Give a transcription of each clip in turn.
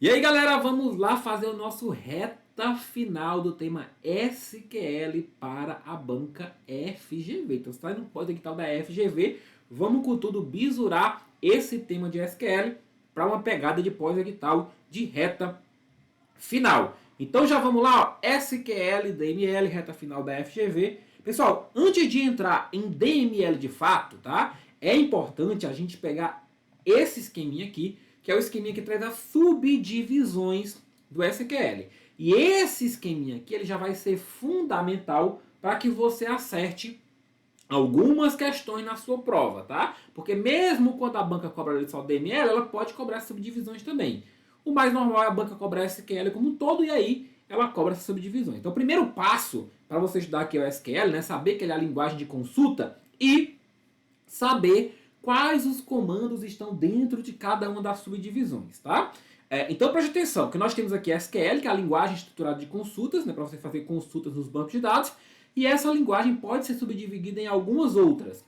E aí, galera, vamos lá fazer o nosso reta final do tema SQL para a banca FGV. Então, você está no pós-edital da FGV, vamos com tudo bisurar esse tema de SQL para uma pegada de pós-edital de reta final. Então, já vamos lá, ó, SQL, DML, reta final da FGV. Pessoal, antes de entrar em DML de fato, tá? É importante a gente pegar esse esqueminha aqui, que é o esqueminha que traz as subdivisões do SQL. E esse esqueminha aqui ele já vai ser fundamental para que você acerte algumas questões na sua prova, tá? Porque mesmo quando a banca cobra só DML, ela pode cobrar subdivisões também. O mais normal é a banca cobrar SQL como um todo e aí ela cobra essas subdivisões. Então o primeiro passo para você estudar aqui o SQL, né, saber que ele é a linguagem de consulta e saber quais os comandos estão dentro de cada uma das subdivisões, tá? Então preste atenção, que nós temos aqui a SQL, que é a linguagem estruturada de consultas, né, para você fazer consultas nos bancos de dados, e essa linguagem pode ser subdividida em algumas outras.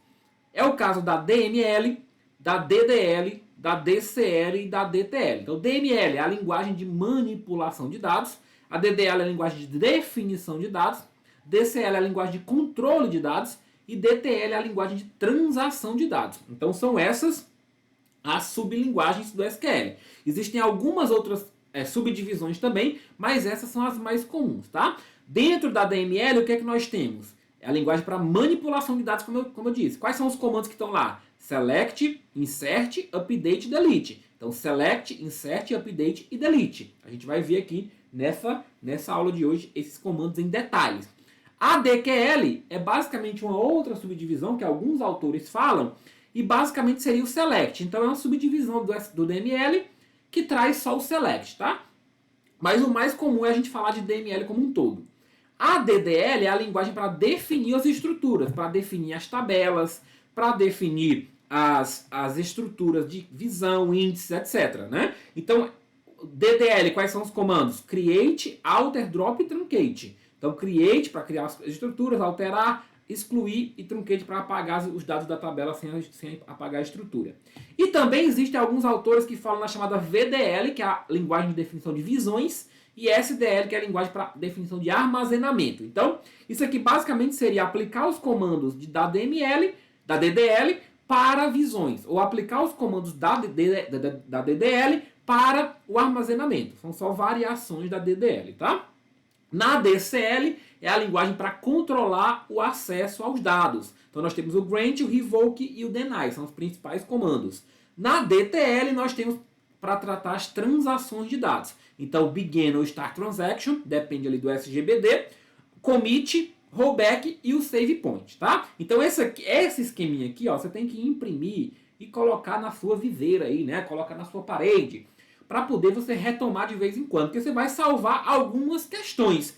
É o caso da DML, da DDL, da DCL e da DTL. Então DML é a linguagem de manipulação de dados, a DDL é a linguagem de definição de dados, DCL é a linguagem de controle de dados, e DTL é a linguagem de transação de dados. Então são essas as sublinguagens do SQL. Existem algumas outras subdivisões também, mas essas são as mais comuns, tá? Dentro da DML, o que é que nós temos? É a linguagem para manipulação de dados, como eu disse. Quais são os comandos que estão lá? Select, Insert, Update, Delete. Então, Select, Insert, Update e Delete. A gente vai ver aqui nessa aula de hoje esses comandos em detalhes. A DQL é basicamente uma outra subdivisão que alguns autores falam e basicamente seria o select. Então é uma subdivisão do DML que traz só o select, tá? Mas o mais comum é a gente falar de DML como um todo. A DDL é a linguagem para definir as estruturas, para definir as tabelas, para definir as estruturas de visão, índices, etc. Né? Então, DDL, quais são os comandos? Create, alter, drop e truncate. Então, create para criar as estruturas, alterar, excluir e truncate para apagar os dados da tabela sem apagar a estrutura. E também existem alguns autores que falam na chamada VDL, que é a linguagem de definição de visões, e SDL, que é a linguagem para definição de armazenamento. Então, isso aqui basicamente seria aplicar os comandos da DML, da DDL, para visões, ou aplicar os comandos da DDL para o armazenamento. São só variações da DDL, tá? Na DCL é a linguagem para controlar o acesso aos dados. Então nós temos o grant, o revoke e o deny, são os principais comandos. Na DTL nós temos para tratar as transações de dados. Então begin ou start transaction, depende ali do SGBD, commit, rollback e o save point, tá? Então esse esqueminha aqui, ó, você tem que imprimir e colocar na sua viseira aí, né? Colocar na sua parede, para poder você retomar de vez em quando, porque você vai salvar algumas questões.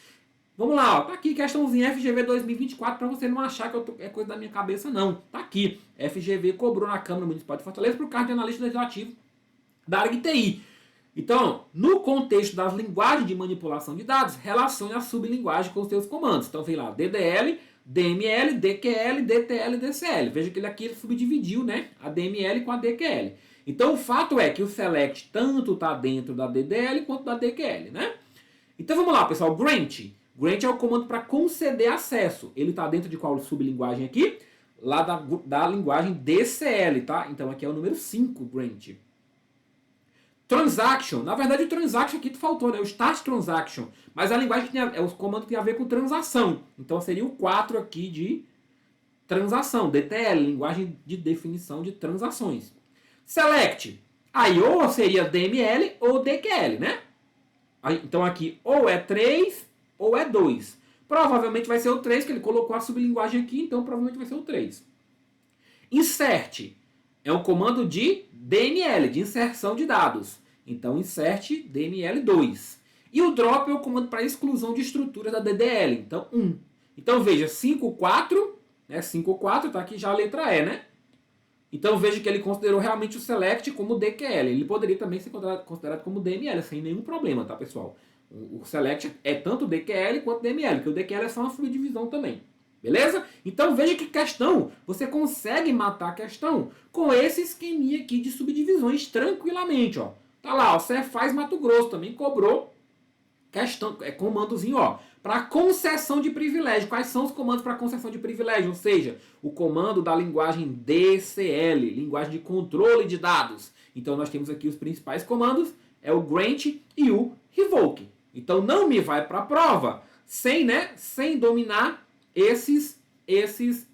Vamos lá, ó, tá aqui questãozinha FGV 2024, para você não achar que é coisa da minha cabeça, não. Tá aqui, FGV cobrou na Câmara Municipal de Fortaleza para o cargo de analista legislativo da área de TI. Então, no contexto das linguagens de manipulação de dados, relacione a sublinguagem com os seus comandos. Então, vem lá, DDL, DML, DQL, DTL e DCL. Veja que ele subdividiu, né, a DML com a DQL. Então, o fato é que o select tanto está dentro da DDL quanto da DQL, né? Então, vamos lá, pessoal. Grant. Grant é o comando para conceder acesso. Ele está dentro de qual sublinguagem aqui? Lá da linguagem DCL, tá? Então, aqui é o número 5, grant. Transaction. Na verdade, o transaction aqui faltou, né? O start transaction. Mas a linguagem é o comando que tem a ver com transação. Então, seria o 4 aqui de transação. DTL, linguagem de definição de transações. Select. Aí ou seria DML ou DQL, né? Então aqui ou é 3 ou é 2. Provavelmente vai ser o 3, que ele colocou a sublinguagem aqui, então provavelmente vai ser o 3. Insert é um comando de DML, de inserção de dados. Então insert DML2. E o drop é o comando para exclusão de estruturas da DDL, então 1. Então veja, 5.4, né? 5.4 tá aqui já a letra E, né? Então veja que ele considerou realmente o select como DQL. Ele poderia também ser considerado como DML, sem nenhum problema, tá, pessoal? O select é tanto DQL quanto DML, porque o DQL é só uma subdivisão também. Beleza? Então veja que questão, você consegue matar a questão com esse esqueminha aqui de subdivisões tranquilamente, ó. Tá lá, ó, Cefaz Mato Grosso também cobrou comandozinho, ó, para concessão de privilégio. Quais são os comandos para concessão de privilégio? Ou seja, o comando da linguagem DCL, linguagem de controle de dados. Então nós temos aqui os principais comandos, é o grant e o revoke. Então não me vai para a prova sem dominar esses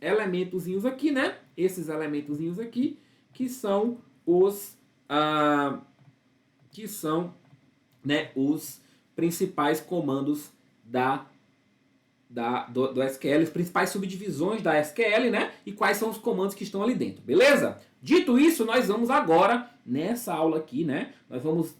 elementozinhos aqui, né? Esses elementozinhos aqui que são os os principais comandos do SQL, as principais subdivisões da SQL, né? E quais são os comandos que estão ali dentro, beleza? Dito isso, nós vamos agora, nessa aula aqui, né? Nós vamos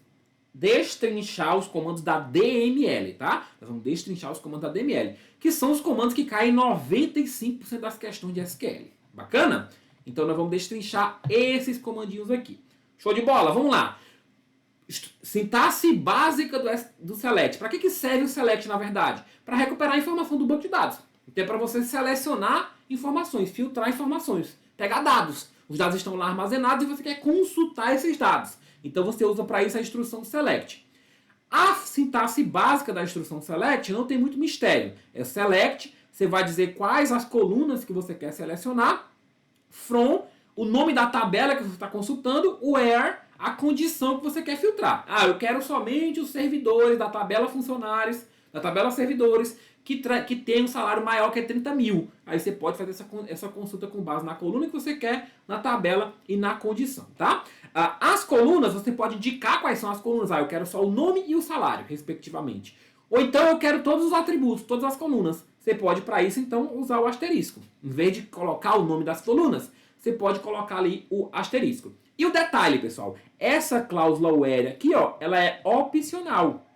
destrinchar os comandos da DML, tá? Nós vamos destrinchar os comandos da DML, que são os comandos que caem em 95% das questões de SQL. Bacana? Então nós vamos destrinchar esses comandinhos aqui. Show de bola? Vamos lá. Sintaxe básica do select. Para que serve o select, na verdade? Para recuperar a informação do banco de dados. Então é para você selecionar informações, filtrar informações, pegar dados. Os dados estão lá armazenados e você quer consultar esses dados. Então você usa para isso a instrução select. A sintaxe básica da instrução select não tem muito mistério. É select, você vai dizer quais as colunas que você quer selecionar, from, o nome da tabela que você está consultando, where, a condição que você quer filtrar. Ah, eu quero somente os servidores da tabela funcionários, da tabela servidores, que tem um salário maior que 30 mil. Aí você pode fazer essa consulta com base na coluna que você quer, na tabela e na condição, tá? As colunas, você pode indicar quais são as colunas. Ah, eu quero só o nome e o salário, respectivamente. Ou então eu quero todos os atributos, todas as colunas. Você pode, para isso, então, usar o asterisco. Em vez de colocar o nome das colunas, você pode colocar ali o asterisco. E o detalhe, pessoal, essa cláusula where aqui, ó, ela é opcional.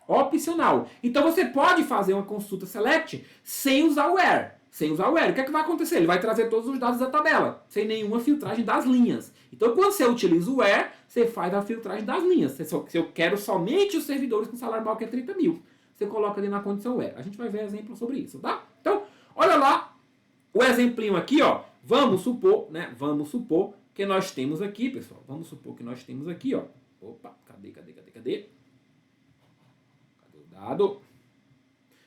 Opcional. Então você pode fazer uma consulta select sem usar o where. Sem usar o where. O que é que vai acontecer? Ele vai trazer todos os dados da tabela, sem nenhuma filtragem das linhas. Então quando você utiliza o where, você faz a filtragem das linhas. Se eu quero somente os servidores com salário maior que 30 mil, você coloca ali na condição where. A gente vai ver exemplo sobre isso, tá? Então, olha lá o exemplinho aqui, ó. Vamos supor que nós temos aqui, pessoal. Vamos supor que nós temos aqui, ó. Opa, cadê o dado?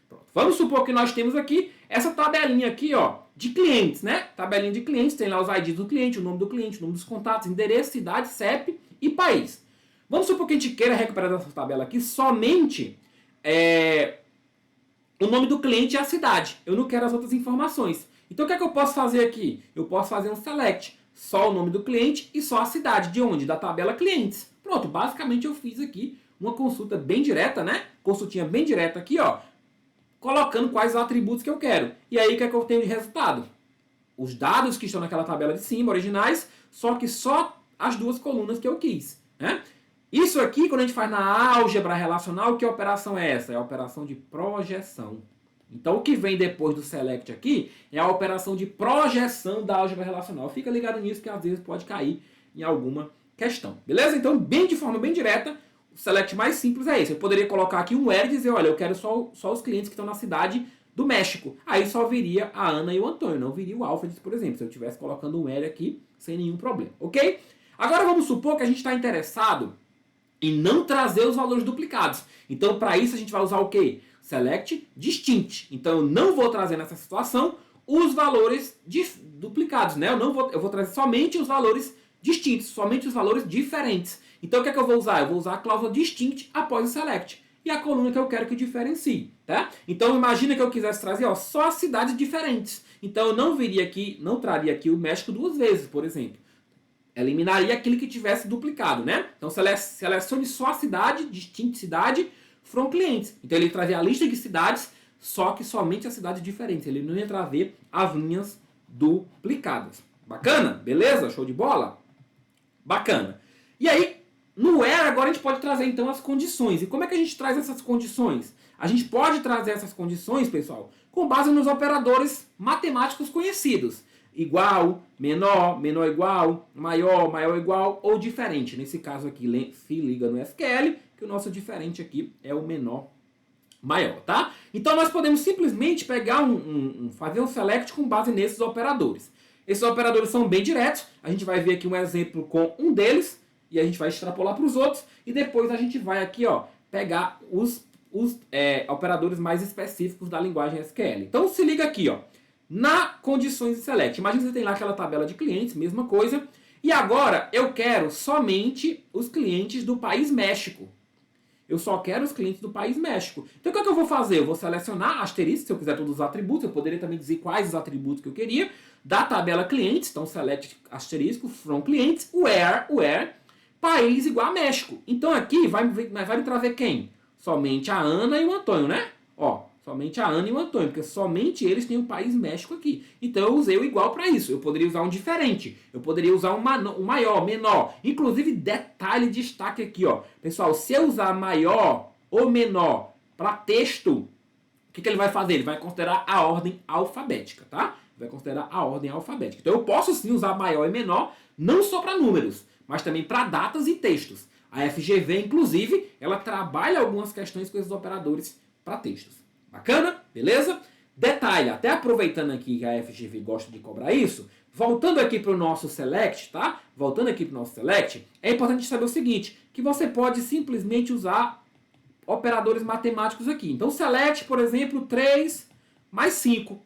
Pronto. Vamos supor que nós temos aqui essa tabelinha aqui, ó, de clientes, né? Tabelinha de clientes, tem lá os IDs do cliente, o nome do cliente, o nome dos contatos, endereço, cidade, CEP e país. Vamos supor que a gente queira recuperar dessa tabela aqui somente o nome do cliente e a cidade. Eu não quero as outras informações. Então o que é que eu posso fazer aqui? Eu posso fazer um select. Só o nome do cliente e só a cidade. De onde? Da tabela clientes. Pronto, basicamente eu fiz aqui uma consulta bem direta, né? Consultinha bem direta aqui, ó. Colocando quais os atributos que eu quero. E aí o que é que eu tenho de resultado? Os dados que estão naquela tabela de cima, originais, só que só as duas colunas que eu quis, né? Isso aqui, quando a gente faz na álgebra relacional, que operação é essa? É a operação de projeção. Então, o que vem depois do select aqui é a operação de projeção da álgebra relacional. Fica ligado nisso que às vezes pode cair em alguma questão. Beleza? Então, de forma bem direta, o select mais simples é esse. Eu poderia colocar aqui um where e dizer, olha, eu quero só os clientes que estão na cidade do México. Aí só viria a Ana e o Antônio, não viria o Alfred, por exemplo, se eu estivesse colocando um where aqui sem nenhum problema. Ok? Agora vamos supor que a gente está interessado em não trazer os valores duplicados. Então, para isso, a gente vai usar o quê? Select distinct. Então, eu não vou trazer nessa situação os valores duplicados, né? Eu vou trazer somente os valores distintos, somente os valores diferentes. Então, o que é que eu vou usar? Eu vou usar a cláusula distinct após o select. E a coluna que eu quero que diferencie, tá? Então, imagina que eu quisesse trazer, ó, só as cidades diferentes. Então, eu não traria aqui o México duas vezes, por exemplo. Eliminaria aquele que tivesse duplicado, né? Então, selecione só a cidade, distinct cidade, from clientes. Então ele trazia a lista de cidades, só que somente as cidades diferentes. Ele não ia trazer as linhas duplicadas. Bacana? Beleza? Show de bola? Bacana. E aí, no where, agora a gente pode trazer então as condições. E como é que a gente traz essas condições? A gente pode trazer essas condições, pessoal, com base nos operadores matemáticos conhecidos. Igual, menor, menor igual, maior, maior igual ou diferente. Nesse caso aqui, se liga no SQL, que o nosso diferente aqui é o menor maior, tá? Então nós podemos simplesmente pegar fazer um select com base nesses operadores. Esses operadores são bem diretos. A gente vai ver aqui um exemplo com um deles. e a gente vai extrapolar para os outros, e depois a gente vai aqui, ó, pegar os operadores mais específicos da linguagem SQL. Então se liga aqui, ó, na condições de select. Imagina que você tem lá aquela tabela de clientes, mesma coisa, e agora eu quero somente os clientes do país México. Eu só quero os clientes do país México. Então o que é que eu vou fazer? Eu vou selecionar asterisco, se eu quiser todos os atributos, eu poderia também dizer quais os atributos que eu queria, da tabela clientes, então select asterisco from clientes, where, país igual a México. Então aqui vai me trazer quem? Somente a Ana e o Antônio, né? Ó, somente a Ana e o Antônio, porque somente eles têm o país México aqui. Então eu usei o igual para isso. Eu poderia usar um diferente. Eu poderia usar um maior, menor. Inclusive, detalhe, destaque aqui, ó. Pessoal, se eu usar maior ou menor para texto, o que ele vai fazer? Ele vai considerar a ordem alfabética, tá? Vai considerar a ordem alfabética. Então eu posso sim usar maior e menor, não só para números, mas também para datas e textos. A FGV, inclusive, ela trabalha algumas questões com esses operadores para textos. Bacana? Beleza? Detalhe, até aproveitando aqui que a FGV gosta de cobrar isso, voltando aqui para o nosso select, tá? Voltando aqui para o nosso select, é importante saber o seguinte, que você pode simplesmente usar operadores matemáticos aqui. Então, select, por exemplo, 3 mais 5.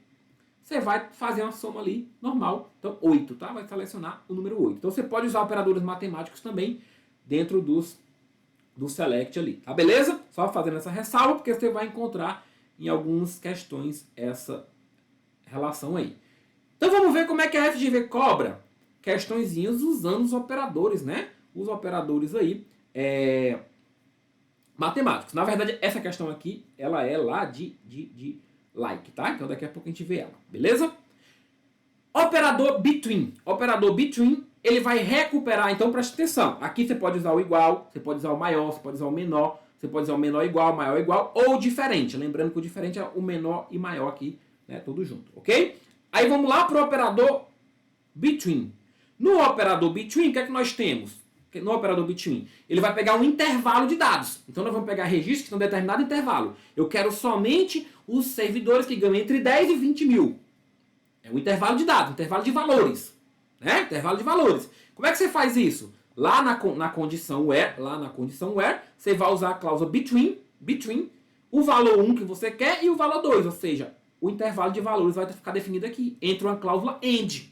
Você vai fazer uma soma ali, normal. Então, 8, tá? Vai selecionar o número 8. Então, você pode usar operadores matemáticos também dentro do select ali, tá? Beleza? Só fazendo essa ressalva, porque você vai encontrar em algumas questões essa relação aí. Então, vamos ver como é que a FGV cobra questõezinhas usando os operadores, né? Os operadores aí matemáticos. Na verdade, essa questão aqui, ela é lá de like, tá? Então daqui a pouco a gente vê ela, beleza? Operador between. Operador between, ele vai recuperar, então preste atenção. Aqui você pode usar o igual, você pode usar o maior, você pode usar o menor, você pode usar o menor igual, maior igual, ou diferente. Lembrando que o diferente é o menor e maior aqui, né? Tudo junto, ok? Aí vamos lá para o operador between. No operador between, o que é que nós temos? No operador between, ele vai pegar um intervalo de dados. Então nós vamos pegar registros que estão em determinado intervalo. Eu quero somente os servidores que ganham entre 10 e 20 mil. É um intervalo de dados, intervalo de valores. Né? Intervalo de valores. Como é que você faz isso? Lá na condição where, você vai usar a cláusula between, o valor 1 que você quer e o valor 2. Ou seja, o intervalo de valores vai ficar definido aqui. Entre uma cláusula AND.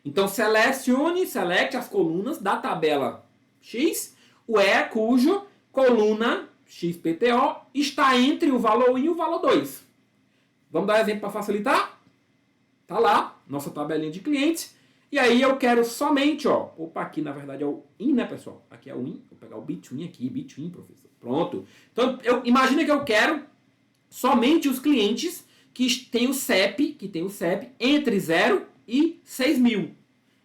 Então select as colunas da tabela X, where, cujo coluna XPTO está entre o valor 1 e o valor 2. Vamos dar um exemplo para facilitar? Tá lá, nossa tabelinha de clientes. E aí eu quero somente, ó. Opa, aqui na verdade é o in, né, pessoal? Aqui é o in. Vou pegar o between aqui, between, professor. Pronto. Então, imagina que eu quero somente os clientes que têm o CEP, entre 0 e 6 mil.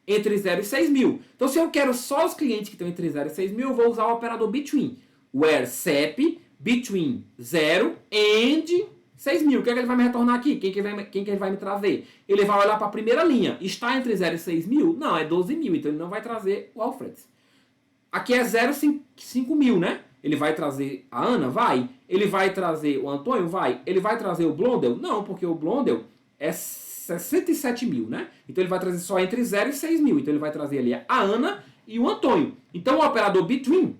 Entre 0 e 6 mil. Então, se eu quero só os clientes que estão entre 0 e 6 mil, eu vou usar o operador between. Where CEP, between 0 and 6 mil. O que é que ele vai me retornar aqui? Quem que ele vai me trazer? Ele vai olhar para a primeira linha. Está entre 0 e 6 mil? Não, é 12 mil. Então, ele não vai trazer o Alfred. Aqui é 0 e 5 mil, né? Ele vai trazer a Ana? Vai. Ele vai trazer o Antônio? Vai. Ele vai trazer o Blondel? Não, porque o Blondel é 67 mil, né? Então ele vai trazer só entre 0 e 6 mil. Então ele vai trazer ali a Ana e o Antônio. Então o operador between,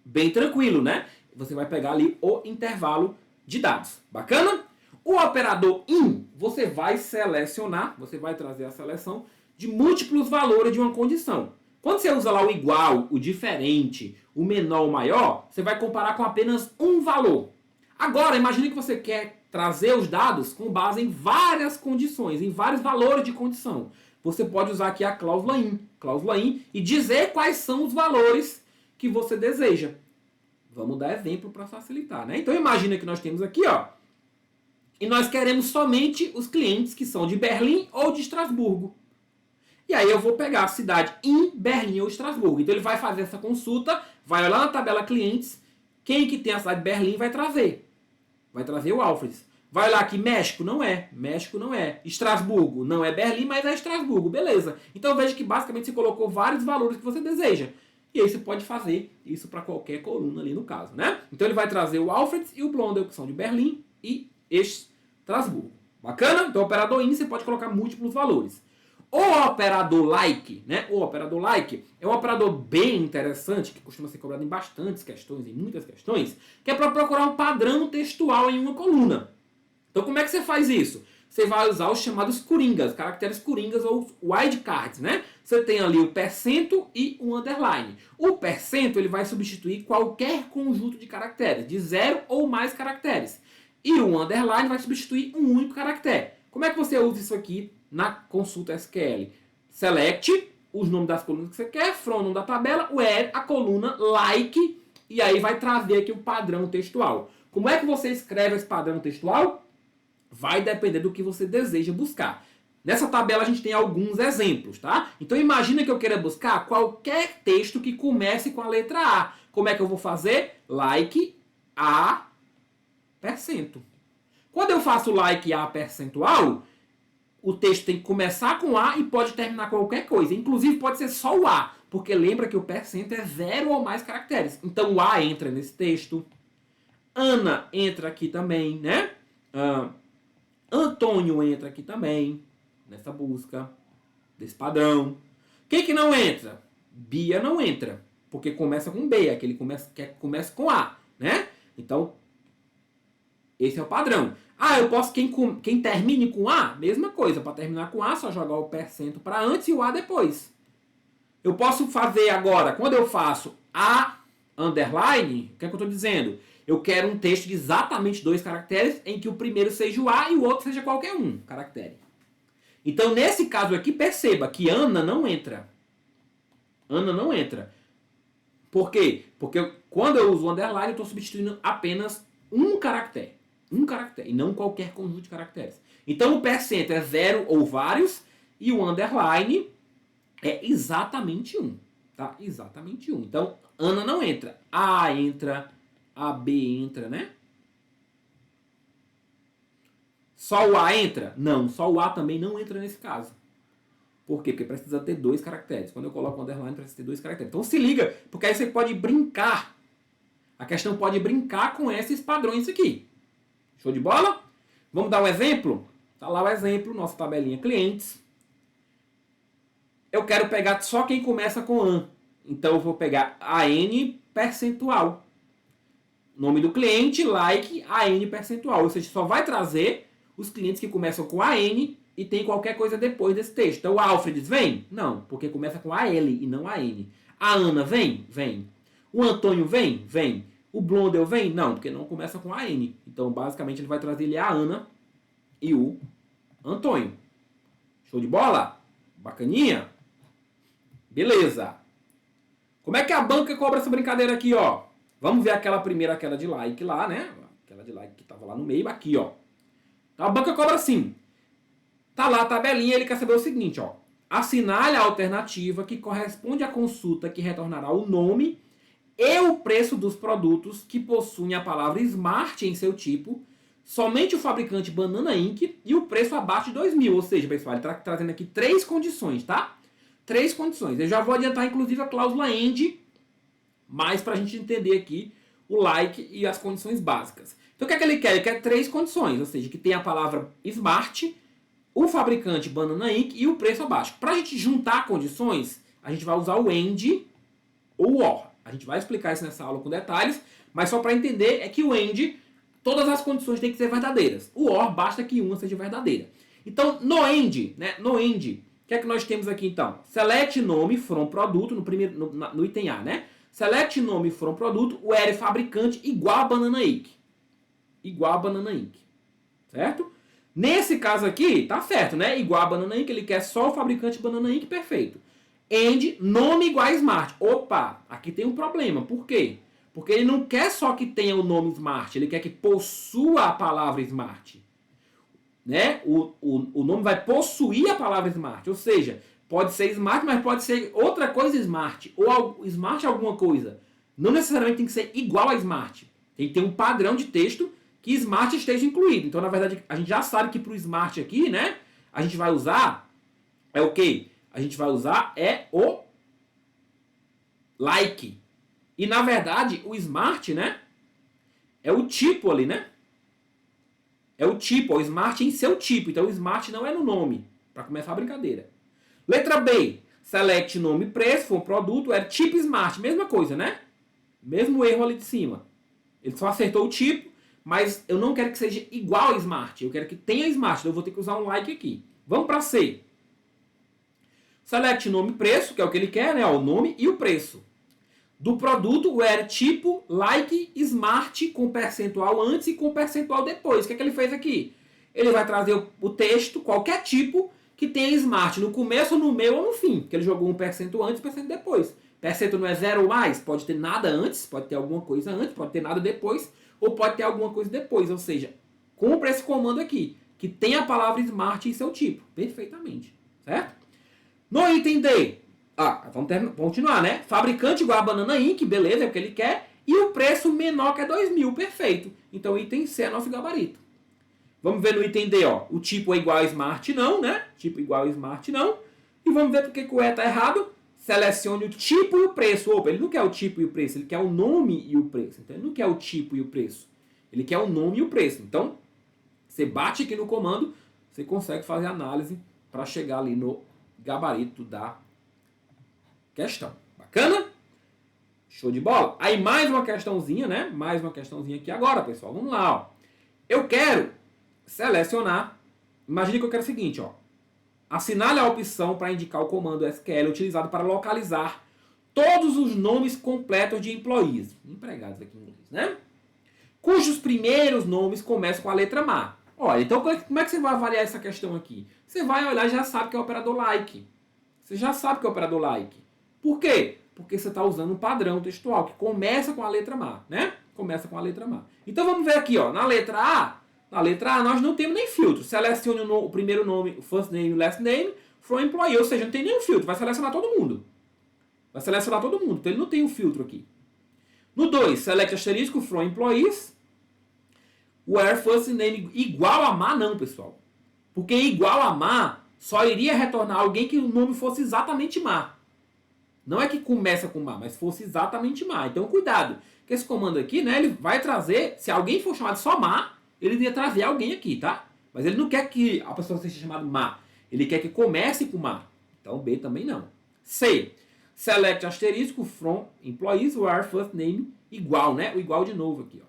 bem tranquilo, né? Você vai pegar ali o intervalo de dados. Bacana? O operador in, você vai selecionar, você vai trazer a seleção de múltiplos valores de uma condição. Quando você usa lá o igual, o diferente, o menor, o maior, você vai comparar com apenas um valor. Agora, imagine que você quer trazer os dados com base em várias condições, em vários valores de condição. Você pode usar aqui a cláusula in, e dizer quais são os valores que você deseja. Vamos dar exemplo para facilitar, né? Então imagina que nós temos aqui, ó, e nós queremos somente os clientes que são de Berlim ou de Estrasburgo. E aí eu vou pegar a cidade em Berlim ou Estrasburgo. Então ele vai fazer essa consulta, vai olhar na tabela clientes, quem que tem a cidade de Berlim vai trazer. Vai trazer o Alfred. Vai lá aqui, México não é. Estrasburgo não é Berlim, mas é Estrasburgo. Beleza. Então veja que basicamente você colocou vários valores que você deseja. E aí você pode fazer isso para qualquer coluna ali no caso, né? Então ele vai trazer o Alfred e o Blondel, que são de Berlim e Estrasburgo. Bacana? Então o operador in você pode colocar múltiplos valores. O operador like, né? O operador like é um operador bem interessante, que costuma ser cobrado em bastantes questões, em muitas questões, que é para procurar um padrão textual em uma coluna. Então como é que você faz isso? Você vai usar os chamados coringas, caracteres coringas ou wildcards, né? Você tem ali o percento e o underline. O percento ele vai substituir qualquer conjunto de caracteres, de 0 ou mais caracteres. E o underline vai substituir um único caractere. Como é que você usa isso aqui na consulta SQL? Select os nomes das colunas que você quer, from o nome da tabela, where a coluna like, e aí vai trazer aqui o padrão textual. Como é que você escreve esse padrão textual? Vai depender do que você deseja buscar. Nessa tabela a gente tem alguns exemplos, tá? Então imagina que eu queira buscar qualquer texto que comece com a letra A. Como é que eu vou fazer? Like a percento. Quando eu faço like a percentual, o texto tem que começar com A e pode terminar com qualquer coisa. Inclusive pode ser só o A, porque lembra que o percento é 0 ou mais caracteres. Então o A entra nesse texto. Ana entra aqui também, né? Antônio entra aqui também, nessa busca desse padrão. Quem que não entra? Bia não entra, porque começa com B, aquele quer que comece com A, né? Então, esse é o padrão. Eu posso, quem termine com A, mesma coisa, para terminar com A, só jogar o percento para antes e o A depois. Eu posso fazer agora, quando eu faço A underline, o que é que eu estou dizendo? Eu quero um texto de exatamente 2 caracteres, em que o primeiro seja o A e o outro seja qualquer um caractere. Então, nesse caso aqui, perceba que Ana não entra. Ana não entra. Por quê? Porque quando eu uso o underline, eu estou substituindo apenas um caractere. Um caractere, e não qualquer conjunto de caracteres. Então, o percento é 0 ou vários, e o underline é exatamente 1. Tá? Exatamente 1. Então, Ana não entra. A entra... A B entra, né? Só o A entra? Não, só o A também não entra nesse caso. Por quê? Porque precisa ter 2 caracteres. Quando eu coloco o underline, precisa ter 2 caracteres. Então se liga, porque aí você pode brincar. A questão pode brincar com esses padrões aqui. Show de bola? Vamos dar um exemplo? Tá lá o exemplo, nossa tabelinha clientes. Eu quero pegar só quem começa com AN. Então eu vou pegar AN percentual. Nome do cliente, like, AN percentual. Ou seja, só vai trazer os clientes que começam com AN e tem qualquer coisa depois desse texto. Então, o Alfred vem? Não, porque começa com AL e não AN. A Ana vem? Vem. O Antônio vem? Vem. O Blondel vem? Não, porque não começa com AN. Então, basicamente, ele vai trazer ele a Ana e o Antônio. Show de bola? Bacaninha? Beleza. Como é que a banca cobra essa brincadeira aqui, ó? Vamos ver aquela primeira, aquela de like lá, né? Aquela de like que tava lá no meio, aqui, ó. Então a banca cobra assim. Tá lá a tabelinha, ele quer saber o seguinte, ó. Assinale a alternativa que corresponde à consulta que retornará o nome e o preço dos produtos que possuem a palavra Smart em seu tipo, somente o fabricante Banana Inc. e o preço abaixo de 2.000. Ou seja, pessoal, ele tá trazendo aqui 3 condições, tá? 3 condições. Eu já vou adiantar, inclusive, a cláusula AND, mas para a gente entender aqui o like e as condições básicas. Então o que é que ele quer? Ele quer 3 condições, ou seja, que tem a palavra Smart, o fabricante Banana Inc. e o preço abaixo. Para a gente juntar condições, a gente vai usar o AND ou o OR. A gente vai explicar isso nessa aula com detalhes, mas só para entender é que o AND, todas as condições têm que ser verdadeiras. O OR basta que uma seja verdadeira. Então no AND, né, o que é que nós temos aqui então? Select nome from produto, no item A, né? Select nome from produto, where fabricante igual a Banana Inc. Igual a Banana Inc. Certo? Nesse caso aqui, tá certo, né? Igual a Banana Inc. Ele quer só o fabricante Banana Inc. Perfeito. And nome igual a Smart. Opa, aqui tem um problema. Por quê? Porque ele não quer só que tenha o nome Smart. Ele quer que possua a palavra Smart. Né? O nome vai possuir a palavra Smart. Ou seja, pode ser Smart, mas pode ser outra coisa Smart. Ou Smart alguma coisa. Não necessariamente tem que ser igual a Smart. Tem que ter um padrão de texto que Smart esteja incluído. Então, na verdade, a gente já sabe que para o Smart aqui, né? A gente vai usar... É o quê? A gente vai usar o like. E, na verdade, o Smart, né? É o tipo ali, né? É o tipo, o Smart em seu tipo. Então, o Smart não é no nome. Para começar a brincadeira. Letra B, select nome e preço, for um produto, era tipo smart, mesma coisa, né? Mesmo erro ali de cima. Ele só acertou o tipo, mas eu não quero que seja igual a smart, eu quero que tenha smart, então eu vou ter que usar um like aqui. Vamos para C. Select nome e preço, que é o que ele quer, né? O nome e o preço. Do produto, o where tipo, like, smart, com percentual antes e com percentual depois. O que é que ele fez aqui? Ele vai trazer o texto, qualquer tipo, que tenha smart no começo, no meio ou no fim. Porque ele jogou 1% antes e 1% depois. Percento não é 0 ou mais, pode ter nada antes, pode ter alguma coisa antes, pode ter nada depois, ou pode ter alguma coisa depois. Ou seja, cumpra esse comando aqui, que tem a palavra smart em seu tipo, perfeitamente, certo? No item D, vamos continuar, né? Fabricante igual a Banana Inc., beleza, é o que ele quer, e o preço menor que é 2.000, perfeito. Então, item C é nosso gabarito. Vamos ver no item D, ó, o tipo é igual a smart não, né? Tipo igual a smart não. E vamos ver porque o E está errado. Selecione o tipo e o preço. Opa, ele não quer o tipo e o preço, ele quer o nome e o preço. Então, ele não quer o tipo e o preço. Ele quer o nome e o preço. Então, você bate aqui no comando, você consegue fazer análise para chegar ali no gabarito da questão. Bacana? Show de bola? Aí mais uma questãozinha, né? Mais uma questãozinha aqui agora, pessoal. Vamos lá, ó. Eu quero selecionar. Imagine que eu quero o seguinte, ó. Assinale a opção para indicar o comando SQL utilizado para localizar todos os nomes completos de employees, empregados aqui em inglês, né? Cujos primeiros nomes começam com a letra MA. Olha, então como é que você vai avaliar essa questão aqui? Você vai olhar e já sabe que é o operador like. Você já sabe que é o operador like. Por quê? Porque você está usando um padrão textual que começa com a letra MA, né? Começa com a letra MA. Então vamos ver aqui, ó, na letra A. Na letra A nós não temos nem filtro. Selecione o primeiro nome, o first name e o last name from employee. Ou seja, não tem nenhum filtro. Vai selecionar todo mundo. Vai selecionar todo mundo. Então ele não tem um filtro aqui. No 2, select asterisco from employees. Where first name igual a MA não, pessoal. Porque igual a MA só iria retornar alguém que o nome fosse exatamente MA. Não é que começa com MA, mas fosse exatamente MA. Então cuidado. Porque esse comando aqui, né, ele vai trazer, se alguém for chamado só MA, ele iria trazer alguém aqui, tá? Mas ele não quer que a pessoa seja chamada MA. Ele quer que comece com MA. Então B também não. C. Select asterisco from employees where first name igual, né? O igual de novo aqui, ó.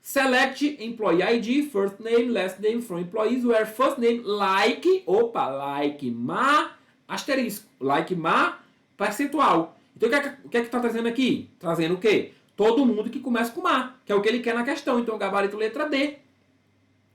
Select employee ID, first name, last name from employees where first name like, like MA, asterisco, like MA, percentual. Então o que é que está trazendo aqui? Trazendo o quê? Todo mundo que começa com MA, que é o que ele quer na questão. Então, gabarito letra D.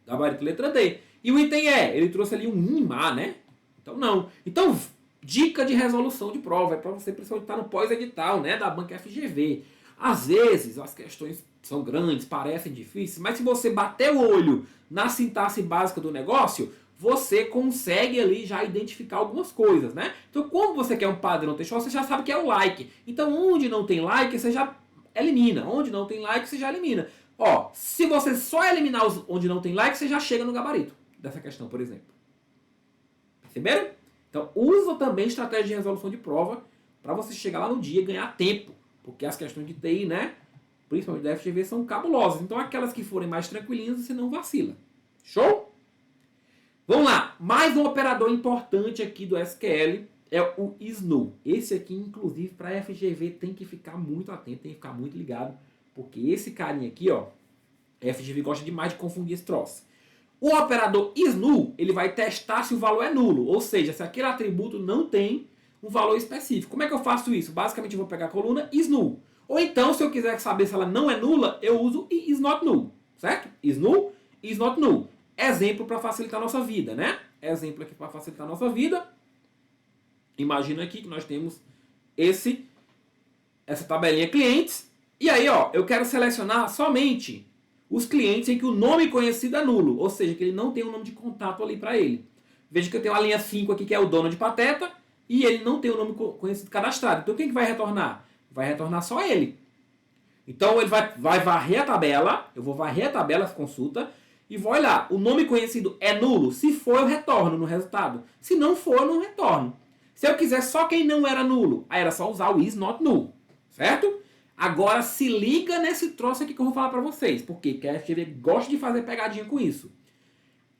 Gabarito letra D. E o item E, ele trouxe ali um MA, né? Então, não. Então, dica de resolução de prova. É para você, principalmente, estar no pós-edital, né? Da banca FGV. Às vezes, as questões são grandes, parecem difíceis, mas se você bater o olho na sintaxe básica do negócio, você consegue ali já identificar algumas coisas, né? Então, como você quer um padrão textual, você já sabe que é o like. Então, onde não tem like, você já elimina. Onde não tem like, você já elimina. Ó, se você só eliminar os onde não tem like, você já chega no gabarito dessa questão, por exemplo. Perceberam? Então, usa também estratégia de resolução de prova para você chegar lá no dia e ganhar tempo. Porque as questões de TI, né, principalmente da FGV, são cabulosas. Então, aquelas que forem mais tranquilinhas, você não vacila. Show? Vamos lá. Mais um operador importante aqui do SQL é o is/no. Esse aqui, inclusive, para a FGV tem que ficar muito atento, tem que ficar muito ligado, porque esse carinha aqui, ó, a FGV gosta demais de confundir esse troço. O operador is/null, ele vai testar se o valor é nulo, ou seja, se aquele atributo não tem um valor específico. Como é que eu faço isso? Basicamente, eu vou pegar a coluna is/null. Ou então, se eu quiser saber se ela não é nula, eu uso is/not/null, certo? Is/null, is/not/null. Exemplo para facilitar a nossa vida, né? Exemplo aqui para facilitar a nossa vida. Imagina aqui que nós temos essa tabelinha clientes. E aí, ó, eu quero selecionar somente os clientes em que o nome conhecido é nulo. Ou seja, que ele não tem um nome de contato ali para ele. Veja que eu tenho a linha 5 aqui, que é o dono de Pateta. E ele não tem o nome conhecido cadastrado. Então, quem que vai retornar? Vai retornar só ele. Então, ele vai varrer a tabela. Eu vou varrer a tabela, consulta. E vou olhar. O nome conhecido é nulo? Se for, eu retorno no resultado. Se não for, eu não retorno. Se eu quiser só quem não era nulo, aí era só usar o is/not/null. Certo? Agora, se liga nesse troço aqui que eu vou falar para vocês. Por quê? Porque a FGV gosta de fazer pegadinha com isso.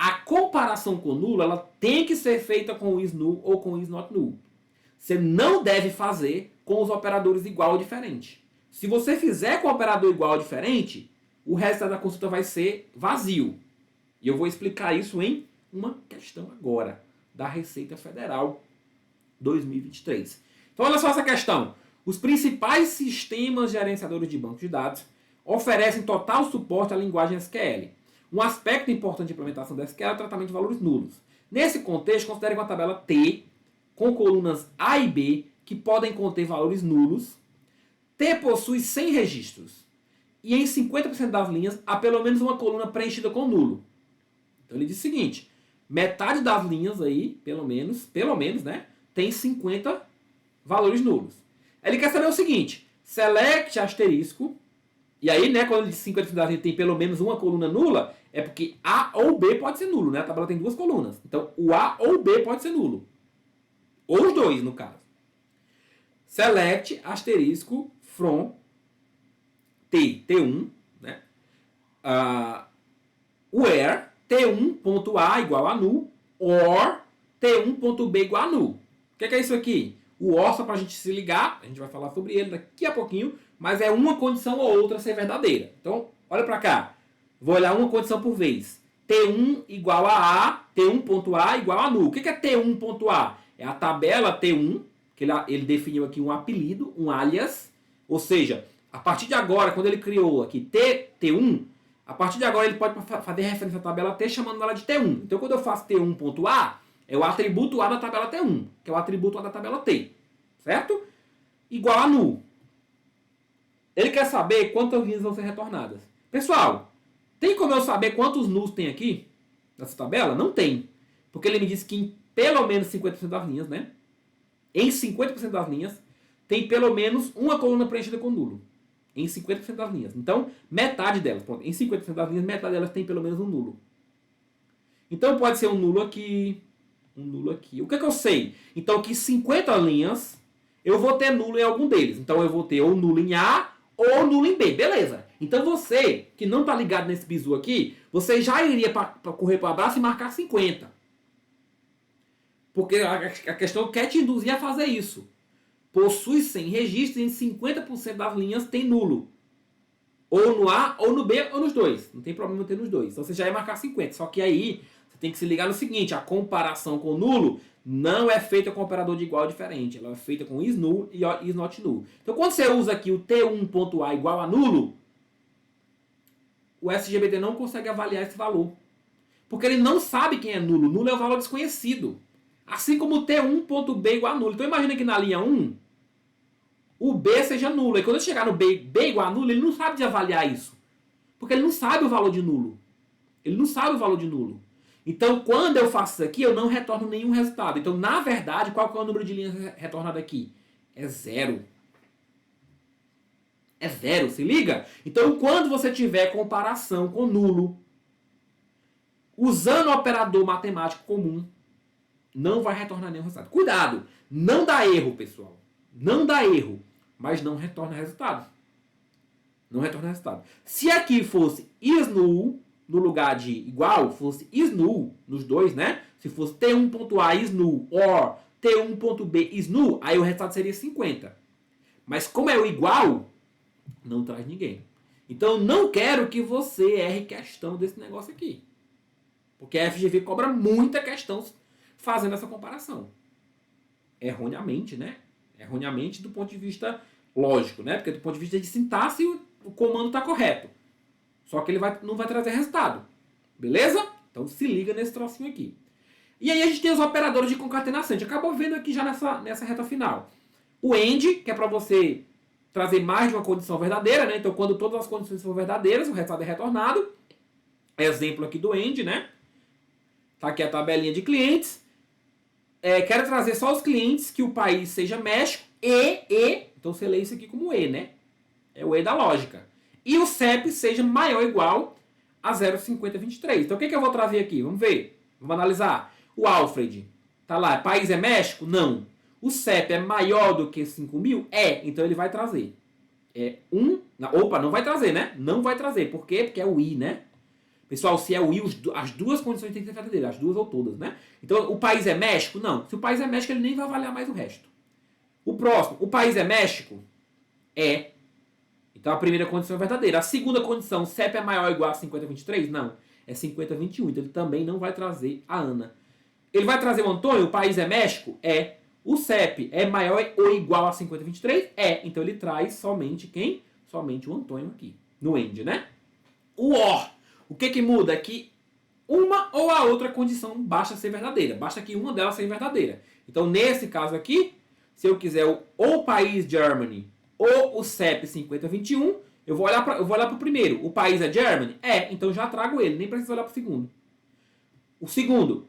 A comparação com nulo, ela tem que ser feita com o is null ou com o is not null. Você não deve fazer com os operadores igual ou diferente. Se você fizer com o operador igual ou diferente, o resto da consulta vai ser vazio. E eu vou explicar isso em uma questão agora, da Receita Federal 2023. Então olha só essa questão. Os principais sistemas gerenciadores de banco de dados oferecem total suporte à linguagem SQL. Um aspecto importante de implementação da SQL é o tratamento de valores nulos. Nesse contexto, considere uma tabela T com colunas A e B que podem conter valores nulos. T possui 100 registros e em 50% das linhas há pelo menos uma coluna preenchida com nulo. Então ele diz o seguinte, metade das linhas aí, pelo menos, né, tem 50 valores nulos. Ele quer saber o seguinte, select asterisco, e aí, né, quando ele diz 50% das linhas tem pelo menos uma coluna nula, é porque A ou B pode ser nulo, né? A tabela tem duas colunas. Então, o A ou B pode ser nulo. Ou os dois, no caso. Select asterisco from T1, né? Where T1.A igual a null or T1.B igual a null. O que é isso aqui? O OR, só para a gente se ligar, a gente vai falar sobre ele daqui a pouquinho, mas é uma condição ou outra ser verdadeira. Então, olha para cá. Vou olhar uma condição por vez. T1 igual a T1.A igual a null. O que é T1.A? É a tabela T1, que ele definiu aqui um apelido, um alias. Ou seja, a partir de agora, quando ele criou aqui T1, a partir de agora ele pode fazer referência à tabela T chamando ela de T1. Então, quando eu faço T1.A, é o atributo A da tabela T1, que é o atributo A da tabela T. Certo? Igual a null. Ele quer saber quantas linhas vão ser retornadas. Pessoal, tem como eu saber quantos nulls tem aqui nessa tabela? Não tem. Porque ele me disse que em pelo menos 50% das linhas, né? Em 50% das linhas, tem pelo menos uma coluna preenchida com nulo. Em 50% das linhas. Então, metade delas. Pronto, em 50% das linhas, metade delas tem pelo menos um nulo. Então, pode ser um nulo aqui, um nulo aqui. O que é que eu sei? Então, que 50 linhas, eu vou ter nulo em algum deles. Então, eu vou ter ou nulo em A ou nulo em B. Beleza. Então, você que não está ligado nesse bizu aqui, você já iria para correr para o abraço e marcar 50. Porque a questão quer te induzir a fazer isso. Possui 100 registros e em 50% das linhas tem nulo. Ou no A, ou no B, ou nos dois. Não tem problema ter nos dois. Então, você já ia marcar 50. Só que aí, você tem que se ligar no seguinte. A comparação com nulo não é feita com operador de igual diferente. Ela é feita com is null e is not null. Então, quando você usa aqui o T1.A igual a nulo, o SGBD não consegue avaliar esse valor. Porque ele não sabe quem é nulo. Nulo é o valor desconhecido. Assim como o T1.B igual a nulo. Então, imagina que na linha 1, o B seja nulo. E quando eu chegar no B igual a nulo, ele não sabe de avaliar isso. Porque ele não sabe o valor de nulo. Ele não sabe o valor de nulo. Então, quando eu faço isso aqui, eu não retorno nenhum resultado. Então, na verdade, qual que é o número de linhas retornado aqui? É 0. É 0, se liga? Então, quando você tiver comparação com nulo, usando o operador matemático comum, não vai retornar nenhum resultado. Cuidado! Não dá erro, pessoal. Não dá erro. Mas não retorna resultado. Não retorna resultado. Se aqui fosse is null, no lugar de igual, fosse is null, nos dois, né? Se fosse T1.A is null or T1.B is null, aí o resultado seria 50. Mas como é o igual, não traz ninguém. Então eu não quero que você erre questão desse negócio aqui. Porque a FGV cobra muita questão fazendo essa comparação. Erroneamente, né? Erroneamente do ponto de vista lógico, né? Porque do ponto de vista de sintaxe, o comando está correto. Só que ele não vai trazer resultado. Beleza? Então se liga nesse trocinho aqui. E aí a gente tem os operadores de concatenação. A gente acabou vendo aqui já nessa reta final. O AND, que é para você trazer mais de uma condição verdadeira, né? Então quando todas as condições são verdadeiras, o resultado é retornado. Exemplo aqui do AND, né? Tá aqui a tabelinha de clientes. Quero trazer só os clientes que o país seja México então você lê isso aqui como E, né? É o E da lógica. E o CEP seja maior ou igual a 0,5023. Então o que eu vou trazer aqui? Vamos ver. Vamos analisar. O Alfred, tá lá, país é México? Não. O CEP é maior do que 5.000? É, então ele vai trazer. Não vai trazer, né? Não vai trazer. Por quê? Porque é o I, né? Pessoal, se é o I, as duas condições têm que ser verdadeiras, as duas ou todas, né? Então, o país é México? Não. Se o país é México, ele nem vai avaliar mais o resto. O próximo, o país é México? É. Então, a primeira condição é verdadeira. A segunda condição, CEP é maior ou igual a 5023? Não. É 5021. Então, ele também não vai trazer a Ana. Ele vai trazer o Antônio? O país é México? É. O CEP é maior ou igual a 5023? É. Então, ele traz somente quem? Somente o Antônio aqui. No END, né? O OR. O que muda? É que uma ou a outra condição basta ser verdadeira. Basta que uma delas seja verdadeira. Então, nesse caso aqui, se eu quiser ou o país Germany ou o CEP 5021, eu vou olhar para o primeiro. O país é Germany? É, então já trago ele, nem preciso olhar para o segundo. O segundo,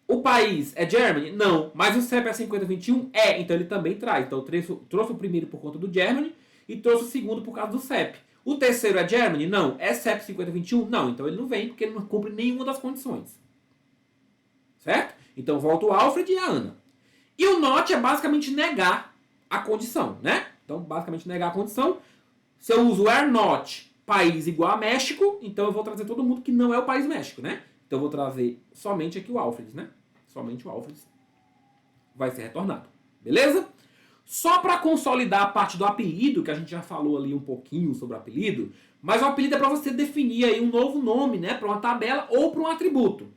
o país é Germany? Não, mas o CEP é 5021? É, então ele também traz. Então eu trouxe o primeiro por conta do Germany e trouxe o segundo por causa do CEP. O terceiro é Germany? Não. É CEP 5021? Não, então ele não vem porque ele não cumpre nenhuma das condições. Certo? Então volta o Alfred e a Ana. E o not é basicamente negar a condição, né? Então, basicamente negar a condição. Se eu uso where not, país igual a México, então eu vou trazer todo mundo que não é o país México, né? Então eu vou trazer somente aqui o Alfred, né? Somente o Alfred vai ser retornado. Beleza? Só para consolidar a parte do apelido, que a gente já falou ali um pouquinho sobre o apelido, mas o apelido é para você definir aí um novo nome, né? Para uma tabela ou para um atributo.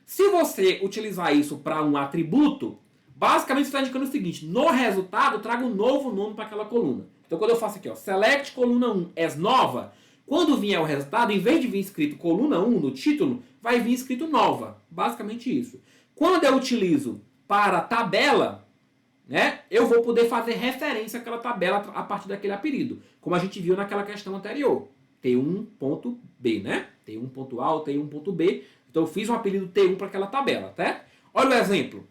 Se você utilizar isso para um atributo, basicamente você está indicando o seguinte: no resultado, traga um novo nome para aquela coluna. Então, quando eu faço aqui, ó, select coluna 1 as nova, quando vier o resultado, em vez de vir escrito coluna 1 no título, vai vir escrito nova. Basicamente isso. Quando eu utilizo para tabela, né, eu vou poder fazer referência àquela tabela a partir daquele apelido. Como a gente viu naquela questão anterior. T1.b, né? T1.a ou T1.b. Então, eu fiz um apelido T1 para aquela tabela, tá? Olha o exemplo.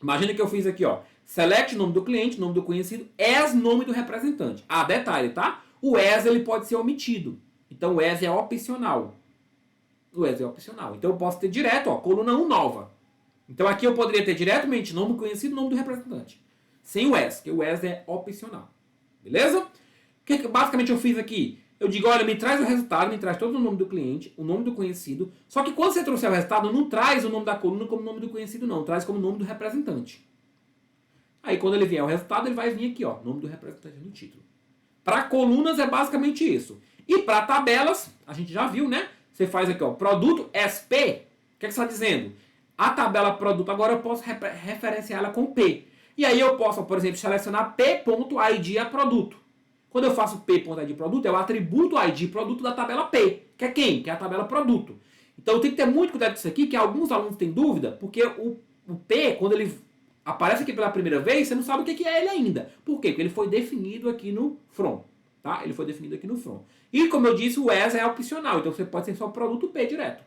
Imagina que eu fiz aqui, ó. Select nome do cliente, nome do conhecido, as nome do representante. Ah, detalhe, tá? O as ele pode ser omitido. Então, o as é opcional. O as é opcional. Então, eu posso ter direto, ó, coluna 1 nova. Então, aqui eu poderia ter diretamente nome do conhecido, nome do representante. Sem o as, que o as é opcional. Beleza? O que basicamente eu fiz aqui? Eu digo, olha, me traz o resultado, me traz todo o nome do cliente, o nome do conhecido. Só que quando você trouxer o resultado, não traz o nome da coluna como nome do conhecido, não. Traz como nome do representante. Aí quando ele vier o resultado, ele vai vir aqui, ó, nome do representante no título. Para colunas é basicamente isso. E para tabelas, a gente já viu, né? Você faz aqui, ó, produto SP. O que você está dizendo? A tabela produto agora eu posso referenciar ela com P. E aí eu posso, por exemplo, selecionar P.id a produto. Quando eu faço P.id produto, é o atributo ID produto da tabela P. Que é quem? Que é a tabela produto. Então tem que ter muito cuidado com isso aqui, que alguns alunos têm dúvida, porque o P, quando ele aparece aqui pela primeira vez, você não sabe o que é ele ainda. Por quê? Porque ele foi definido aqui no from. Tá? Ele foi definido aqui no from. E como eu disse, o as é opcional. Então você pode ser só produto P direto.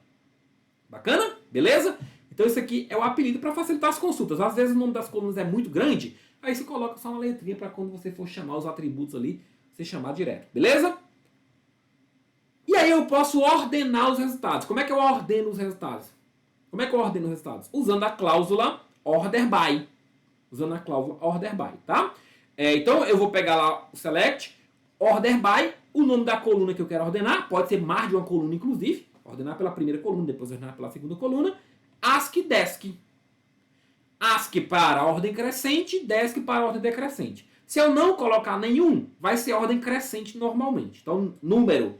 Bacana? Beleza? Então isso aqui é o apelido para facilitar as consultas. Às vezes o nome das colunas é muito grande, aí você coloca só uma letrinha para quando você for chamar os atributos ali, você chamar direto. Beleza? E aí eu posso ordenar os resultados. Como é que eu ordeno os resultados? Como é que eu ordeno os resultados? Usando a cláusula order by. Usando a cláusula order by, tá? Então eu vou pegar lá o select, order by, o nome da coluna que eu quero ordenar, pode ser mais de uma coluna inclusive, ordenar pela primeira coluna, depois ordenar pela segunda coluna, ASCII desk. ASCII para a ordem crescente, desk para a ordem decrescente. Se eu não colocar nenhum, vai ser ordem crescente normalmente. Então, número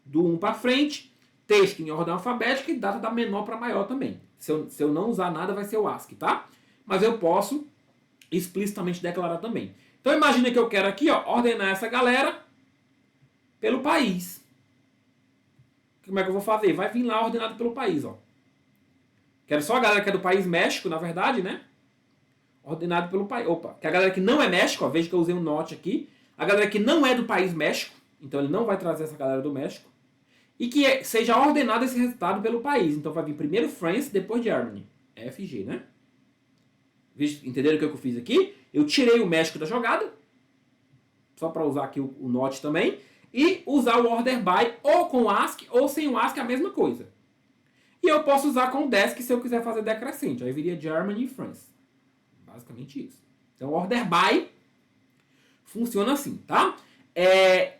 do 1 para frente, texto em ordem alfabética e data da menor para maior também. Se eu não usar nada, vai ser o ASCII, tá? Mas eu posso explicitamente declarar também. Então, imagina que eu quero aqui, ó, ordenar essa galera pelo país. Como é que eu vou fazer? Vai vir lá ordenado pelo país, ó. Quero só a galera que é do país México, na verdade, né? Ordenado pelo país. Opa, que a galera que não é México, ó, veja que eu usei um note aqui. A galera que não é do país México, então ele não vai trazer essa galera do México. E que seja ordenado esse resultado pelo país. Então vai vir primeiro France, depois Germany. FG, né? Entenderam o que eu fiz aqui? Eu tirei o México da jogada. Só para usar aqui o note também. E usar o order by ou com ASCII ou sem o ASCII, a mesma coisa. E eu posso usar com o desk se eu quiser fazer decrescente. Aí viria Germany e France. Basicamente isso. Então, order by funciona assim, tá?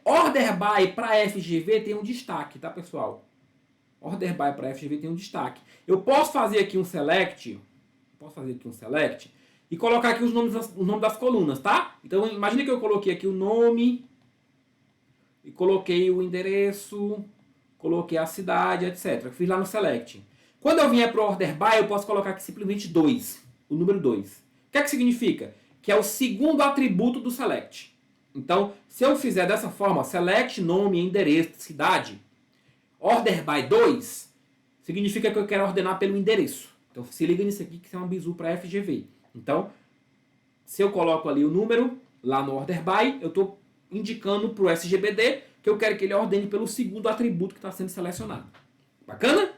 Order by para FGV tem um destaque, tá, pessoal? Order by para FGV tem um destaque. Eu posso fazer aqui um select, e colocar aqui os nomes das colunas, tá? Então imagine que eu coloquei aqui o nome, e coloquei o endereço, coloquei a cidade, etc. Eu fiz lá no select. Quando eu vier para o order by, eu posso colocar aqui simplesmente 2, o número 2. O que é que significa? Que é o segundo atributo do select. Então, se eu fizer dessa forma, select, nome, endereço, cidade, order by 2, significa que eu quero ordenar pelo endereço. Então, se liga nisso aqui que isso é um bizu para FGV. Então, se eu coloco ali o número, lá no order by, eu estou indicando para o SGBD que eu quero que ele ordene pelo segundo atributo que está sendo selecionado. Bacana?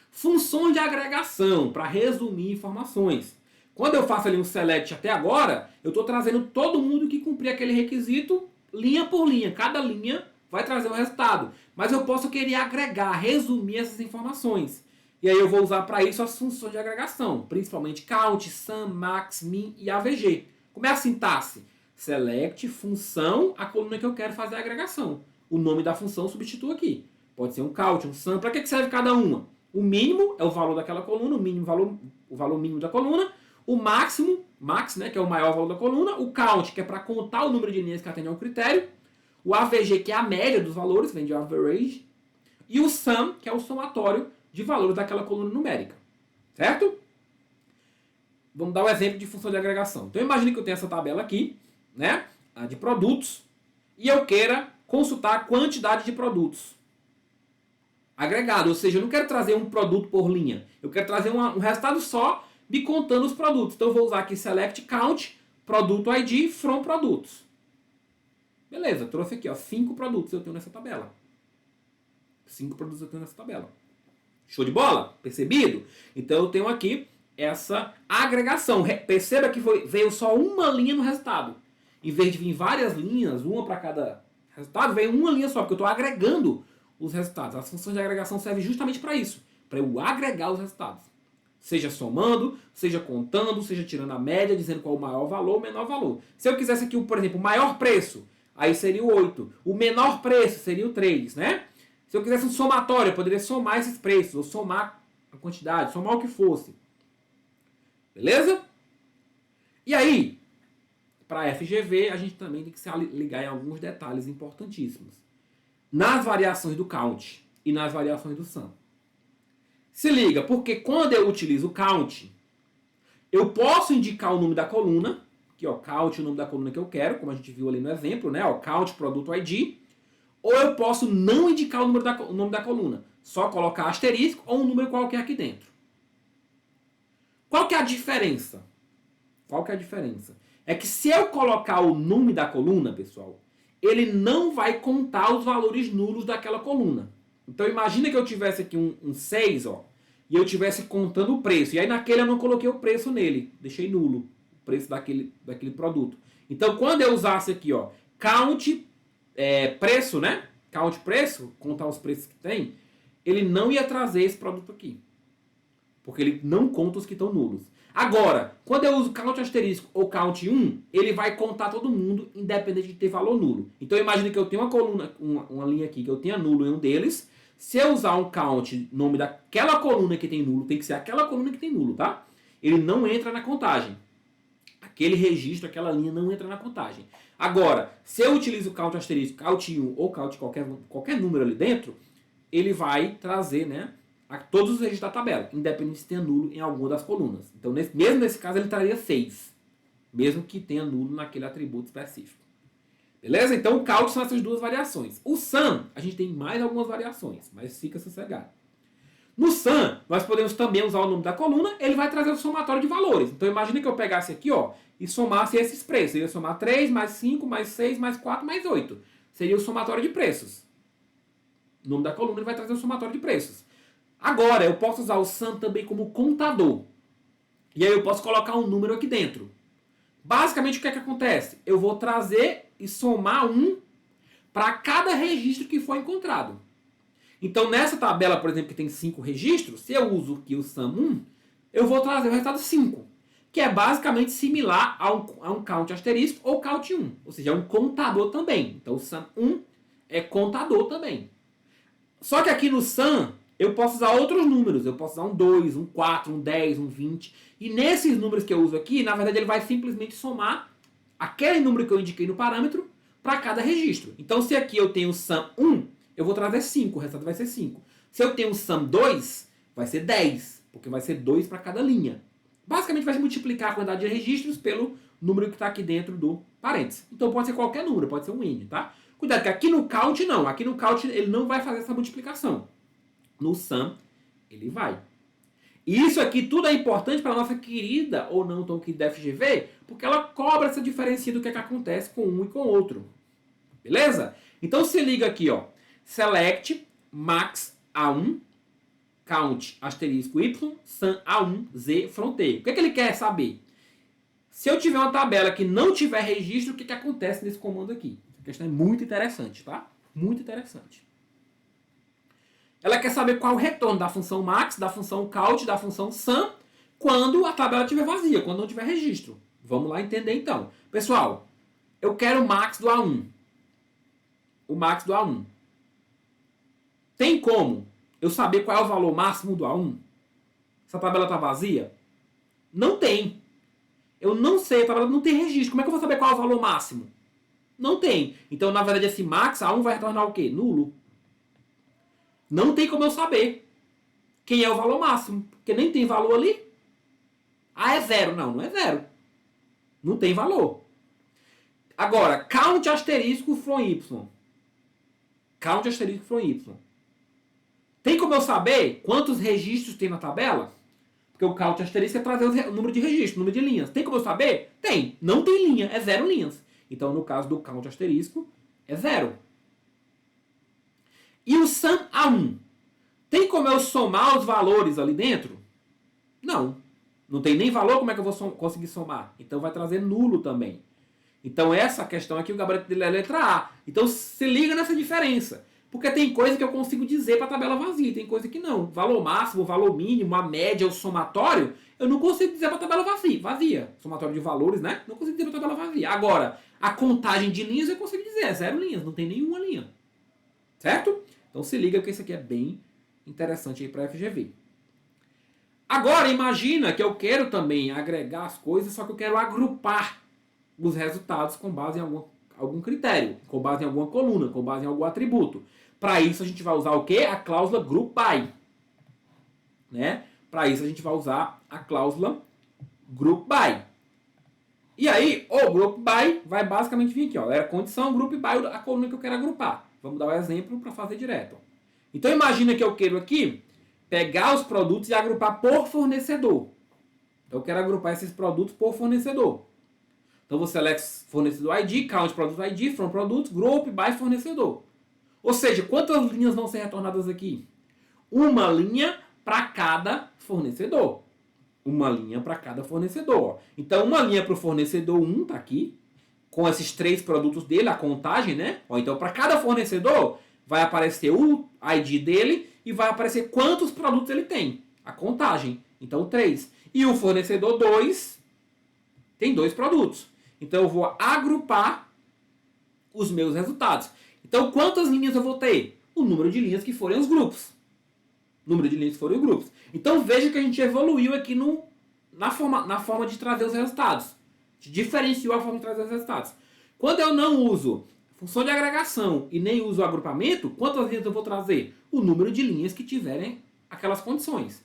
Funções de agregação, para resumir informações. Quando eu faço ali um select até agora, eu estou trazendo todo mundo que cumprir aquele requisito, linha por linha. Cada linha vai trazer o resultado. Mas eu posso querer agregar, resumir essas informações. E aí eu vou usar para isso as funções de agregação, principalmente count, sum, max, min e avg. Como é a sintaxe? Select, função, a coluna que eu quero fazer a agregação. O nome da função eu substituo aqui. Pode ser um count, um sum. Para que serve cada uma? O mínimo é o valor daquela coluna, o valor mínimo da coluna. O máximo, max, né, que é o maior valor da coluna. O count, que é para contar o número de linhas que atende ao critério. O avg, que é a média dos valores, vem de average. E o sum, que é o somatório de valores daquela coluna numérica. Certo? Vamos dar um exemplo de função de agregação. Então imagine que eu tenho essa tabela aqui, né, de produtos, e eu queira consultar a quantidade de produtos agregado, ou seja, eu não quero trazer um produto por linha, eu quero trazer um resultado só me contando os produtos. Então eu vou usar aqui select count, produto ID, from produtos. Beleza, trouxe aqui, ó, 5 produtos eu tenho nessa tabela. 5 produtos eu tenho nessa tabela. Show de bola? Percebido? Então eu tenho aqui essa agregação. Perceba que veio só uma linha no resultado. Em vez de vir várias linhas, uma para cada resultado, veio uma linha só, porque eu estou agregando os resultados. As funções de agregação servem justamente para isso, para eu agregar os resultados. Seja somando, seja contando, seja tirando a média, dizendo qual é o maior valor ou o menor valor. Se eu quisesse aqui, por exemplo, o maior preço, aí seria o 8. O menor preço seria o 3, né? Se eu quisesse um somatório, eu poderia somar esses preços, ou somar a quantidade, somar o que fosse. Beleza? E aí, para FGV, a gente também tem que se ligar em alguns detalhes importantíssimos. Nas variações do count e nas variações do sum. Se liga, porque quando eu utilizo o count, eu posso indicar o nome da coluna, aqui ó, count o nome da coluna que eu quero, como a gente viu ali no exemplo, né? Ó, count produto ID. Ou eu posso não indicar o nome da coluna, só colocar asterisco ou um número qualquer aqui dentro. Qual que é a diferença? É que se eu colocar o nome da coluna, pessoal, ele não vai contar os valores nulos daquela coluna. Então imagina que eu tivesse aqui um 6, ó, e eu tivesse contando o preço. E aí naquele eu não coloquei o preço nele, deixei nulo o preço daquele produto. Então quando eu usasse aqui, ó, count preço, né? Count preço, contar os preços que tem, ele não ia trazer esse produto aqui. Porque ele não conta os que estão nulos. Agora, quando eu uso count asterisco ou count 1, ele vai contar todo mundo, independente de ter valor nulo. Então imagine que eu tenho uma coluna, uma linha aqui que eu tenha nulo em um deles. Se eu usar um count, nome daquela coluna que tem nulo, tem que ser aquela coluna que tem nulo, tá? Ele não entra na contagem. Aquele registro, aquela linha não entra na contagem. Agora, se eu utilizo o count asterisco, count 1 ou count qualquer número ali dentro, ele vai trazer, né, todos os registros da tabela, independente se tenha nulo em alguma das colunas. Então, mesmo nesse caso, ele traria 6, mesmo que tenha nulo naquele atributo específico. Beleza? Então, o count são essas duas variações. O sum, a gente tem mais algumas variações, mas fica sossegado. No sum, nós podemos também usar o nome da coluna, ele vai trazer o somatório de valores. Então, imagine que eu pegasse aqui, ó, e somasse esses preços. Eu ia somar 3, mais 5, mais 6, mais 4, mais 8. Seria o somatório de preços. O nome da coluna ele vai trazer o somatório de preços. Agora, eu posso usar o sum também como contador. E aí eu posso colocar um número aqui dentro. Basicamente, o que é que acontece? Eu vou trazer e somar 1 para cada registro que for encontrado. Então, nessa tabela, por exemplo, que tem 5 registros, se eu uso aqui o sum 1, eu vou trazer o resultado 5, que é basicamente similar a um count asterisco ou count 1. Ou seja, é um contador também. Então, o sum 1 é contador também. Só que aqui no sum, eu posso usar outros números. Eu posso usar um 2, um 4, um 10, um 20. E nesses números que eu uso aqui, na verdade, ele vai simplesmente somar aquele número que eu indiquei no parâmetro para cada registro. Então, se aqui eu tenho sum 1, eu vou trazer 5, o resultado vai ser 5. Se eu tenho sum 2, vai ser 10, porque vai ser 2 para cada linha. Basicamente, vai multiplicar a quantidade de registros pelo número que está aqui dentro do parênteses. Então, pode ser qualquer número, pode ser um n, tá? Cuidado que aqui no count não. Aqui no count ele não vai fazer essa multiplicação. No sum, ele vai. E isso aqui tudo é importante para a nossa querida ou não tão querida FGV, porque ela cobra essa diferença do que acontece com um e com o outro. Beleza? Então se liga aqui, ó. Select max A1, count asterisco Y, sum A1, Z, fronteira. O que ele quer saber? Se eu tiver uma tabela que não tiver registro, o que acontece nesse comando aqui? Essa questão é muito interessante, tá? Muito interessante. Ela quer saber qual é o retorno da função max, da função count, da função sum, quando a tabela estiver vazia, quando não tiver registro. Vamos lá entender então. Pessoal, eu quero o max do A1. O max do A1. Tem como eu saber qual é o valor máximo do A1? Essa tabela está vazia? Não tem. Eu não sei, a tabela não tem registro. Como é que eu vou saber qual é o valor máximo? Não tem. Então, na verdade, esse max A1 vai retornar o quê? Nulo. Não tem como eu saber quem é o valor máximo, porque nem tem valor ali. Ah, é zero. Não, não é zero. Não tem valor. Agora, count asterisco from Y. Count asterisco from Y. Tem como eu saber quantos registros tem na tabela? Porque o count asterisco é trazer o número de registros, o número de linhas. Tem como eu saber? Tem. Não tem linha, é 0 linhas. Então, no caso do count asterisco, é 0. E o sum A1? Tem como eu somar os valores ali dentro? Não. Não tem nem valor, como é que eu vou conseguir somar? Então vai trazer nulo também. Então essa questão aqui, o gabarito dele é a letra A. Então se liga nessa diferença. Porque tem coisa que eu consigo dizer para a tabela vazia, tem coisa que não. Valor máximo, valor mínimo, a média, o somatório, eu não consigo dizer para a tabela vazia. Somatório de valores, né? Não consigo dizer para a tabela vazia. Agora, a contagem de linhas eu consigo dizer, é 0 linhas, não tem nenhuma linha. Certo? Então se liga que isso aqui é bem interessante aí para a FGV. Agora imagina que eu quero também agregar as coisas, só que eu quero agrupar os resultados com base em algum critério, com base em alguma coluna, com base em algum atributo. Para isso a gente vai usar o quê? A cláusula group by. Né? Para isso a gente vai usar a cláusula group by. E aí, o group by vai basicamente vir aqui, ó. Era condição group by a coluna que eu quero agrupar. Vamos dar um exemplo para fazer direto. Então imagina que eu quero aqui pegar os produtos e agrupar por fornecedor. Eu quero agrupar esses produtos por fornecedor. Então você select fornecedor ID, count produto ID, from produtos, group by fornecedor. Ou seja, quantas linhas vão ser retornadas aqui? Uma linha para cada fornecedor. Uma linha para cada fornecedor. Então uma linha para o fornecedor 1 está aqui, com esses 3 produtos dele, a contagem, né? Então para cada fornecedor vai aparecer o ID dele e vai aparecer quantos produtos ele tem. A contagem. Então 3. E o fornecedor 2 tem 2 produtos. Então eu vou agrupar os meus resultados. Então quantas linhas eu vou ter? O número de linhas que forem os grupos. Número de linhas que forem os grupos. Então veja que a gente evoluiu aqui na forma de trazer os resultados. A gente diferenciou a forma de trazer os resultados. Quando eu não uso função de agregação e nem uso o agrupamento, quantas linhas eu vou trazer? O número de linhas que tiverem aquelas condições.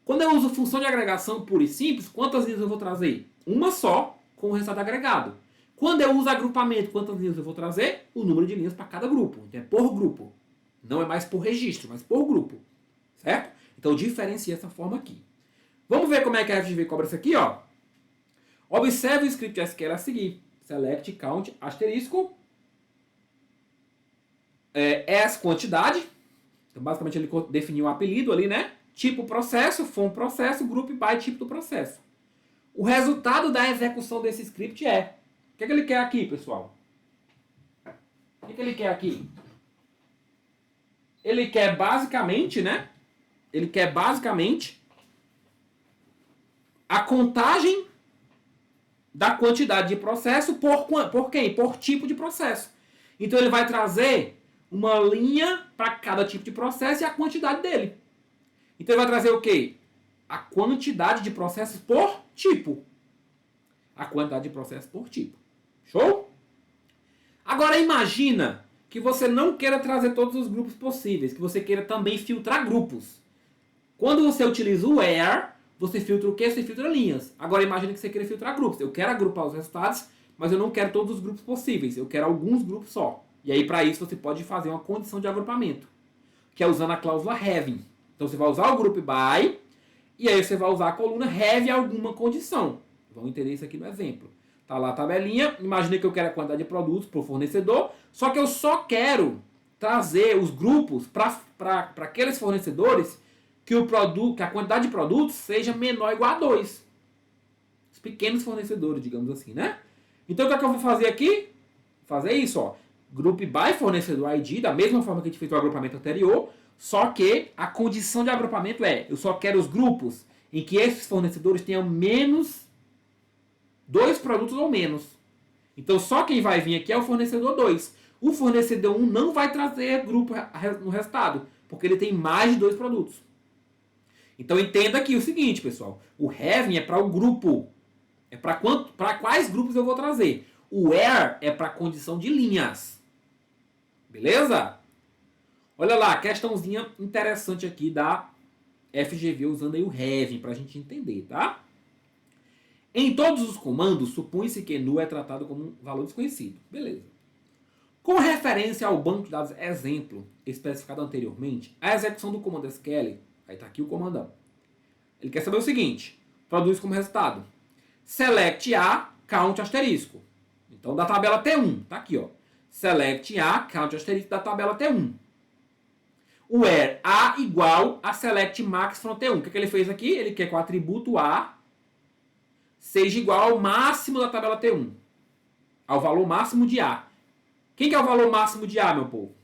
Quando eu uso função de agregação pura e simples, quantas linhas eu vou trazer? Uma só, com o resultado agregado. Quando eu uso agrupamento, quantas linhas eu vou trazer? O número de linhas para cada grupo. Então é por grupo. Não é mais por registro, mas por grupo. Certo? Então eu diferencio essa forma aqui. Vamos ver como é que a FGV cobra isso aqui, ó. Observe o script SQL a seguir. Select, count, asterisco. As quantidade. Então basicamente ele definiu o apelido ali, né? Tipo processo, from processo, group by tipo do processo. O resultado da execução desse script é... O que ele quer aqui, pessoal? O que ele quer aqui? Ele quer basicamente, né? Ele quer basicamente a contagem da quantidade de processo por quem? Por tipo de processo. Então ele vai trazer uma linha para cada tipo de processo e a quantidade dele. Então ele vai trazer o quê? A quantidade de processos por tipo. A quantidade de processos por tipo. Show? Agora imagina que você não queira trazer todos os grupos possíveis, que você queira também filtrar grupos. Quando você utiliza o where, você filtra o quê? Você filtra linhas. Agora imagina que você queira filtrar grupos. Eu quero agrupar os resultados, mas eu não quero todos os grupos possíveis. Eu quero alguns grupos só. E aí para isso você pode fazer uma condição de agrupamento, que é usando a cláusula having. Então você vai usar o group by, e aí você vai usar a coluna have alguma condição. Vamos entender isso aqui no exemplo. Tá lá a tabelinha, imagine que eu quero a quantidade de produtos para o fornecedor, só que eu só quero trazer os grupos para aqueles fornecedores que a quantidade de produtos seja menor ou igual a 2. Os pequenos fornecedores, digamos assim, né? Então o que é que eu vou fazer aqui? Fazer isso, ó. Group by fornecedor ID, da mesma forma que a gente fez o agrupamento anterior, só que a condição de agrupamento é, eu só quero os grupos em que esses fornecedores tenham menos 2 produtos ou menos. Então só quem vai vir aqui é o fornecedor 2. O fornecedor 1 não vai trazer grupo no resultado, porque ele tem mais de 2 produtos. Então entenda aqui o seguinte, pessoal. O having é para o grupo. É para quais grupos eu vou trazer. O where é para a condição de linhas. Beleza? Olha lá, questãozinha interessante aqui da FGV usando aí o having para a gente entender, tá? Em todos os comandos, supõe-se que nu é tratado como um valor desconhecido. Beleza. Com referência ao banco de dados exemplo especificado anteriormente, a execução do comando SQL, aí está aqui o comandão. Ele quer saber o seguinte, produz como resultado, select A, count asterisco. Então, da tabela T1, tá aqui, ó. Select A, count asterisco da tabela T1. Where A igual a select max from T1. O que ele fez aqui? Ele quer que o atributo A seja igual ao máximo da tabela T1. Ao valor máximo de A. Quem que é o valor máximo de A, meu povo?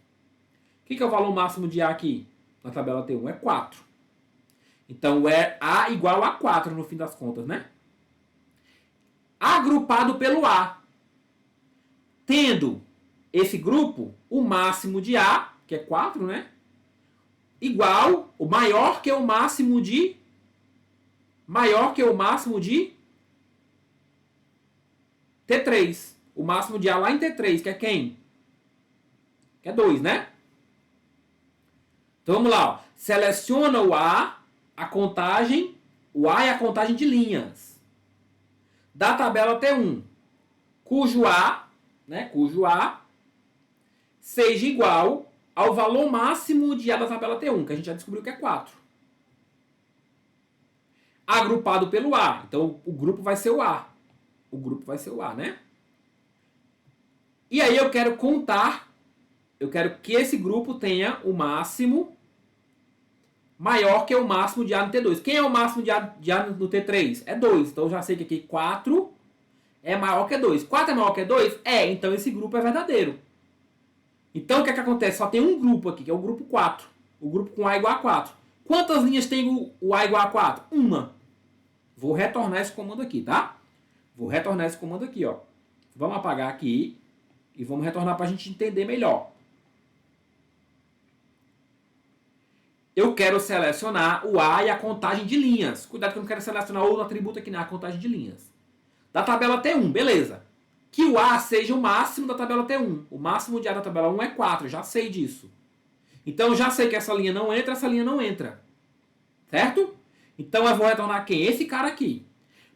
Quem que é o valor máximo de A aqui na tabela T1? É 4. Então, é A igual a 4 no fim das contas, né? Agrupado pelo A. Tendo esse grupo, o máximo de A, que é 4, né? Igual, o maior que o máximo de... Maior que o máximo de T3. O máximo de A lá em T3, que é quem? Que é 2, né? Então vamos lá. Ó. Seleciona o A contagem, o A é a contagem de linhas da tabela T1, cujo A seja igual ao valor máximo de A da tabela T1, que a gente já descobriu que é 4. Agrupado pelo A. Então o grupo vai ser o A. O grupo vai ser o A, né? E aí eu quero contar, eu quero que esse grupo tenha o máximo maior que o máximo de A no T2. Quem é o máximo de A no T3? É 2. Então eu já sei que aqui 4 é maior que 2. 4 é maior que 2? É, então esse grupo é verdadeiro. Então o que é que acontece? Só tem um grupo aqui, que é o grupo 4. O grupo com A igual a 4. Quantas linhas tem o A igual a 4? Uma. Vou retornar esse comando aqui, tá? Vou retornar esse comando aqui, ó. Vamos apagar aqui e vamos retornar para a gente entender melhor. Eu quero selecionar o A e a contagem de linhas. Cuidado que eu não quero selecionar outro atributo aqui, a contagem de linhas. Da tabela T1, beleza. Que o A seja o máximo da tabela T1. O máximo de A da tabela 1 é 4, já sei disso. Então eu já sei que essa linha não entra, essa linha não entra. Certo? Então eu vou retornar quem? Esse cara aqui.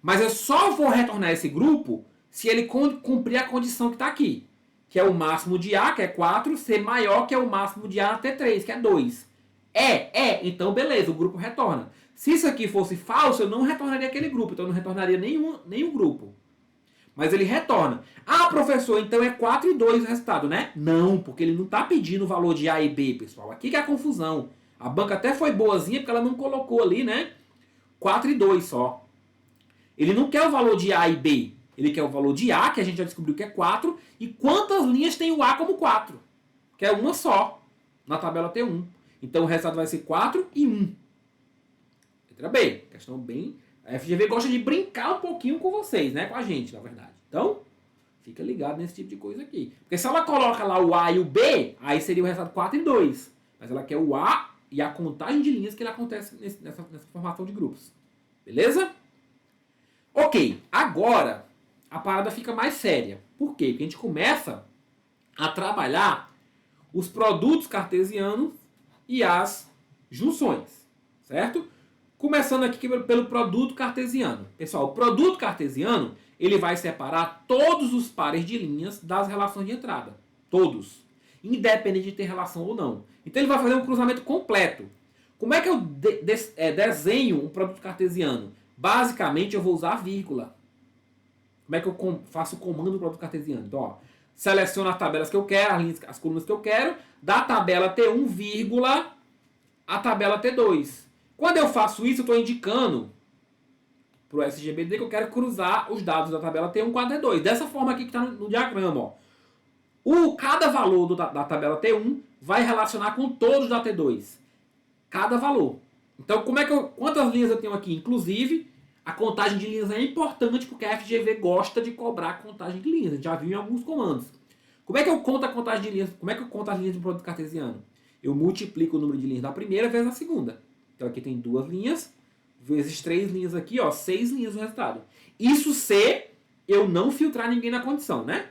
Mas eu só vou retornar esse grupo se ele cumprir a condição que está aqui. Que é o máximo de A, que é 4, ser maior que é o máximo de A na T3, que é 2. Então beleza, o grupo retorna. Se isso aqui fosse falso, eu não retornaria aquele grupo, então eu não retornaria nenhum grupo. Mas ele retorna. Ah, professor, então é 4 e 2 o resultado, né? Não, porque ele não está pedindo o valor de A e B, pessoal. Aqui que é a confusão. A banca até foi boazinha, porque ela não colocou ali, né? 4 e 2 só. Ele não quer o valor de A e B. Ele quer o valor de A, que a gente já descobriu que é 4. E quantas linhas tem o A como 4? Que é uma só, na tabela T1. Então o resultado vai ser 4 e 1. Letra B. Questão bem... A FGV gosta de brincar um pouquinho com vocês, né? Com a gente, na verdade. Então, Fica ligado nesse tipo de coisa aqui. Porque se ela coloca lá o A e o B, aí seria o resultado 4 e 2. Mas ela quer o A e a contagem de linhas que ele acontece nessa formação de grupos. Beleza? Ok, agora a parada fica mais séria. Por quê? Porque a gente começa a trabalhar os produtos cartesianos e as junções, certo? Começando aqui pelo produto cartesiano. Pessoal, o produto cartesiano, ele vai separar todos os pares de linhas das relações de entrada. Todos. Independente de ter relação ou não. Então ele vai fazer um cruzamento completo. Como é que eu desenho um produto cartesiano? Basicamente eu vou usar a vírgula. Como é que eu faço o comando do produto cartesiano? Então, ó, seleciono as tabelas que eu quero, as colunas que eu quero, da tabela T1, vírgula, a tabela T2. Quando eu faço isso, eu estou indicando para o SGBD que eu quero cruzar os dados da tabela T1 com a T2. Dessa forma aqui que está no diagrama. Ó. Cada valor da tabela T1 vai relacionar com todos da T2. Cada valor. Então, quantas linhas eu tenho aqui? Inclusive, a contagem de linhas é importante porque a FGV gosta de cobrar a contagem de linhas. A gente já viu em alguns comandos. Como é que eu conto a contagem de linhas? Como é que eu conto as linhas do produto cartesiano? Eu multiplico o número de linhas da primeira vezes a segunda. Então aqui tem 2 linhas, vezes 3 linhas aqui, ó, 6 linhas no resultado. Isso se eu não filtrar ninguém na condição, né?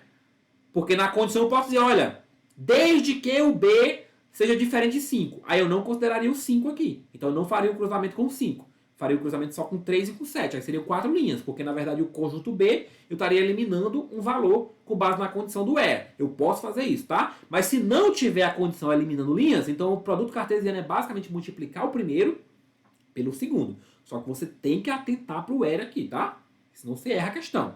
Porque na condição eu posso dizer, olha, desde que o B seja diferente de 5. Aí eu não consideraria o 5 aqui. Então eu não faria o cruzamento com 5. Faria o cruzamento só com 3 e com 7. Aí seriam 4 linhas, porque na verdade o conjunto B eu estaria eliminando um valor com base na condição do ERA. Eu posso fazer isso, tá? Mas se não tiver a condição eliminando linhas, então o produto cartesiano é basicamente multiplicar o primeiro pelo segundo. Só que você tem que atentar para o ERA aqui, tá? Senão você erra a questão.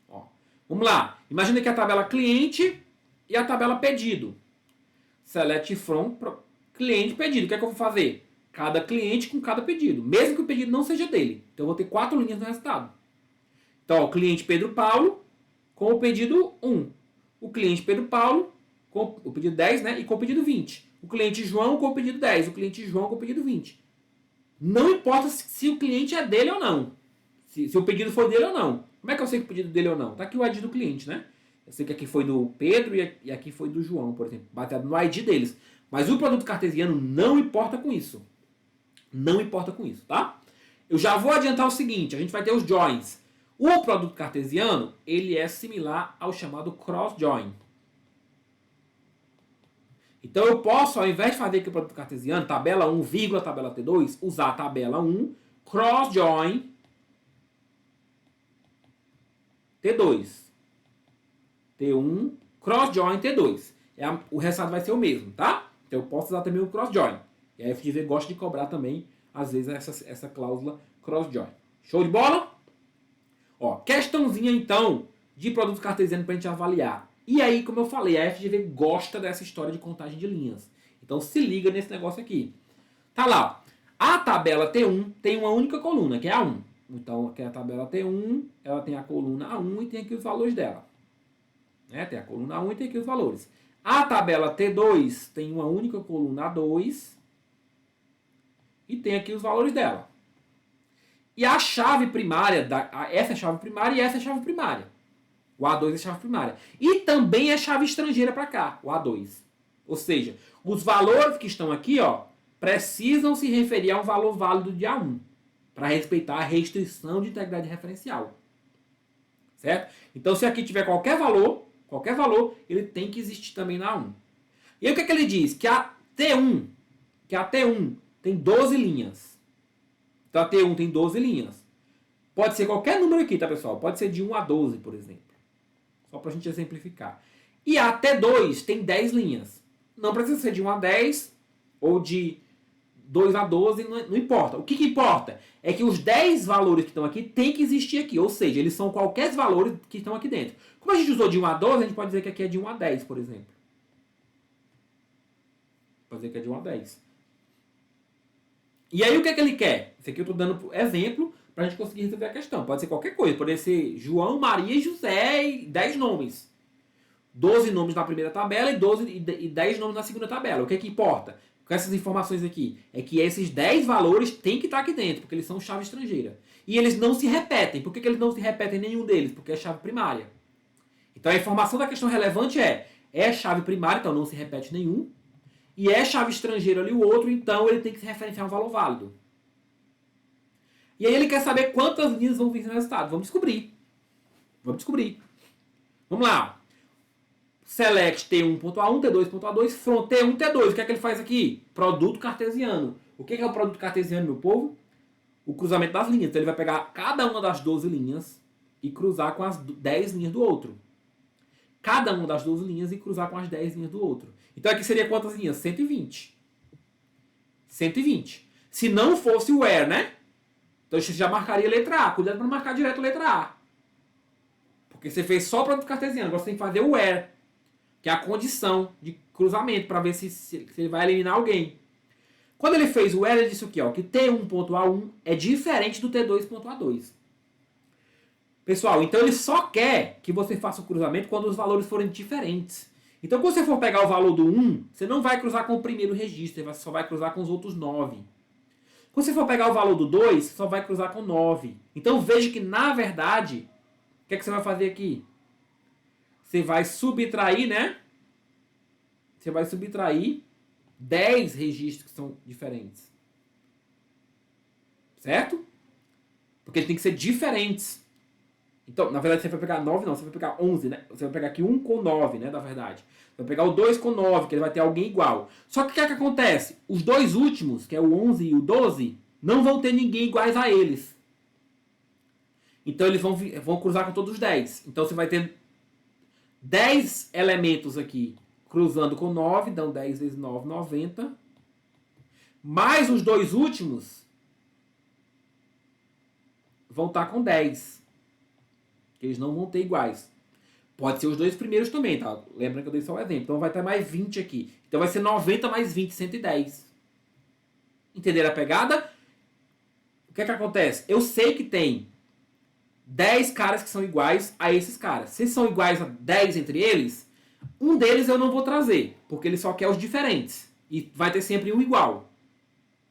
Ó, vamos lá. Imagina que a tabela cliente e a tabela pedido. Select from cliente pedido. O que é que eu vou fazer? Cada cliente com cada pedido. Mesmo que o pedido não seja dele. Então eu vou ter 4 linhas no resultado. Então, ó, o cliente Pedro Paulo com o pedido 1. O cliente Pedro Paulo com o pedido 10, né? E com o pedido 20. O cliente João com o pedido 10. O cliente João com o pedido 20. Não importa se o cliente é dele ou não. Se o pedido for dele ou não. Como é que eu sei que o pedido dele ou não? Tá aqui o ID do cliente, né? Eu sei que aqui foi do Pedro e aqui foi do João, por exemplo. Baseado no ID deles. Mas o produto cartesiano não importa com isso. Não importa com isso, tá? Eu já vou adiantar o seguinte. A gente vai ter os joins. O produto cartesiano, ele é similar ao chamado cross-join. Então eu posso, ao invés de fazer aqui o produto cartesiano, tabela 1, vírgula, tabela T2, usar a tabela 1, cross-join, T2. T1, cross-join, T2. O resultado vai ser o mesmo, tá? Então eu posso usar também o cross-join. E a FGV gosta de cobrar também, às vezes, essa cláusula cross-join. Show de bola? Ó, questãozinha, então, de produto cartesiano para a gente avaliar. E aí, como eu falei, a FGV gosta dessa história de contagem de linhas. Então se liga nesse negócio aqui. Tá lá. A tabela T1 tem uma única coluna, que é a 1. Então, aqui é a tabela T1, ela tem a coluna A1 e tem aqui os valores dela. Né? Tem a coluna A1 e tem aqui os valores. A tabela T2 tem uma única coluna A2 e tem aqui os valores dela. E a chave primária, essa é a chave primária e essa é a chave primária. O A2 é a chave primária. E também é chave estrangeira para cá, o A2. Ou seja, os valores que estão aqui, ó, precisam se referir a um valor válido de A1, para respeitar a restrição de integridade referencial. Certo? Então, se aqui tiver qualquer valor, ele tem que existir também na A1. E aí o que é que ele diz? Que a T1 tem 12 linhas. Então a T1 tem 12 linhas. Pode ser qualquer número aqui, tá, pessoal? Pode ser de 1 a 12, por exemplo. Só para a gente exemplificar. E a T2 tem 10 linhas. Não precisa ser de 1 a 10 ou de 2 a 12, não importa. O que importa é que os 10 valores que estão aqui têm que existir aqui. Ou seja, eles são qualquer valores que estão aqui dentro. Como a gente usou de 1 a 12, a gente pode dizer que aqui é de 1 a 10, por exemplo. Pode dizer que é de 1 a 10. E aí o que é que ele quer? Isso aqui eu estou dando exemplo para a gente conseguir resolver a questão. Pode ser qualquer coisa. Pode ser João, Maria e José e 10 nomes. 12 nomes na primeira tabela e 10 nomes na segunda tabela. O que é que importa com essas informações aqui? É que esses 10 valores têm que estar aqui dentro, porque eles são chave estrangeira. E eles não se repetem. Por que eles não se repetem nenhum deles? Porque é chave primária. Então a informação da questão relevante é chave primária, então não se repete nenhum, e é chave estrangeira ali o outro, então ele tem que se referenciar a um valor válido. E aí ele quer saber quantas linhas vão vir no resultado. Vamos descobrir. Vamos lá. Select T1.A1, T2.A2, from T1, T2. O que é que ele faz aqui? Produto cartesiano. O que é o produto cartesiano, meu povo? O cruzamento das linhas. Então ele vai pegar cada uma das 12 linhas e cruzar com as 10 linhas do outro. Cada uma das 12 linhas e cruzar com as 10 linhas do outro. Então aqui seria quantas linhas? 120. 120. Se não fosse o where, né? Então você já marcaria a letra A. Cuidado para não marcar direto a letra A. Porque você fez só o produto cartesiano. Agora você tem que fazer o where, que é a condição de cruzamento, para ver se ele vai eliminar alguém. Quando ele fez o where, ele disse o quê? Ó, que T1.A1 é diferente do T2.A2. Pessoal, então ele só quer que você faça o cruzamento quando os valores forem diferentes. Então quando você for pegar o valor do 1, você não vai cruzar com o primeiro registro, você só vai cruzar com os outros 9. Quando você for pegar o valor do 2, você só vai cruzar com 9. Então veja que, na verdade, o que é que você vai fazer aqui? Você vai subtrair, né? Você vai subtrair 10 registros que são diferentes. Certo? Porque eles têm que ser diferentes. Então, na verdade, você vai pegar 9, não. Você vai pegar 11, né? Você vai pegar aqui 1 com 9, né? Na verdade. Você vai pegar o 2 com 9, que ele vai ter alguém igual. Só que o que é que acontece? Os dois últimos, que é o 11 e o 12, não vão ter ninguém iguais a eles. Então, eles vão cruzar com todos os 10. Então, você vai ter 10 elementos aqui cruzando com 9. Dão 10 vezes 9, 90. Mais os dois últimos vão estar com 10. Que eles não vão ter iguais. Pode ser os dois primeiros também, tá? Lembra que eu dei só o exemplo. Então vai ter mais 20 aqui. Então vai ser 90 mais 20, 110. Entenderam a pegada? O que é que acontece? Eu sei que tem 10 caras que são iguais a esses caras. Se são iguais a 10 entre eles, um deles eu não vou trazer, porque ele só quer os diferentes. E vai ter sempre um igual.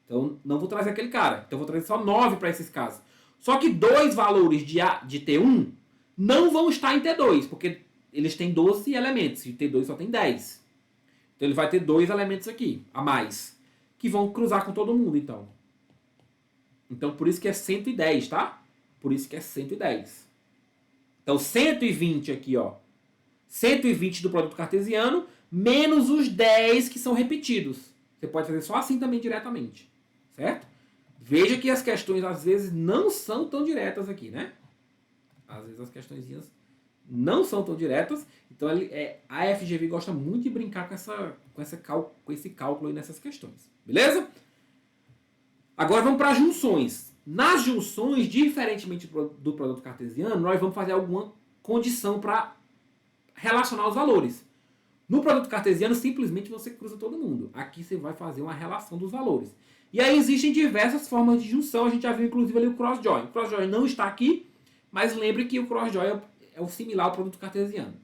Então não vou trazer aquele cara. Então eu vou trazer só 9 para esses casos. Só que dois valores de T1 não vão estar em T2, porque eles têm 12 elementos, e T2 só tem 10. Então ele vai ter 2 elementos aqui, a mais, que vão cruzar com todo mundo, então. Então por isso que é 110, tá? Por isso que é 110. Então 120 aqui, ó. 120 do produto cartesiano, menos os 10 que são repetidos. Você pode fazer só assim também diretamente, certo? Veja que as questões às vezes não são tão diretas aqui, né? Às vezes as questõezinhas não são tão diretas. Então a FGV gosta muito de brincar com esse cálculo aí nessas questões. Beleza? Agora vamos para as junções. Nas junções, diferentemente do produto cartesiano, nós vamos fazer alguma condição para relacionar os valores. No produto cartesiano, simplesmente você cruza todo mundo. Aqui você vai fazer uma relação dos valores. E aí existem diversas formas de junção. A gente já viu inclusive ali o cross-join. O cross-join não está aqui, mas lembre que o cross-join é o similar ao produto cartesiano.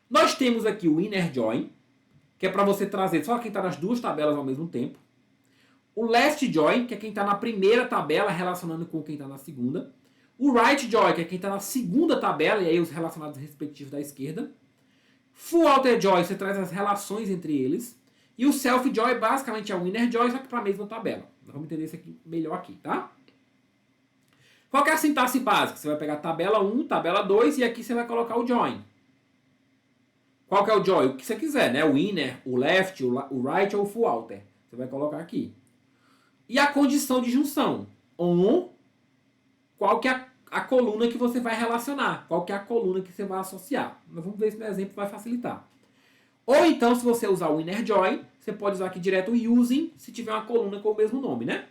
Nós temos aqui o inner join, que é para você trazer só quem está nas duas tabelas ao mesmo tempo. O left join, que é quem está na primeira tabela relacionando com quem está na segunda. O right join, que é quem está na segunda tabela, e aí os relacionados respectivos da esquerda. Full outer join, você traz as relações entre eles. E o self join basicamente é o inner join, só que para a mesma tabela. Nós vamos entender isso aqui melhor aqui, tá? Qual que é a sintaxe básica? Você vai pegar tabela 1, tabela 2 e aqui você vai colocar o join. Qual que é o join? O que você quiser, né? O inner, o left, o right ou o full outer. Você vai colocar aqui. E a condição de junção? On, qual que é a coluna que você vai relacionar? Qual que é a coluna que você vai associar? Nós vamos ver se no exemplo vai facilitar. Ou então, se você usar o inner join, você pode usar aqui direto o using, se tiver uma coluna com o mesmo nome, né?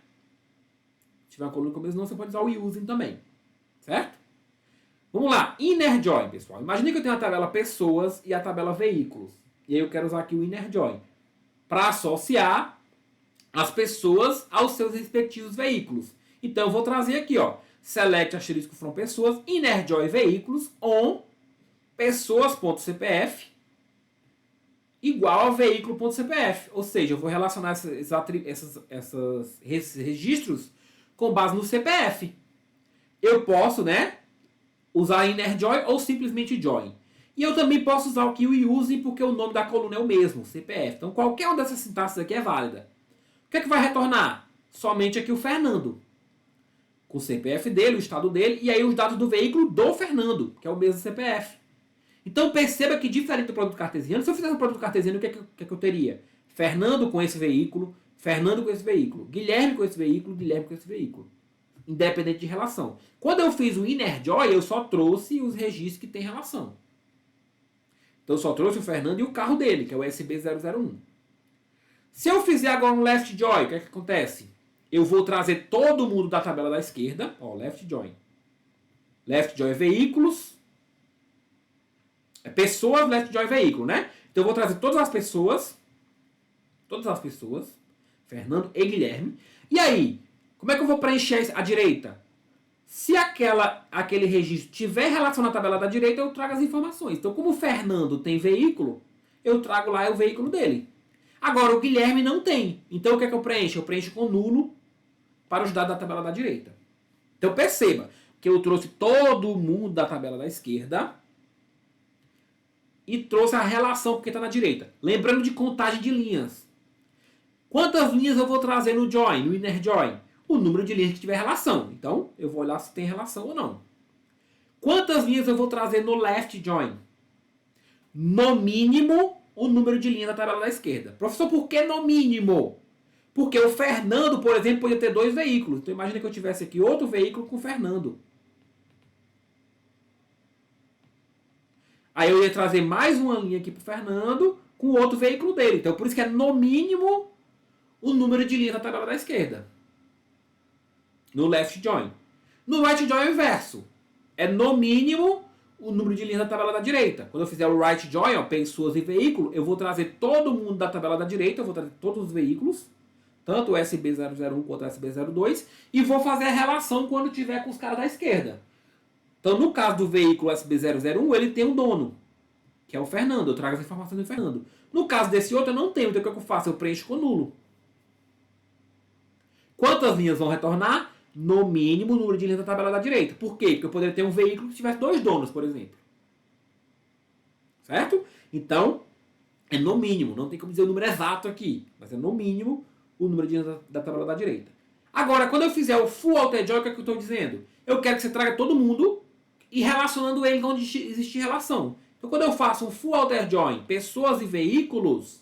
Se tiver uma coluna com o mesmo nome, você pode usar o using também. Certo? Vamos lá. Inner join, pessoal. Imagine que eu tenho a tabela pessoas e a tabela veículos. E aí eu quero usar aqui o inner join para associar as pessoas aos seus respectivos veículos. Então eu vou trazer aqui, ó, select asterisco from pessoas, inner join veículos on pessoas.cpf igual a veículo.cpf. Ou seja, eu vou relacionar esses registros com base no CPF. Eu posso, né, usar inner join ou simplesmente join. E eu também posso usar o que o use porque o nome da coluna é o mesmo, CPF. Então qualquer uma dessas sintaxes aqui é válida. O que é que vai retornar? Somente aqui o Fernando. Com o CPF dele, o estado dele, e aí os dados do veículo do Fernando, que é o mesmo CPF. Então perceba que diferente do produto cartesiano, se eu fizesse um produto cartesiano, o que é que eu teria? Fernando com esse veículo, Fernando com esse veículo, Guilherme com esse veículo, Guilherme com esse veículo. Independente de relação. Quando eu fiz o Inner Joy, eu só trouxe os registros que têm relação. Então eu só trouxe o Fernando e o carro dele, que é o SB001. Se eu fizer agora um Left Joy, o que é que acontece? Eu vou trazer todo mundo da tabela da esquerda. Ó, Left Joy. Left Joy veículos. Pessoas, Left Joy veículo, né? Então eu vou trazer todas as pessoas. Fernando e Guilherme. E aí, como é que eu vou preencher a direita? Se aquele registro tiver relação na tabela da direita, eu trago as informações. Então, como o Fernando tem veículo, eu trago lá o veículo dele. Agora, o Guilherme não tem. Então, o que é que eu preencho? Eu preencho com nulo para os dados da tabela da direita. Então, perceba que eu trouxe todo mundo da tabela da esquerda e trouxe a relação porque está na direita. Lembrando de contagem de linhas. Quantas linhas eu vou trazer no join, no inner join? O número de linhas que tiver relação. Então, eu vou olhar se tem relação ou não. Quantas linhas eu vou trazer no left join? No mínimo, o número de linhas da tabela da esquerda. Professor, por que no mínimo? Porque o Fernando, por exemplo, podia ter 2 veículos. Então, imagina que eu tivesse aqui outro veículo com o Fernando. Aí eu ia trazer mais uma linha aqui para o Fernando com o outro veículo dele. Então, por isso que é no mínimo o número de linhas da tabela da esquerda. No left join. No right join é o inverso. É no mínimo o número de linhas da tabela da direita. Quando eu fizer o right join, ó, pessoas e veículo, eu vou trazer todo mundo da tabela da direita, eu vou trazer todos os veículos, tanto o SB001 quanto o SB02, e vou fazer a relação quando tiver com os caras da esquerda. Então, no caso do veículo SB001, ele tem um dono, que é o Fernando. Eu trago as informações do Fernando. No caso desse outro, eu não tenho. Então, o que eu faço? Eu preencho com nulo. Quantas linhas vão retornar? No mínimo, o número de linhas da tabela da direita. Por quê? Porque eu poderia ter um veículo que tivesse 2 donos, por exemplo. Certo? Então, é no mínimo. Não tem como dizer o número exato aqui. Mas é no mínimo o número de linhas da tabela da direita. Agora, quando eu fizer o full alter join, o que é que eu estou dizendo? Eu quero que você traga todo mundo e relacionando ele onde existe relação. Então, quando eu faço um full alter join, pessoas e veículos,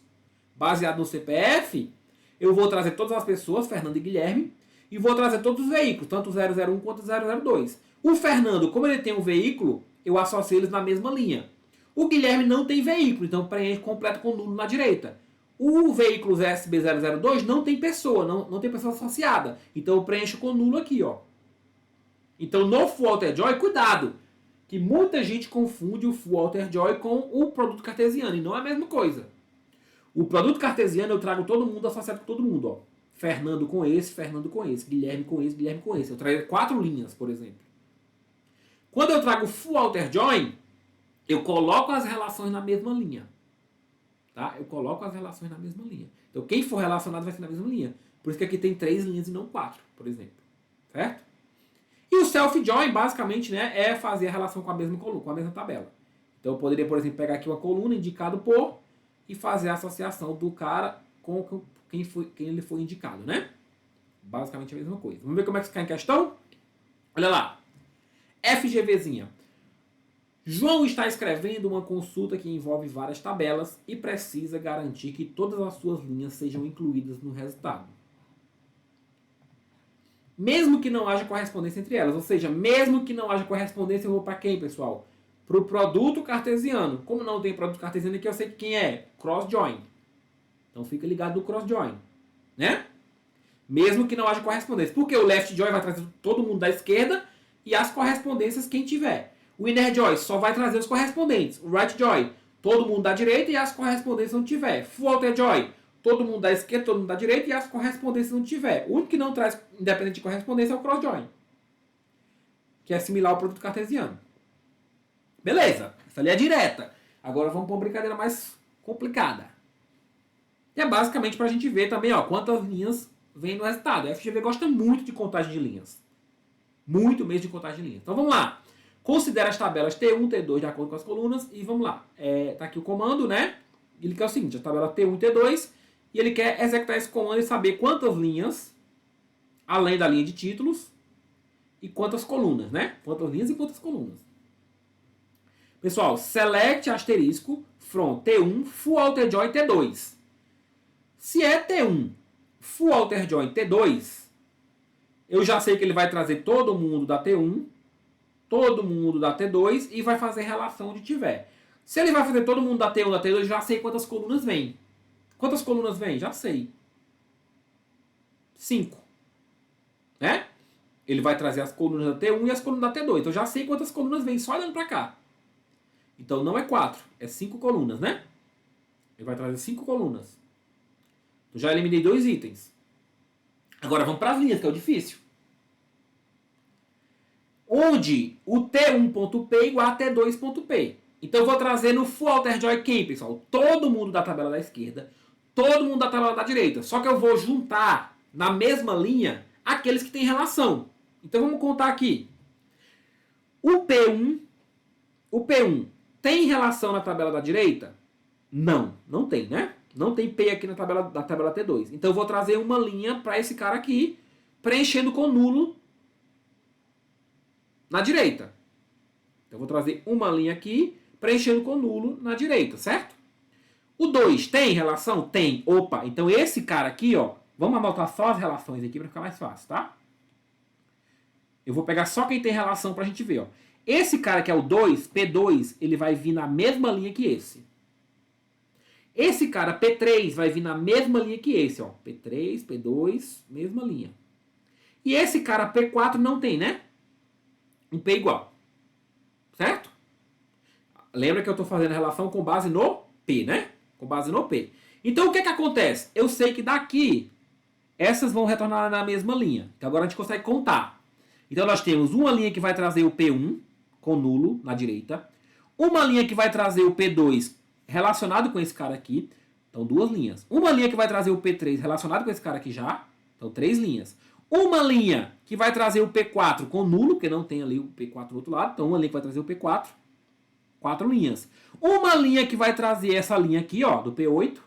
baseado no CPF, eu vou trazer todas as pessoas, Fernando e Guilherme, e vou trazer todos os veículos, tanto o 001 quanto o 002. O Fernando, como ele tem um veículo, eu associo eles na mesma linha. O Guilherme não tem veículo, então preenche completo com nulo na direita. O veículo SB002 não tem pessoa, não tem pessoa associada. Então eu preencho com nulo aqui, ó. Então no Full Alter Joy, cuidado, que muita gente confunde o Full Alter Joy com o produto cartesiano, e não é a mesma coisa. O produto cartesiano eu trago todo mundo associado com todo mundo, ó. Fernando com esse, Guilherme com esse, Guilherme com esse. Eu trago 4 linhas, por exemplo. Quando eu trago Full Alter Join, eu coloco as relações na mesma linha. Tá? Eu coloco as relações na mesma linha. Então quem for relacionado vai ser na mesma linha. Por isso que aqui tem 3 linhas e não 4, por exemplo. Certo? E o self-join, basicamente, né, é fazer a relação com a mesma coluna, com a mesma tabela. Então eu poderia, por exemplo, pegar aqui uma coluna indicado por e fazer a associação do cara com quem ele foi indicado, né? Basicamente a mesma coisa. Vamos ver como é que fica em questão? Olha lá. FGVzinha. João está escrevendo uma consulta que envolve várias tabelas e precisa garantir que todas as suas linhas sejam incluídas no resultado. Mesmo que não haja correspondência entre elas. Ou seja, mesmo que não haja correspondência, eu vou para quem, pessoal? Para o produto cartesiano. Como não tem produto cartesiano aqui, eu sei quem é. Cross-join. Então fica ligado no cross-join. Né? Mesmo que não haja correspondência. Porque o left-join vai trazer todo mundo da esquerda e as correspondências quem tiver. O inner-join só vai trazer os correspondentes. O right-join, todo mundo da direita e as correspondências não tiver. Full alter-join, todo mundo da esquerda, todo mundo da direita e as correspondências não tiver. O único que não traz independente de correspondência é o cross-join, que é similar ao produto cartesiano. Beleza, essa ali é direta. Agora vamos para uma brincadeira mais complicada. E é basicamente para a gente ver também, ó, quantas linhas vem no resultado. A FGV gosta muito de contagem de linhas. Muito mesmo de contagem de linhas. Então vamos lá. Considera as tabelas T1, T2 de acordo com as colunas e vamos lá. Tá aqui o comando, né? Ele quer o seguinte, a tabela T1 e T2 e ele quer executar esse comando e saber quantas linhas, além da linha de títulos, e quantas colunas, né? Quantas linhas e quantas colunas. Pessoal, select asterisco from T1 full outer join T2. Se é T1 full outer join T2, eu já sei que ele vai trazer todo mundo da T1, todo mundo da T2 e vai fazer relação onde tiver. Se ele vai fazer todo mundo da T1 da T2, eu já sei quantas colunas vem. Quantas colunas vem? Já sei. 5. Né? Ele vai trazer as colunas da T1 e as colunas da T2. Então eu já sei quantas colunas vem só olhando para cá. Então não é 4, é 5 colunas, né? Ele vai trazer 5 colunas. Então já eliminei 2 itens. Agora vamos para as linhas, que é o difícil. Onde o T1.P é igual a T2.P. Então eu vou trazer no full outer join quem, pessoal? Todo mundo da tabela da esquerda, todo mundo da tabela da direita. Só que eu vou juntar na mesma linha aqueles que têm relação. Então vamos contar aqui. O P1 tem relação na tabela da direita? Não, não tem, né? Não tem P aqui na tabela T2. Então eu vou trazer uma linha para esse cara aqui, preenchendo com nulo na direita. Então eu vou trazer uma linha aqui, preenchendo com nulo na direita, certo? O 2 tem relação? Tem. Opa, então esse cara aqui, ó, vamos anotar só as relações aqui para ficar mais fácil, tá? Eu vou pegar só quem tem relação pra gente ver, ó. Esse cara que é o 2, P2, ele vai vir na mesma linha que esse. Esse cara, P3, vai vir na mesma linha que esse, ó. P3, P2, mesma linha. E esse cara, P4, não tem, né? Um P igual. Certo? Lembra que eu estou fazendo a relação com base no P, né? Com base no P. Então, o que acontece? Eu sei que daqui, essas vão retornar na mesma linha. Então, agora a gente consegue contar. Então, nós temos uma linha que vai trazer o P1, com nulo, na direita. Uma linha que vai trazer o P2, relacionado com esse cara aqui. Então, 2 linhas. Uma linha que vai trazer o P3, relacionado com esse cara aqui já. Então, 3 linhas. Uma linha que vai trazer o P4 com nulo, porque não tem ali o P4 do outro lado. Então, uma linha que vai trazer o P4. 4 linhas. Uma linha que vai trazer essa linha aqui, ó, do P8,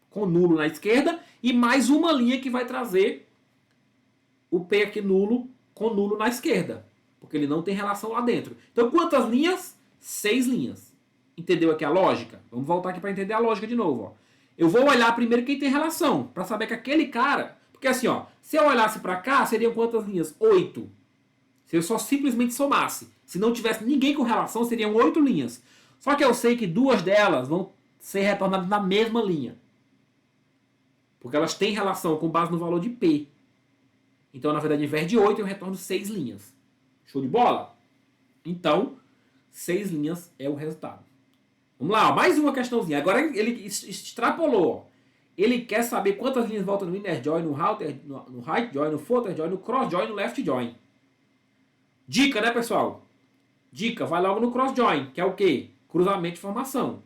com nulo na esquerda. E mais uma linha que vai trazer o P aqui nulo, com nulo na esquerda. Porque ele não tem relação lá dentro. Então, quantas linhas? 6 linhas. Entendeu aqui a lógica? Vamos voltar aqui para entender a lógica de novo, ó. Eu vou olhar primeiro quem tem relação, para saber que aquele cara... Porque assim, ó, se eu olhasse para cá, seriam quantas linhas? 8. Se eu só simplesmente somasse. Se não tivesse ninguém com relação, seriam 8 linhas. Só que eu sei que 2 delas vão ser retornadas na mesma linha. Porque elas têm relação com base no valor de P. Então, na verdade, ao invés de 8, eu retorno 6 linhas. Show de bola? Então, 6 linhas é o resultado. Vamos lá, ó, mais uma questãozinha. Agora ele extrapolou, ó. Ele quer saber quantas linhas voltam no inner join, no right join, no footer join, no cross join, no left join. Dica, né, pessoal? Dica, vai logo no cross join, que é o quê? Cruzamento de formação.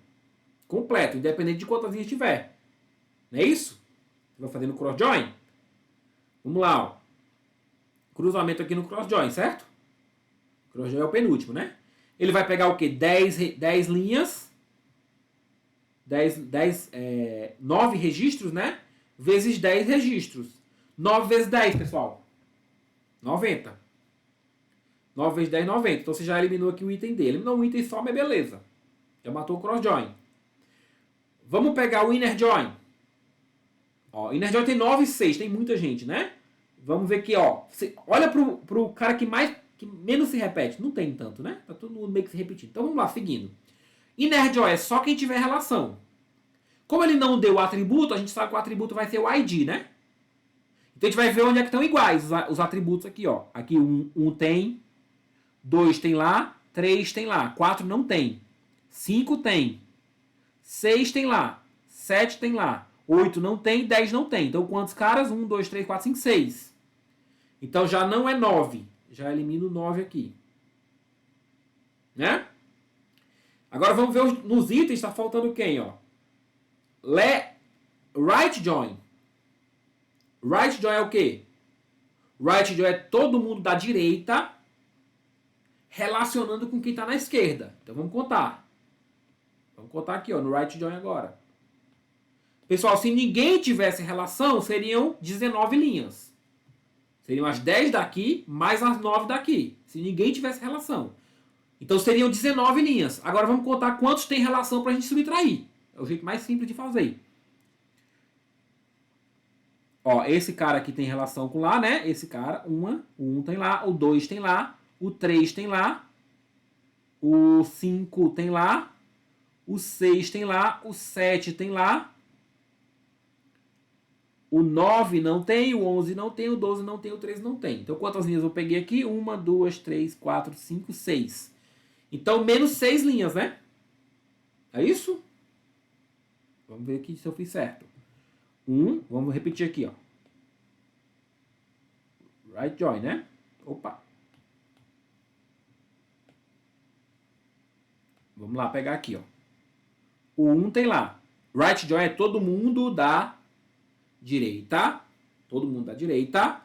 Completo, independente de quantas linhas tiver. Não é isso? Você vai fazer no cross join? Vamos lá, ó. Cruzamento aqui no cross join, certo? Cross join é o penúltimo, né? Ele vai pegar o quê? 10 linhas. 9 registros, né? Vezes 10 registros. 9 vezes 10, pessoal. 90. 9 vezes 10, 90. Então você já eliminou aqui o item dele. Eliminou um item só, mas beleza. Já matou o cross join. Vamos pegar o inner join. Ó, inner join tem 9 e 6. Tem muita gente, né? Vamos ver aqui, ó. Você olha pro cara que menos se repete. Não tem tanto, né? Tá todo mundo meio que se repetindo. Então vamos lá, seguindo. Inner join é só quem tiver relação. Como ele não deu o atributo, a gente sabe que o atributo vai ser o ID, né? Então a gente vai ver onde é que estão iguais os atributos aqui, ó. Aqui 1 tem, 2 tem lá, 3 tem lá, 4 não tem, 5 tem, 6 tem lá, 7 tem lá, 8 não tem, 10 não tem. Então quantos caras? 1, 2, 3, 4, 5, 6. Então já não é 9. Já elimino 9 aqui. Né? Agora vamos ver nos itens, está faltando quem, ó? Right join. Right join é o quê? Right join é todo mundo da direita relacionando com quem está na esquerda. Então vamos contar. Vamos contar aqui, ó, no right join agora. Pessoal, se ninguém tivesse relação, seriam 19 linhas. Seriam as 10 daqui, mais as 9 daqui. Se ninguém tivesse relação. Então seriam 19 linhas. Agora vamos contar quantos tem relação para a gente subtrair. É o jeito mais simples de fazer. Ó, esse cara aqui tem relação com lá, né? Esse cara, o 1 tem lá, o 2 tem lá, o 3 tem lá, o 5 tem lá, o 6 tem lá, o 7 tem lá, o 9 não tem, o 11 não tem, o 12 não tem, o 13 não tem. Então quantas linhas eu peguei aqui? 1, 2, 3, 4, 5, 6. Então menos 6 linhas, né? É isso? Vamos ver aqui se eu fiz certo. Vamos repetir aqui, ó. Right join, né? Opa. Vamos lá pegar aqui, ó. O 1 tem lá. Right join é todo mundo da direita. Todo mundo da direita.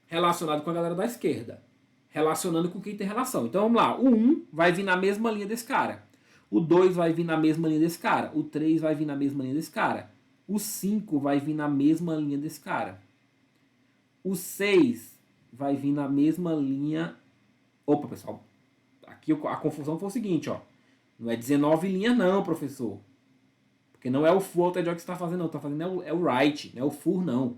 Relacionado com a galera da esquerda. Relacionando com quem tem relação. Então vamos lá. O 1 vai vir na mesma linha desse cara. O 2 vai vir na mesma linha desse cara. O 3 vai vir na mesma linha desse cara. O 5 vai vir na mesma linha desse cara. O 6 vai vir na mesma linha... Opa, pessoal. Aqui a confusão foi o seguinte, ó. Não é 19 linhas não, professor. Porque não é o full outer join que você está fazendo, não. Está fazendo é o right, não é o full, não.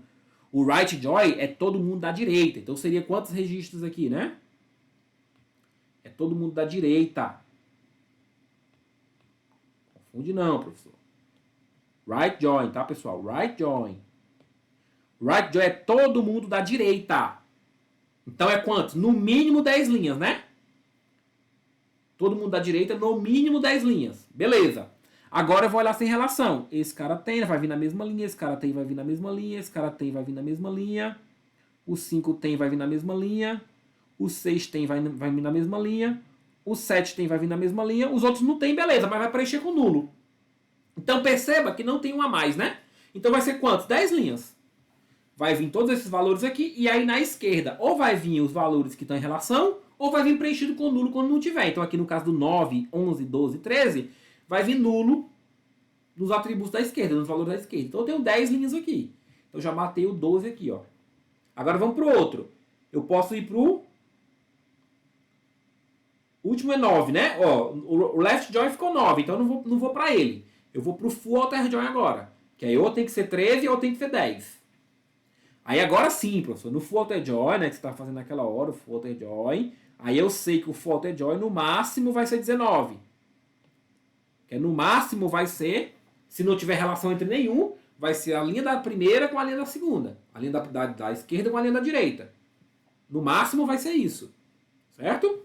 O right join é todo mundo da direita. Então seria quantos registros aqui, né? É todo mundo da direita. Confunde não, professor. Right join, tá, pessoal? Right join. Right join é todo mundo da direita. Então é quantos? No mínimo 10 linhas, né? Todo mundo da direita, no mínimo 10 linhas. Beleza. Agora eu vou olhar sem relação. Esse cara tem, vai vir na mesma linha. Esse cara tem, vai vir na mesma linha. Esse cara tem, vai vir na mesma linha. O 5 tem, vai vir na mesma linha. O 6 tem, vai vir na mesma linha. O 7 tem, vai vir na mesma linha. Os outros não tem, beleza, mas vai preencher com nulo. Então perceba que não tem um a mais, né? Então vai ser quantos? 10 linhas. Vai vir todos esses valores aqui. E aí na esquerda, ou vai vir os valores que estão em relação, ou vai vir preenchido com nulo quando não tiver. Então aqui no caso do 9, 11, 12, 13, vai vir nulo nos atributos da esquerda, nos valores da esquerda. Então eu tenho 10 linhas aqui. Então eu já matei o 12 aqui, ó. Agora vamos para o outro. Eu posso ir para o último é 9, né? Ó, o left join ficou 9, então eu não vou para ele. Eu vou para o full outer join agora. Que aí ou tem que ser 13 ou tem que ser 10. Aí agora sim, professor, no full outer join, né, que você está fazendo naquela hora, o full outer join, aí eu sei que o full outer join no máximo vai ser 19. Que no máximo vai ser, se não tiver relação entre nenhum, vai ser a linha da primeira com a linha da segunda. A linha da esquerda com a linha da direita. No máximo vai ser isso. Certo?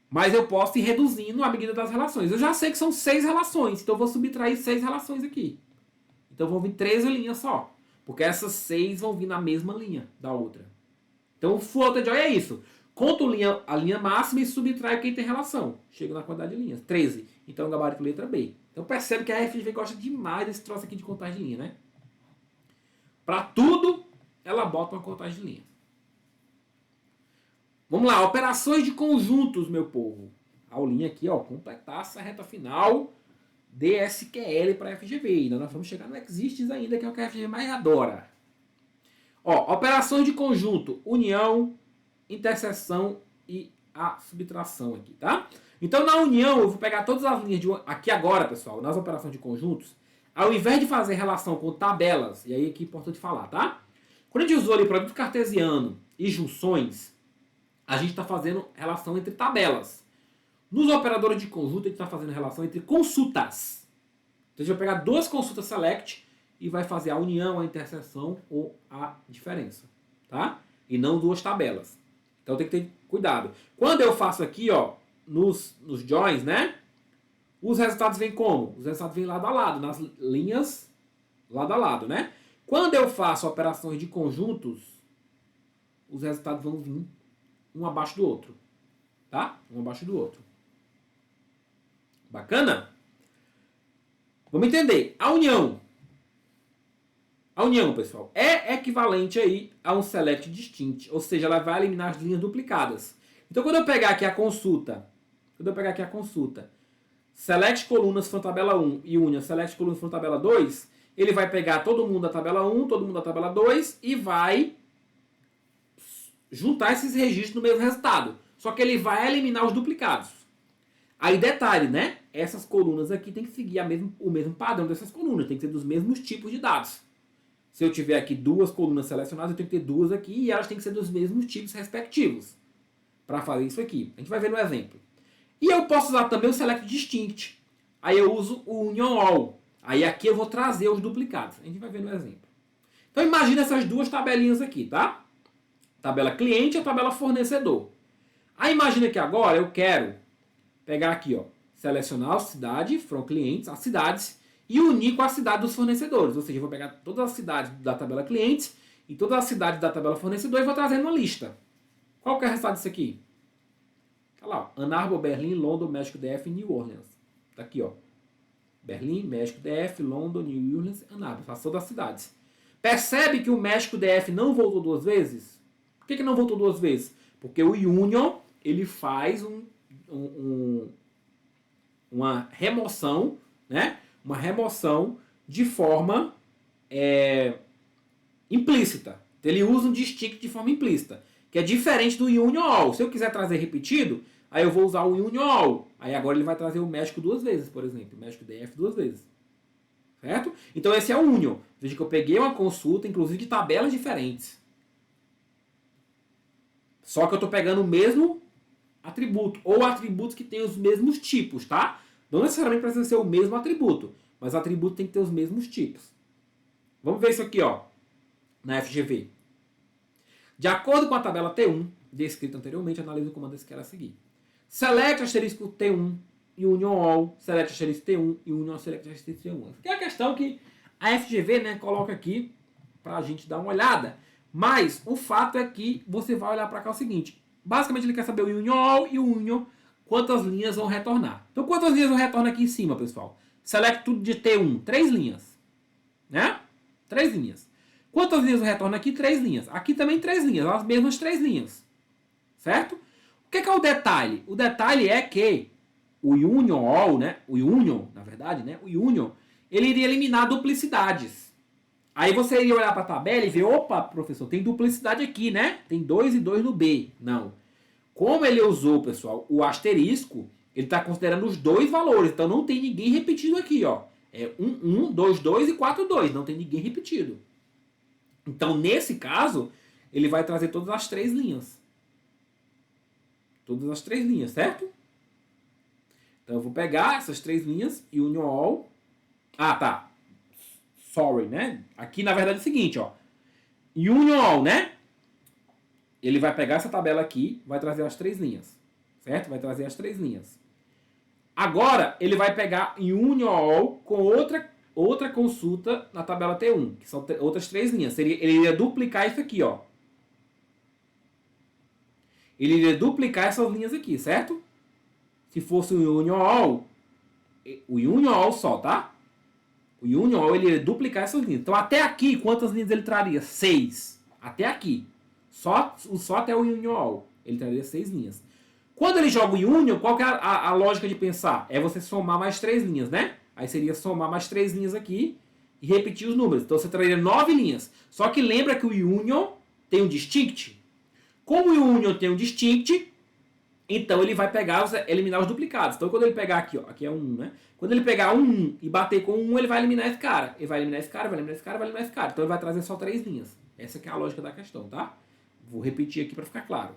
Mas eu posso ir reduzindo a medida das relações. Eu já sei que são 6 relações, então eu vou subtrair 6 relações aqui. Então vão vir 13 linhas só. Porque essas 6 vão vir na mesma linha da outra. Então o full outer join é isso. Conto a linha máxima e subtrai quem tem relação. Chega na quantidade de linhas. 13. Então gabarito letra B. Então percebe que a FGV gosta demais desse troço aqui de contagem de linha, né? Para tudo, ela bota uma contagem de linha. Vamos lá, operações de conjuntos, meu povo. Aulinha aqui, ó, completar essa reta final de SQL para FGV. Ainda nós vamos chegar no Exists ainda, que é o que a FGV mais adora. Ó, operações de conjunto, união, interseção e a subtração aqui, tá? Então, na união, eu vou pegar todas as linhas aqui agora, pessoal, nas operações de conjuntos, ao invés de fazer relação com tabelas, e aí aqui é importante falar, tá? Quando a gente usou ali produto cartesiano e junções, a gente está fazendo relação entre tabelas. Nos operadores de conjunto, a gente está fazendo relação entre consultas. Então, a gente vai pegar duas consultas select e vai fazer a união, a interseção ou a diferença, tá? E não duas tabelas. Então, tem que ter cuidado. Quando eu faço aqui, ó, nos joins, né? Os resultados vêm como? Os resultados vêm lado a lado, nas linhas lado a lado, né? Quando eu faço operações de conjuntos, os resultados vão vir um abaixo do outro, tá? Um abaixo do outro. Bacana? Vamos entender. A união, pessoal, é equivalente aí a um select distinct, ou seja, ela vai eliminar as linhas duplicadas. Então, quando eu pegar aqui a consulta, select colunas from tabela 1 e union select colunas from tabela 2, ele vai pegar todo mundo da tabela 1, todo mundo da tabela 2 e vai juntar esses registros no mesmo resultado. Só que ele vai eliminar os duplicados. Aí detalhe, né? Essas colunas aqui tem que seguir o mesmo padrão dessas colunas, tem que ser dos mesmos tipos de dados. Se eu tiver aqui duas colunas selecionadas, eu tenho que ter duas aqui e elas têm que ser dos mesmos tipos respectivos. Para fazer isso aqui. A gente vai ver no exemplo. E eu posso usar também o select distinct. Aí eu uso o union all. Aí aqui eu vou trazer os duplicados. A gente vai ver no exemplo. Então imagina essas duas tabelinhas aqui, tá? Tabela cliente e a tabela fornecedor. Aí imagina que agora eu quero pegar aqui, ó, selecionar a cidade, from clientes, as cidades, e unir com a cidade dos fornecedores. Ou seja, eu vou pegar todas as cidades da tabela clientes e todas as cidades da tabela fornecedor e vou trazer uma lista. Qual que é o resultado disso aqui? Tá lá, ó. Ann Arbor, Berlim, London, México DF e New Orleans. Tá aqui, ó. Berlim, México DF, London, New Orleans, Ann Arbor. Passou das cidades. Percebe que o México DF não voltou duas vezes? Por que não voltou duas vezes? Porque o union, ele faz uma remoção, né? Uma remoção de forma implícita. Ele usa um distinct de forma implícita, que é diferente do union all. Se eu quiser trazer repetido, aí eu vou usar o union all. Aí agora ele vai trazer o México duas vezes, por exemplo. O México DF duas vezes. Certo? Então esse é o union. Veja que eu peguei uma consulta, inclusive de tabelas diferentes. Só que eu estou pegando o mesmo atributo, ou atributos que têm os mesmos tipos, tá? Não necessariamente precisa ser o mesmo atributo, mas o atributo tem que ter os mesmos tipos. Vamos ver isso aqui, ó, na FGV. De acordo com a tabela T1, descrita anteriormente, analise o comando SQL a seguir. Select asterisco T1 e union all, select asterisco T1 e union select asterisco T1. Essa aqui é a questão que a FGV, né, coloca aqui para a gente dar uma olhada. Mas o fato é que você vai olhar para cá o seguinte. Basicamente ele quer saber o union all e o union, quantas linhas vão retornar. Então quantas linhas vão retornar aqui em cima, pessoal? Select tudo de T1, 3 linhas. Né? 3 linhas. Quantas linhas vão retornar aqui? 3 linhas. Aqui também 3 linhas, as mesmas 3 linhas. Certo? O que é o detalhe? O detalhe é que o union all, né? O union, na verdade, né? O union, ele iria eliminar duplicidades. Aí você iria olhar para a tabela e ver, opa, professor, tem duplicidade aqui, né? Tem 2 e 2 no B. Não. Como ele usou, pessoal, o asterisco, ele está considerando os dois valores. Então não tem ninguém repetido aqui, ó. É 1, 1, 2, 2 e 4, 2. Não tem ninguém repetido. Então, nesse caso, ele vai trazer todas as 3 linhas. Todas as 3 linhas, certo? Então eu vou pegar essas 3 linhas e union all. Ah, tá. Sorry, né? Aqui, na verdade, é o seguinte, ó. Union all, né? Ele vai pegar essa tabela aqui, vai trazer as 3 linhas. Certo? Vai trazer as 3 linhas. Agora, ele vai pegar union all com outra consulta na tabela T1, que são outras 3 linhas. Ele iria duplicar isso aqui, ó. Ele iria duplicar essas linhas aqui, certo? Se fosse o union all só, tá? O union all, ele iria duplicar essas linhas. Então, até aqui, quantas linhas ele traria? 6. Até aqui. Só até o union all. Ele traria 6 linhas. Quando ele joga o union, qual que é a lógica de pensar? É você somar mais 3 linhas, né? Aí seria somar mais 3 linhas aqui e repetir os números. Então, você traria 9 linhas. Só que lembra que o union tem um distinct. Como o union tem um distinct, então ele vai pegar, eliminar os duplicados. Então quando ele pegar aqui, ó, aqui é 1, né? Quando ele pegar 1 e bater com 1, ele vai eliminar esse cara. Ele vai eliminar esse cara, vai eliminar esse cara, vai eliminar esse cara. Então ele vai trazer só 3 linhas. Essa que é a lógica da questão, tá? Vou repetir aqui para ficar claro.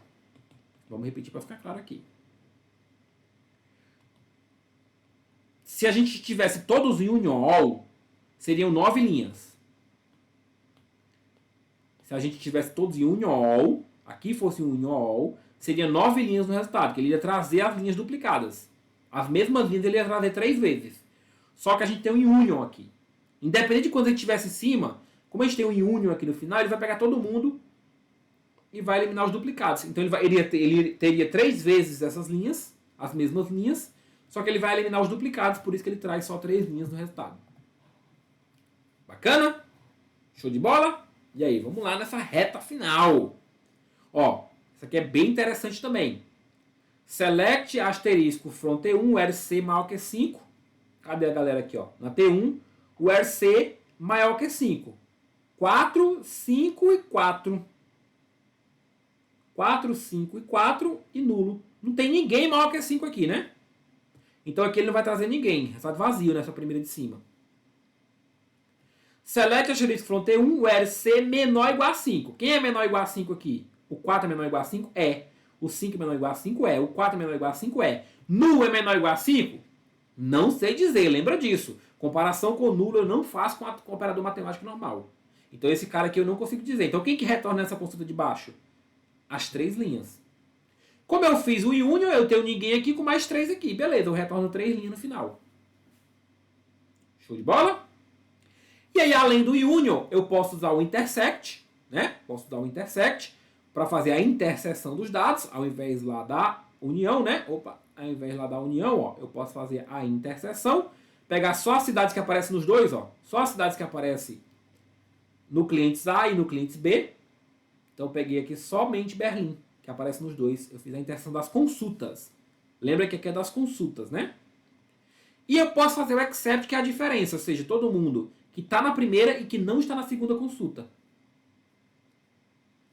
Vamos repetir para ficar claro aqui. Se a gente tivesse todos em union all, seriam 9 linhas. Se a gente tivesse todos em union all, aqui fosse um union all, seria 9 linhas no resultado, que ele ia trazer as linhas duplicadas. As mesmas linhas ele ia trazer 3 vezes. Só que a gente tem um union aqui. Independente de quando ele estivesse em cima, como a gente tem um union aqui no final, ele vai pegar todo mundo e vai eliminar os duplicados. Então ele teria 3 vezes essas linhas, as mesmas linhas, só que ele vai eliminar os duplicados, por isso que ele traz só 3 linhas no resultado. Bacana? Show de bola? E aí, vamos lá nessa reta final. Ó, isso aqui é bem interessante também. Select asterisco from T1, where C maior que 5. Cadê a galera aqui, ó? Na T1, where C maior que 5. 4, 5 e 4. 4, 5 e 4 e nulo. Não tem ninguém maior que 5 aqui, né? Então aqui ele não vai trazer ninguém. Resultado vazio nessa primeira de cima. Select asterisco from T1, where C menor ou igual a 5. Quem é menor ou igual a 5 aqui? O 4 é menor ou igual a 5? É. O 5 é menor ou igual a 5? É. O 4 é menor ou igual a 5? É. Nulo é menor ou igual a 5? Não sei dizer, lembra disso. Comparação com nulo eu não faço com o operador matemático normal. Então esse cara aqui eu não consigo dizer. Então quem que retorna nessa consulta de baixo? As 3 linhas. Como eu fiz o union, eu tenho ninguém aqui com mais 3 aqui. Beleza, eu retorno 3 linhas no final. Show de bola? E aí, além do union, eu posso usar o intersect, né? Posso usar o intersect para fazer a interseção dos dados, ao invés lá da união, né? Opa, ao invés lá da união, ó, eu posso fazer a interseção, pegar só as cidades que aparecem nos dois, ó, só as cidades que aparecem no clientes A e no clientes B. Então, eu peguei aqui somente Berlim, que aparece nos dois. Eu fiz a interseção das consultas. Lembra que aqui é das consultas, né? E eu posso fazer o except, que é a diferença, ou seja, todo mundo que está na primeira e que não está na segunda consulta.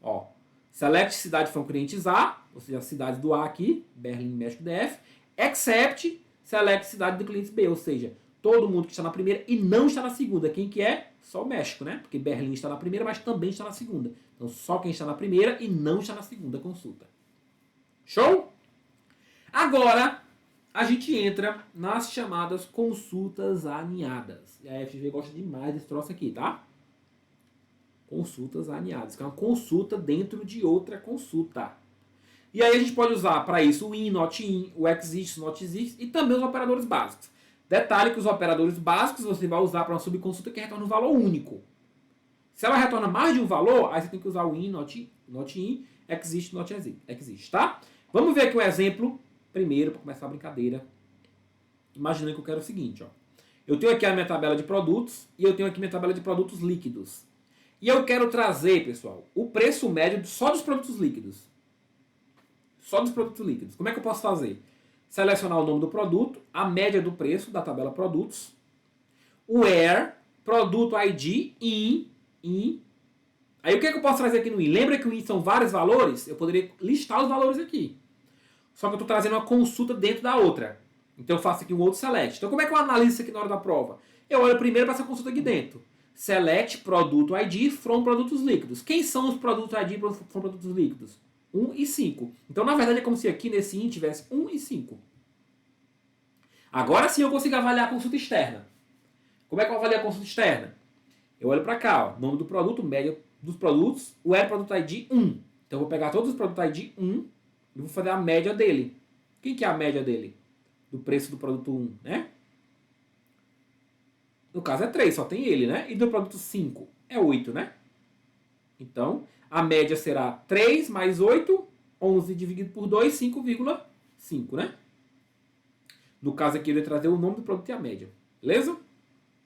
Ó, select cidade from clientes A, ou seja, a cidade do A aqui, Berlim, México, DF, except select cidade do cliente B, ou seja, todo mundo que está na primeira e não está na segunda. Quem que é? Só o México, né? Porque Berlim está na primeira, mas também está na segunda. Então, só quem está na primeira e não está na segunda consulta. Show? Agora, a gente entra nas chamadas consultas aninhadas. E a FGV gosta demais desse troço aqui, tá? Consultas aninhadas, que é uma consulta dentro de outra consulta. E aí a gente pode usar para isso o in, not in, o exist, not exist e também os operadores básicos. Detalhe que os operadores básicos você vai usar para uma subconsulta que retorna um valor único. Se ela retorna mais de um valor, aí você tem que usar o in, not in, exist, not exist, tá? Vamos ver aqui um exemplo primeiro, para começar a brincadeira. Imaginando que eu quero o seguinte, ó. Eu tenho aqui a minha tabela de produtos e eu tenho aqui minha tabela de produtos líquidos. E eu quero trazer, pessoal, o preço médio só dos produtos líquidos. Só dos produtos líquidos. Como é que eu posso fazer? Selecionar o nome do produto, a média do preço da tabela produtos, where, produto ID, in. Aí o que é que eu posso trazer aqui no in? Lembra que o in são vários valores? Eu poderia listar os valores aqui. Só que eu estou trazendo uma consulta dentro da outra. Então eu faço aqui um outro select. Então como é que eu analiso isso aqui na hora da prova? Eu olho primeiro para essa consulta aqui dentro. Select produto ID from produtos líquidos. Quem são os produtos ID from produtos líquidos? 1 e 5. Então na verdade é como se aqui nesse in tivesse 1 e 5. Agora sim eu consigo avaliar a consulta externa. Como é que eu avalio a consulta externa? Eu olho para cá, ó, nome do produto, média dos produtos, o produto ID 1. Então eu vou pegar todos os produtos ID 1 e vou fazer a média dele. Quem que é a média dele? Do preço do produto 1, né? No caso é 3, só tem ele, né? E do produto 5 é 8, né? Então, a média será 3 mais 8, 11 dividido por 2, 5,5, né? No caso aqui, eu vou trazer o nome do produto e a média. Beleza?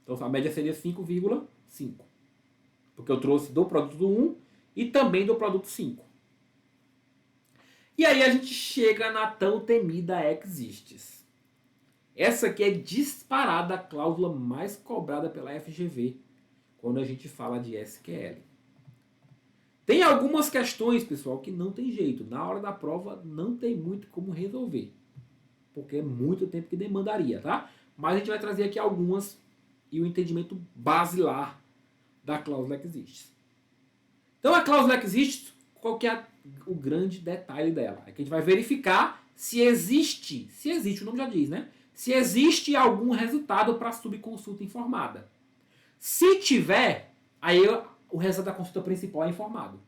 Então, a média seria 5,5. Porque eu trouxe do produto 1 e também do produto 5. E aí a gente chega na tão temida exists. Essa aqui é disparada a cláusula mais cobrada pela FGV quando a gente fala de SQL. Tem algumas questões, pessoal, que não tem jeito. Na hora da prova não tem muito como resolver. Porque é muito tempo que demandaria, tá? Mas a gente vai trazer aqui algumas e o entendimento basilar da cláusula exists. Então a cláusula exists, qual que é o grande detalhe dela? É que a gente vai verificar se existe, o nome já diz, né? Se existe algum resultado para a subconsulta informada. Se tiver, aí o resultado da consulta principal é informado.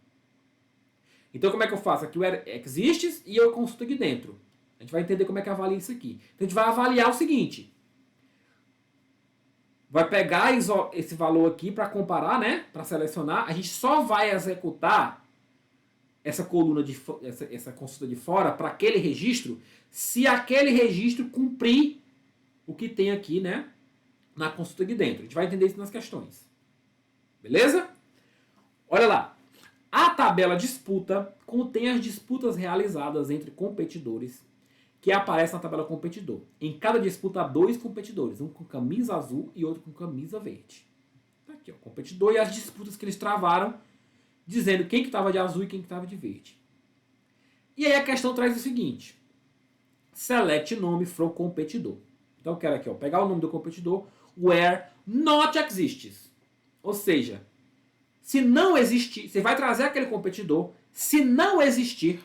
Então como é que eu faço? Aqui o exists e eu consulto aqui dentro. A gente vai entender como é que avalia isso aqui. Então a gente vai avaliar o seguinte. Vai pegar esse valor aqui para comparar, né? Para selecionar. A gente só vai executar essa coluna, essa consulta de fora para aquele registro, se aquele registro cumprir o que tem aqui, né? Na consulta aqui dentro. A gente vai entender isso nas questões. Beleza? Olha lá. A tabela disputa contém as disputas realizadas entre competidores que aparece na tabela competidor. Em cada disputa há 2 competidores, um com camisa azul e outro com camisa verde. Tá aqui, ó, competidor e as disputas que eles travaram, dizendo quem que estava de azul e quem que estava de verde. E aí a questão traz o seguinte: select nome from competidor. Então eu quero aqui, ó, pegar o nome do competidor, where not exists. Ou seja, se não existir, você vai trazer aquele competidor, se não existir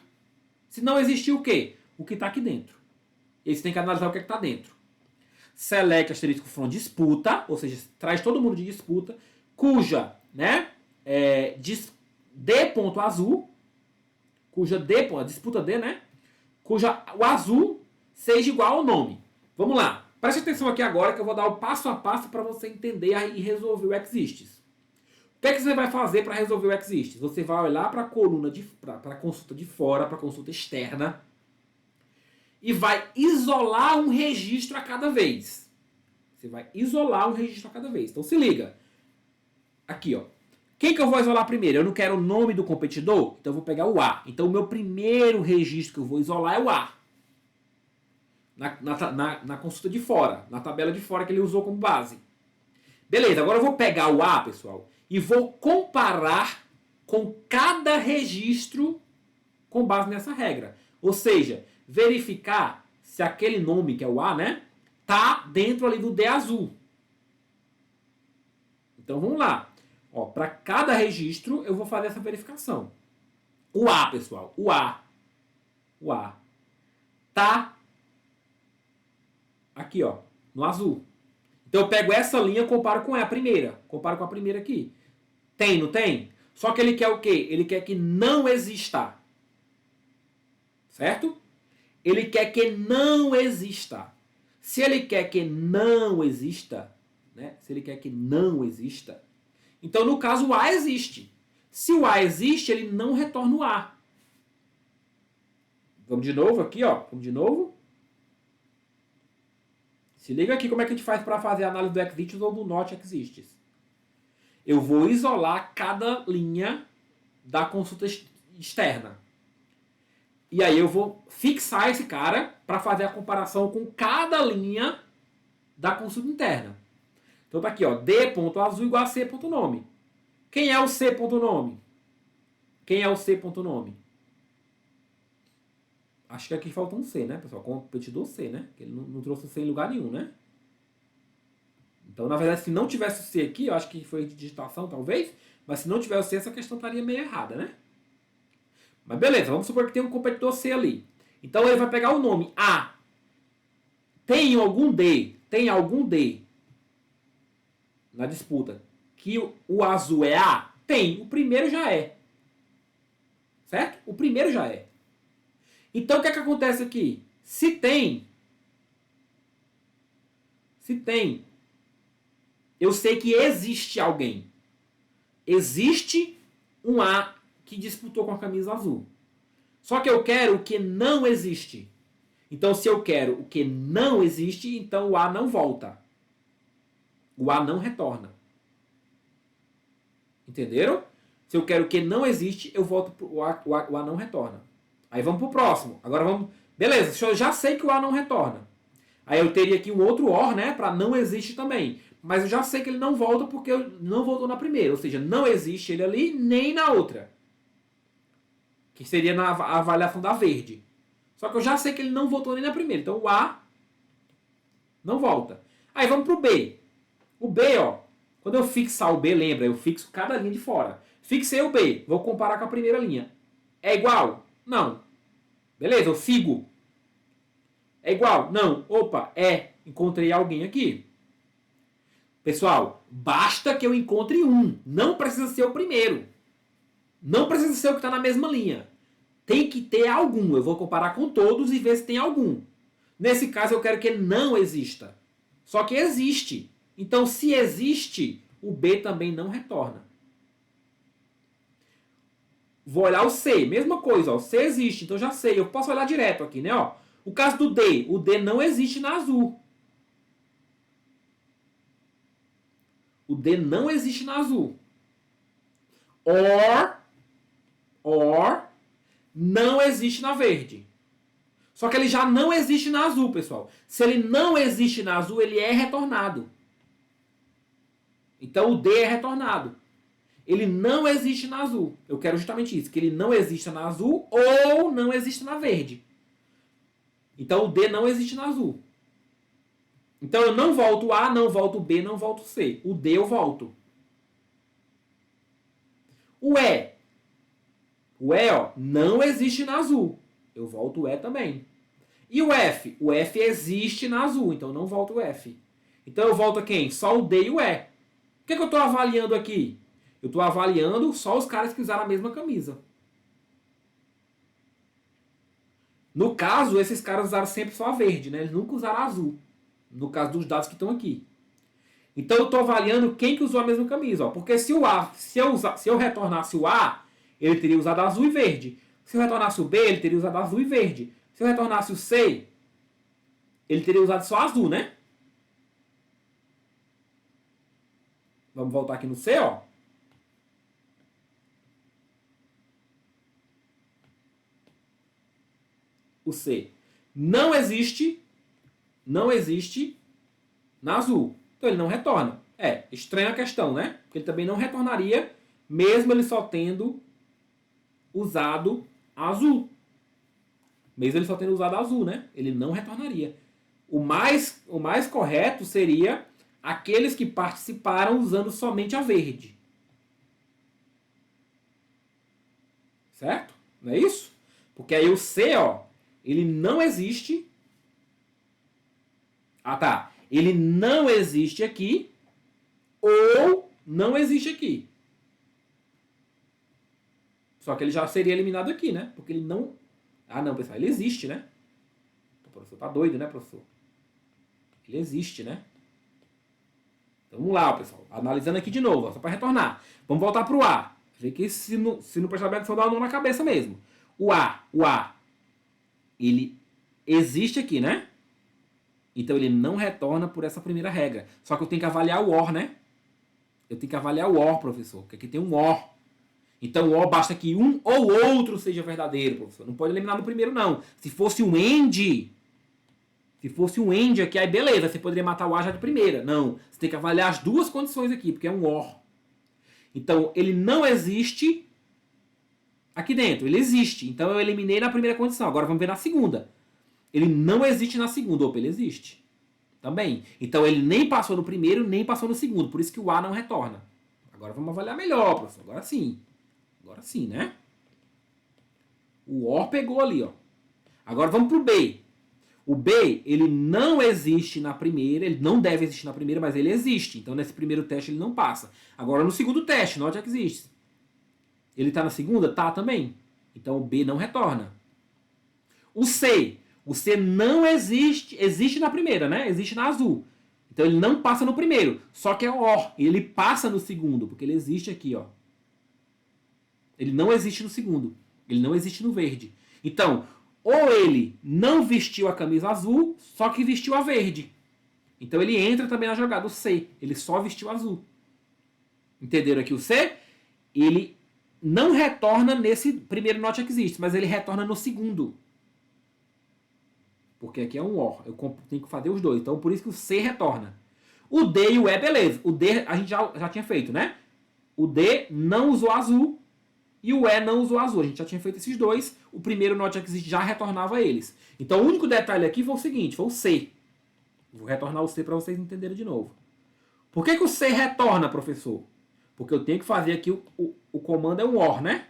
o quê? O que está aqui dentro. E você tem que analisar o que está dentro. Select asterisco from disputa, ou seja, traz todo mundo de disputa, cuja, né, D ponto azul, cuja D, a disputa D, né, cuja o azul seja igual ao nome. Vamos lá. Preste atenção aqui agora que eu vou dar o passo a passo para você entender e resolver o exists. O que é que você vai fazer para resolver o exists? Você vai olhar para a coluna, para a consulta de fora, para a consulta externa, e vai isolar um registro a cada vez. Você vai isolar um registro a cada vez. Então se liga. Aqui, ó. Quem que eu vou isolar primeiro? Eu não quero o nome do competidor? Então eu vou pegar o A. Então o meu primeiro registro que eu vou isolar é o A. Na consulta de fora. Na tabela de fora que ele usou como base. Beleza, agora eu vou pegar o A, pessoal, e vou comparar com cada registro com base nessa regra. Ou seja, verificar se aquele nome, que é o A, né, tá dentro ali do D azul. Então vamos lá. Para cada registro eu vou fazer essa verificação. O A, pessoal, o A tá aqui, ó, no azul. Então eu pego essa linha e comparo com a primeira. Comparo com a primeira aqui. Tem, não tem? Só que ele quer o quê? Ele quer que não exista. Certo? Ele quer que não exista. Se ele quer que não exista, né? Se ele quer que não exista, então no caso o A existe. Se o A existe, ele não retorna o A. Vamos de novo aqui, ó. Vamos de novo. Se liga aqui como é que a gente faz para fazer a análise do exists ou do not exists. Eu vou isolar cada linha da consulta externa. E aí eu vou fixar esse cara para fazer a comparação com cada linha da consulta interna. Então tá aqui, ó, D.azul igual a C.nome. Quem é o C.nome? Quem é o C.nome? Acho que aqui falta um C, né, pessoal? Competidor C, né? Que ele não trouxe o C em lugar nenhum, né? Então, na verdade, se não tivesse o C aqui, eu acho que foi de digitação, talvez. Mas se não tivesse o C, essa questão estaria meio errada, né? Mas beleza, vamos supor que tem um competidor C ali. Então, ele vai pegar o nome A. Tem algum D na disputa que o azul é A? Tem. O primeiro já é. Certo? O primeiro já é. Então, o que é que acontece aqui? Se tem, eu sei que existe alguém. Existe um A que disputou com a camisa azul. Só que eu quero o que não existe. Então, se eu quero o que não existe, então o A não volta. O A não retorna. Entenderam? Se eu quero o que não existe, eu volto pro o A não retorna. Aí vamos pro próximo. Agora vamos... Beleza, eu já sei que o A não retorna. Aí eu teria aqui um outro OR, né? Para não existe também. Mas eu já sei que ele não volta porque não voltou na primeira. Ou seja, não existe ele ali nem na outra. Que seria na avaliação da verde. Só que eu já sei que ele não voltou nem na primeira. Então o A não volta. Aí vamos pro B. O B, ó. Quando eu fixar o B, lembra? Eu fixo cada linha de fora. Fixei o B. Vou comparar com a primeira linha. É igual? Não. Beleza, eu sigo. É igual? Não. Opa, é. Encontrei alguém aqui. Pessoal, basta que eu encontre um. Não precisa ser o primeiro. Não precisa ser o que está na mesma linha. Tem que ter algum. Eu vou comparar com todos e ver se tem algum. Nesse caso, eu quero que não exista. Só que existe. Então, se existe, o B também não retorna. Vou olhar o C. Mesma coisa. Ó. O C existe. Então, já sei. Eu posso olhar direto aqui, né? Ó. O caso do D. O D não existe na azul. O D não existe na azul. Or não existe na verde. Só que ele já não existe na azul, pessoal. Se ele não existe na azul, ele é retornado. Então o D é retornado. Ele não existe na azul. Eu quero justamente isso, que ele não exista na azul ou não exista na verde. Então o D não existe na azul. Então eu não volto A, não volto B, não volto C. O D eu volto. O E. O E, ó, não existe na azul. Eu volto o E também. E o F? O F existe na azul, então eu não volto o F. Então eu volto a quem? Só o D e o E. O que eu estou avaliando aqui? Eu estou avaliando só os caras que usaram a mesma camisa. No caso, esses caras usaram sempre só a verde, né? Eles nunca usaram a azul. No caso dos dados que estão aqui. Então eu estou avaliando quem que usou a mesma camisa. Ó. Porque se eu retornasse o A, ele teria usado azul e verde. Se eu retornasse o B, ele teria usado azul e verde. Se eu retornasse o C, ele teria usado só azul, né? Vamos voltar aqui no C, ó. O C não existe na azul. Então ele não retorna. É, estranha a questão, né? Porque ele também não retornaria, mesmo ele só tendo usado azul. Mesmo ele só tendo usado azul, né? Ele não retornaria. O mais correto seria aqueles que participaram usando somente a verde. Certo? Não é isso? Porque aí o C, ó, ele não existe. Ah, tá. Ele não existe aqui ou não existe aqui. Só que ele já seria eliminado aqui, né? Porque ele não... Ah, não, pessoal. Ele existe, né? O professor tá doido, né, professor? Ele existe, né? Então vamos lá, pessoal. Analisando aqui de novo, ó, só para retornar. Vamos voltar para o A. Ver que se não prestar bem atenção, dá uma mão na cabeça mesmo. O A, ele existe aqui, né? Então ele não retorna por essa primeira regra. Só que eu tenho que avaliar o OR, né? Eu tenho que avaliar o OR, professor. Porque aqui tem um OR. Então o OR basta que um ou outro seja verdadeiro, professor. Não pode eliminar no primeiro, não. Se fosse um AND aqui, aí beleza, você poderia matar o A já de primeira. Não, você tem que avaliar as duas condições aqui, porque é um OR. Então, ele não existe aqui dentro. Ele existe. Então, eu eliminei na primeira condição. Agora, vamos ver na segunda. Ele não existe na segunda. Opa, ele existe. Também. Então, ele nem passou no primeiro, nem passou no segundo. Por isso que o A não retorna. Agora, vamos avaliar melhor, professor. Agora sim. Agora sim, né? O OR pegou ali, ó. Agora, vamos pro B. O B, ele não existe na primeira, ele não deve existir na primeira, mas ele existe. Então, nesse primeiro teste, ele não passa. Agora, no segundo teste, note que existe. Ele está na segunda? Tá também. Então, o B não retorna. O C não existe, existe na primeira, né? Existe na azul. Então, ele não passa no primeiro. Só que é o OR. Ele passa no segundo, porque ele existe aqui, ó. Ele não existe no segundo. Ele não existe no verde. Então, ou ele não vestiu a camisa azul, só que vestiu a verde. Então ele entra também na jogada, o C. Ele só vestiu azul. Entenderam aqui o C? Ele não retorna nesse primeiro not existe, mas ele retorna no segundo. Porque aqui é um OR. Eu tenho que fazer os dois. Então por isso que o C retorna. O D e o E, beleza. O D a gente já tinha feito, né? O D não usou azul. E o E não usou azul. A gente já tinha feito esses dois. O primeiro not exist já retornava eles. Então o único detalhe aqui foi o seguinte, foi o C. Vou retornar o C para vocês entenderem de novo. Por que o C retorna, professor? Porque eu tenho que fazer aqui, o comando é um OR, né?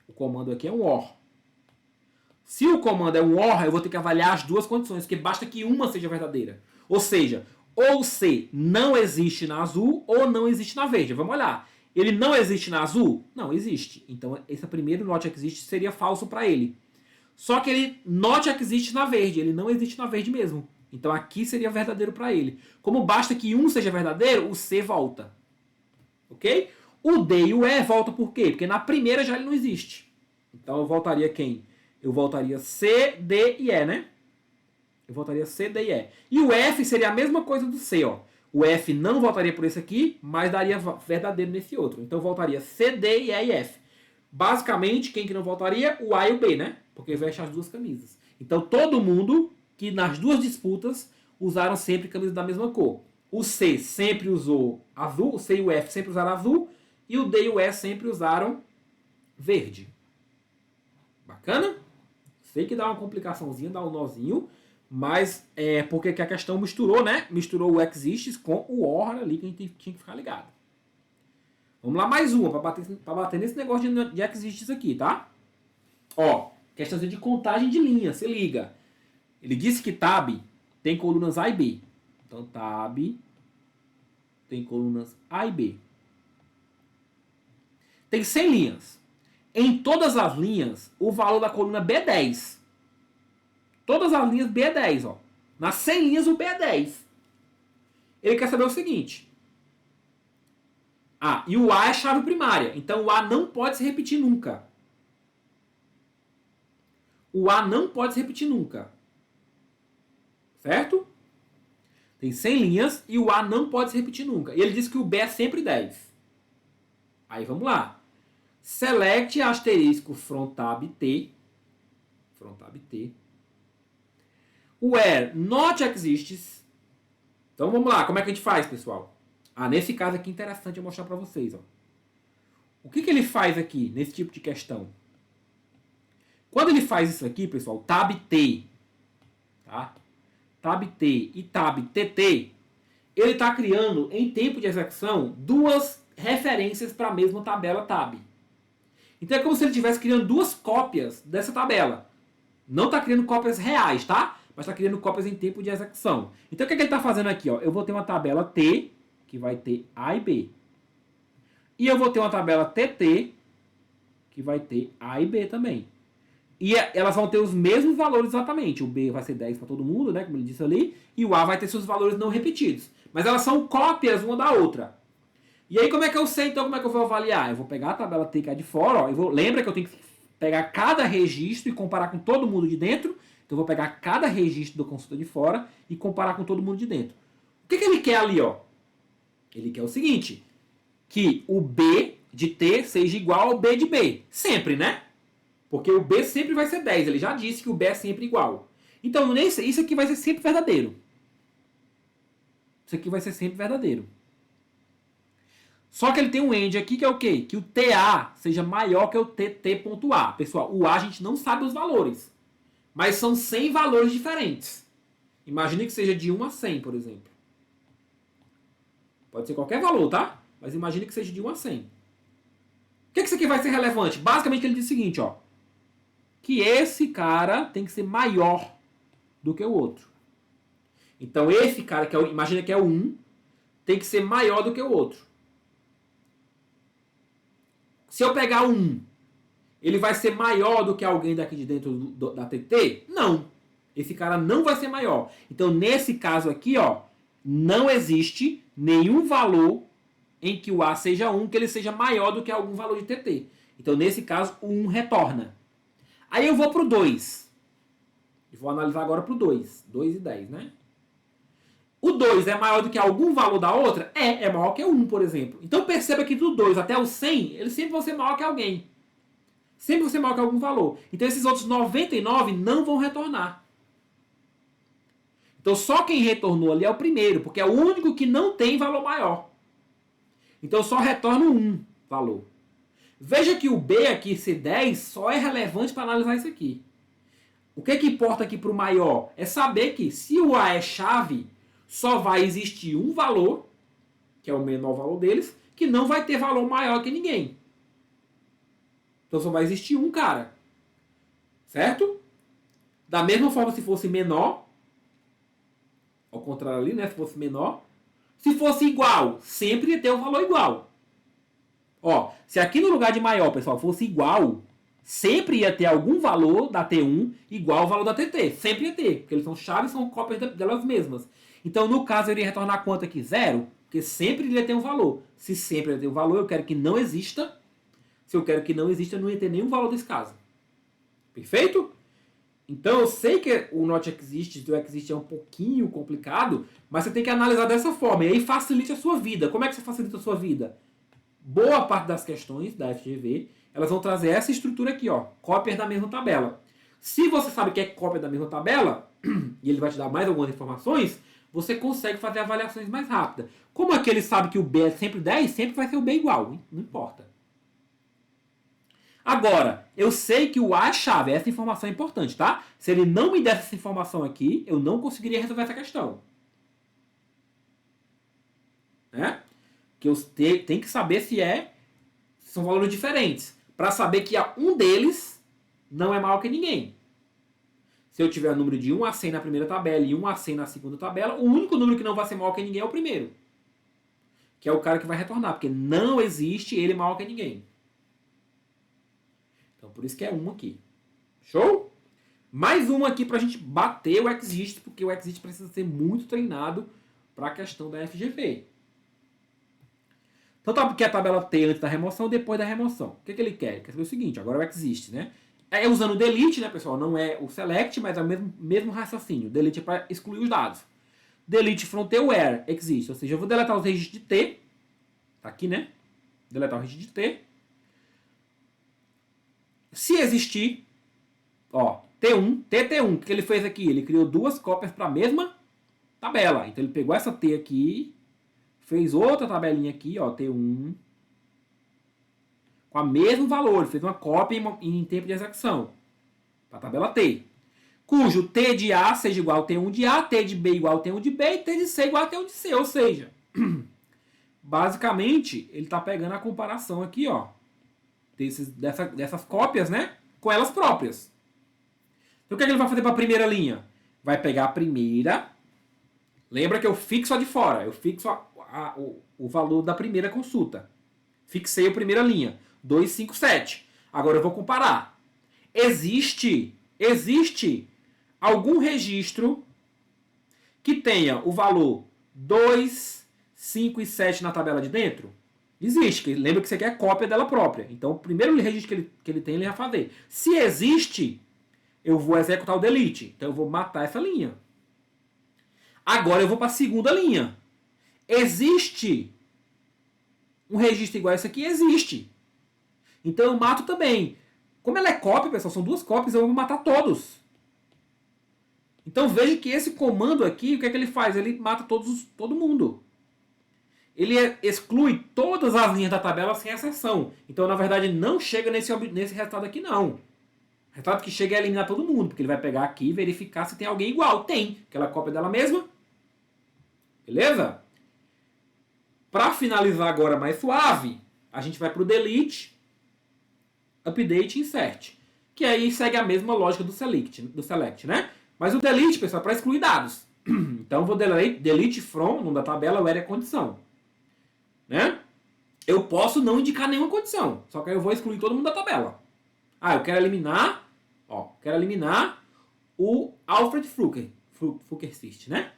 O comando aqui é um OR. Se o comando é um OR, eu vou ter que avaliar as duas condições, porque basta que uma seja verdadeira. Ou seja, ou o C não existe na azul ou não existe na verde. Vamos olhar. Ele não existe na azul? Não, existe. Então, esse primeiro not existe seria falso para ele. Só que ele not existe na verde. Ele não existe na verde mesmo. Então, aqui seria verdadeiro para ele. Como basta que um seja verdadeiro, o C volta. Ok? O D e o E voltam por quê? Porque na primeira já ele não existe. Então, eu voltaria quem? Eu voltaria C, D e E, né? Eu voltaria C, D e E. E o F seria a mesma coisa do C, ó. O F não voltaria por esse aqui, mas daria verdadeiro nesse outro. Então voltaria C, D, E e F. Basicamente, quem que não voltaria? O A e o B, né? Porque veste as duas camisas. Então, todo mundo que nas duas disputas usaram sempre camisas da mesma cor. O C sempre usou azul, o C e o F sempre usaram azul, e o D e o E sempre usaram verde. Bacana? Sei que dá uma complicaçãozinha, dá um nozinho, mas é porque que a questão misturou, né? Misturou o exists com o or ali que a gente tinha que ficar ligado. Vamos lá, mais uma, para bater nesse negócio de exists aqui, tá? Ó, questãozinha de contagem de linha, se liga. Ele disse que tab tem colunas A e B. Então, tab tem colunas A e B. Tem 100 linhas. Em todas as linhas, o valor da coluna B é 10. Todas as linhas B é 10, ó. Nas 100 linhas, o B é 10. Ele quer saber o seguinte. Ah, e o A é chave primária. Então, o A não pode se repetir nunca. O A não pode se repetir nunca. Certo? Tem 100 linhas e o A não pode se repetir nunca. E ele diz que o B é sempre 10. Aí, vamos lá. Select asterisco from tab T. From tab T. Where not exists. Então vamos lá, como é que a gente faz, pessoal? Ah, nesse caso aqui interessante eu mostrar para vocês. Ó. O que ele faz aqui, nesse tipo de questão? Quando ele faz isso aqui, pessoal, tab T, tá? Tab T e tab TT, ele está criando, em tempo de execução, duas referências para a mesma tabela tab. Então é como se ele estivesse criando duas cópias dessa tabela. Não está criando cópias reais, tá? Mas está criando cópias em tempo de execução. Então o que ele está fazendo aqui? Ó? Eu vou ter uma tabela T, que vai ter A e B. E eu vou ter uma tabela TT, que vai ter A e B também. E elas vão ter os mesmos valores exatamente. O B vai ser 10 para todo mundo, né? Como ele disse ali. E o A vai ter seus valores não repetidos. Mas elas são cópias uma da outra. E aí como é que eu sei, então, como é que eu vou avaliar? Eu vou pegar a tabela T que é de fora, ó. Lembra que eu tenho que pegar cada registro e comparar com todo mundo de dentro. Então eu vou pegar cada registro do consulta de fora e comparar com todo mundo de dentro. O que ele quer ali, ó? Ele quer o seguinte, que o B de T seja igual ao B de B. Sempre, né? Porque o B sempre vai ser 10. Ele já disse que o B é sempre igual. Então, isso aqui vai ser sempre verdadeiro. Isso aqui vai ser sempre verdadeiro. Só que ele tem um end aqui que é o quê? Que o TA seja maior que o TT.A. Pessoal, o A a gente não sabe os valores. Mas são 100 valores diferentes. Imagine que seja de 1 a 100, por exemplo. Pode ser qualquer valor, tá? Mas imagine que seja de 1 a 100. O que isso aqui vai ser relevante? Basicamente ele diz o seguinte, ó. Que esse cara tem que ser maior do que o outro. Então esse cara, imagina que é o 1, tem que ser maior do que o outro. Se eu pegar o 1, ele vai ser maior do que alguém daqui de dentro da TT? Não. Esse cara não vai ser maior. Então, nesse caso aqui, ó, não existe nenhum valor em que o A seja 1 que ele seja maior do que algum valor de TT. Então, nesse caso, o 1 retorna. Aí eu vou para o 2. E vou analisar agora para o 2. 2 e 10, né? O 2 é maior do que algum valor da outra? É maior que o 1, por exemplo. Então perceba que do 2 até o 100, eles sempre vão ser maior que alguém. Sempre vão ser maior que algum valor. Então esses outros 99 não vão retornar. Então só quem retornou ali é o primeiro, porque é o único que não tem valor maior. Então só retorna um valor. Veja que o B aqui, ser 10, só é relevante para analisar isso aqui. O que importa aqui para o maior? É saber que se o A é chave, só vai existir um valor, que é o menor valor deles, que não vai ter valor maior que ninguém. Então só vai existir um cara. Certo? Da mesma forma, se fosse menor, ao contrário ali, né? Se fosse menor. Se fosse igual, sempre ia ter um valor igual. Ó, se aqui no lugar de maior, pessoal, fosse igual, sempre ia ter algum valor da T1 igual ao valor da TT. Sempre ia ter, porque eles são chaves, são cópias delas mesmas. Então, no caso, eu iria retornar quanto aqui? 0, porque sempre ia ter um valor. Se sempre ia ter um valor, eu quero que não exista. Se eu quero que não exista, eu não ia ter nenhum valor desse caso. Perfeito? Então, eu sei que o not exists e o exist é um pouquinho complicado, mas você tem que analisar dessa forma. E aí facilite a sua vida. Como é que você facilita a sua vida? Boa parte das questões da FGV elas vão trazer essa estrutura aqui, ó, cópias da mesma tabela. Se você sabe que é cópia da mesma tabela, e ele vai te dar mais algumas informações, você consegue fazer avaliações mais rápidas. Como aqui ele sabe que o B é sempre 10, sempre vai ser o B igual, hein? Não importa. Agora, eu sei que o A é chave, essa informação é importante, tá? Se ele não me desse essa informação aqui, eu não conseguiria resolver essa questão. Né? Que eu tenho que saber se são valores diferentes, para saber que um deles não é maior que ninguém. Se eu tiver o número de 1 a 100 na primeira tabela e 1 a 100 na segunda tabela, o único número que não vai ser maior que ninguém é o primeiro. Que é o cara que vai retornar, porque não existe ele maior que ninguém. Então, por isso que é 1 aqui. Show? Mais uma aqui para a gente bater o exist, porque o exist precisa ser muito treinado para a questão da FGV. Então, tá, porque a tabela T antes da remoção e depois da remoção. O que ele quer? Ele quer saber o seguinte, agora o exist, né? É usando o delete, né, pessoal? Não é o select, mas é o mesmo raciocínio. Delete é para excluir os dados. Delete from T where exist. Ou seja, eu vou deletar os registros de T. Tá aqui, né? Deletar o registro de T. Se existir, ó, T1, TT1, o que ele fez aqui? Ele criou duas cópias para a mesma tabela. Então ele pegou essa T aqui, fez outra tabelinha aqui, ó, T1, com o mesmo valor, fez uma cópia em tempo de execução, para a tabela T, cujo T de A seja igual a T1 de A, T de B igual a T1 de B e T de C igual a T1 de C, ou seja, basicamente, ele está pegando a comparação aqui, ó, dessas cópias, né, com elas próprias. Então o que ele vai fazer para a primeira linha? Vai pegar a primeira, lembra que eu fixo a de fora, eu fixo o valor da primeira consulta. Fixei a primeira linha, 257. Agora eu vou comparar. Existe algum registro que tenha o valor 2, 5 e 7 na tabela de dentro? Existe. Lembra que isso aqui é cópia dela própria. Então o primeiro registro que ele tem, ele vai fazer. Se existe, eu vou executar o delete. Então eu vou matar essa linha. Agora eu vou para a segunda linha. Existe um registro igual a esse aqui? Existe. Então eu mato também. Como ela é cópia, pessoal, são duas cópias, eu vou matar todos. Então veja que esse comando aqui, o que é que ele faz? Ele mata todo mundo. Ele exclui todas as linhas da tabela sem exceção. Então, na verdade, não chega nesse resultado aqui, não. O resultado que chega é eliminar todo mundo, porque ele vai pegar aqui e verificar se tem alguém igual. Tem. Aquela cópia dela mesma. Beleza? Para finalizar agora mais suave, a gente vai para o delete, update e insert. Que aí segue a mesma lógica do select, né? Mas o delete, pessoal, é para excluir dados. Então eu vou delete from, o nome da tabela, where é condição. Né? Eu posso não indicar nenhuma condição, só que aí eu vou excluir todo mundo da tabela. Ah, eu quero eliminar, o Alfred Fukersist, né?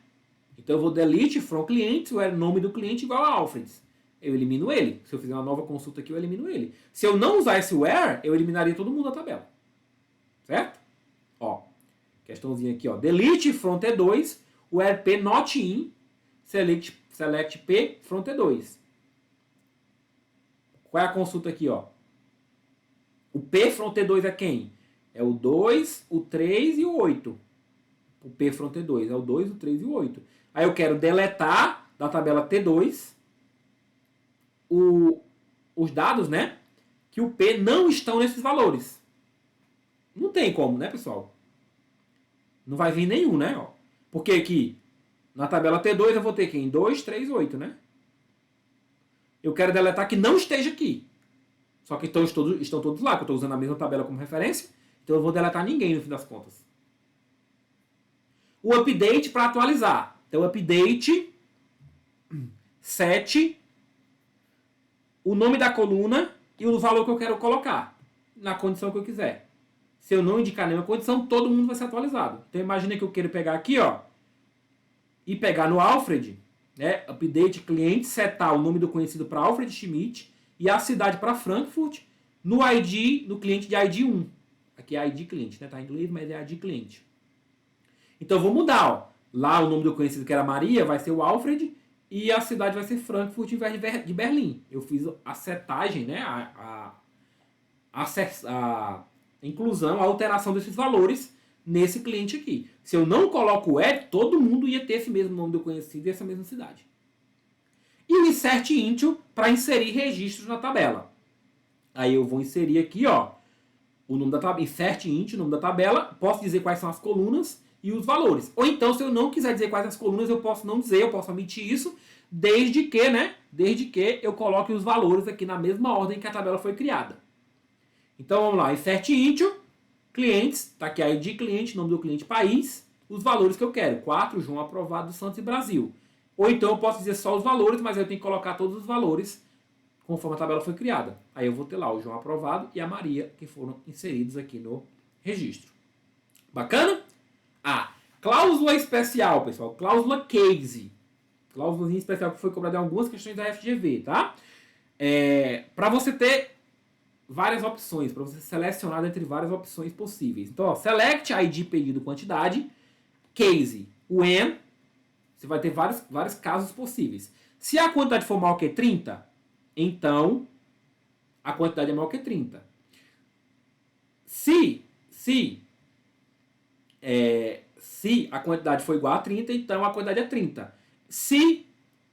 Então eu vou delete from client, o nome do cliente igual a Alfred. Eu elimino ele. Se eu fizer uma nova consulta aqui, eu elimino ele. Se eu não usar esse where, eu eliminaria todo mundo da tabela. Certo? Ó, questãozinha aqui, ó. Delete from T2, where P not in, select P from T2. Qual é a consulta aqui, ó? O P from T2 é quem? É o 2, o 3 e o 8. O P from T2 é o 2, o 3 e o 8. Aí eu quero deletar da tabela T2 os dados, né? Que o P não estão nesses valores. Não tem como, né, pessoal? Não vai vir nenhum, né? Ó. Porque aqui, na tabela T2 eu vou ter quem? 2, 3 e 8, né? Eu quero deletar que não esteja aqui. Só que estão todos lá, que eu estou usando a mesma tabela como referência. Então eu não vou deletar ninguém no fim das contas. O update para atualizar. Então update 7, o nome da coluna e o valor que eu quero colocar na condição que eu quiser. Se eu não indicar nenhuma condição, todo mundo vai ser atualizado. Então imagina que eu quero pegar aqui, ó, e pegar no Alfred, né, update cliente, setar o nome do conhecido para Alfred Schmidt e a cidade para Frankfurt no ID, no cliente de ID 1. Aqui é ID cliente, né? Tá em inglês, mas é ID cliente. Então eu vou mudar, ó. Lá o nome do conhecido que era Maria vai ser o Alfred e a cidade vai ser Frankfurt em vez de Berlim. Eu fiz a setagem, né? a inclusão, a alteração desses valores nesse cliente aqui. Se eu não coloco o add, todo mundo ia ter esse mesmo nome do conhecido e essa mesma cidade. E o insert into para inserir registros na tabela. Aí eu vou inserir aqui, ó, o nome da tabela, insert into, o nome da tabela, posso dizer quais são as colunas e os valores. Ou então, se eu não quiser dizer quais as colunas, eu posso não dizer, eu posso omitir isso, desde que, né, desde que eu coloque os valores aqui na mesma ordem que a tabela foi criada. Então, vamos lá, insert into, clientes, tá aqui a ID cliente, nome do cliente, país, os valores que eu quero, 4, João aprovado, Santos e Brasil. Ou então eu posso dizer só os valores, mas eu tenho que colocar todos os valores conforme a tabela foi criada. Aí eu vou ter lá o João aprovado e a Maria, que foram inseridos aqui no registro. Bacana? Cláusula especial, pessoal. Cláusula case. Cláusula especial que foi cobrada em algumas questões da FGV, tá? Para você ter várias opções, para você selecionar entre várias opções possíveis. Então, ó, select ID pedido quantidade, case, when, você vai ter vários casos possíveis. Se a quantidade for maior que 30, então a quantidade é maior que 30. Se a quantidade for igual a 30, então a quantidade é 30. Se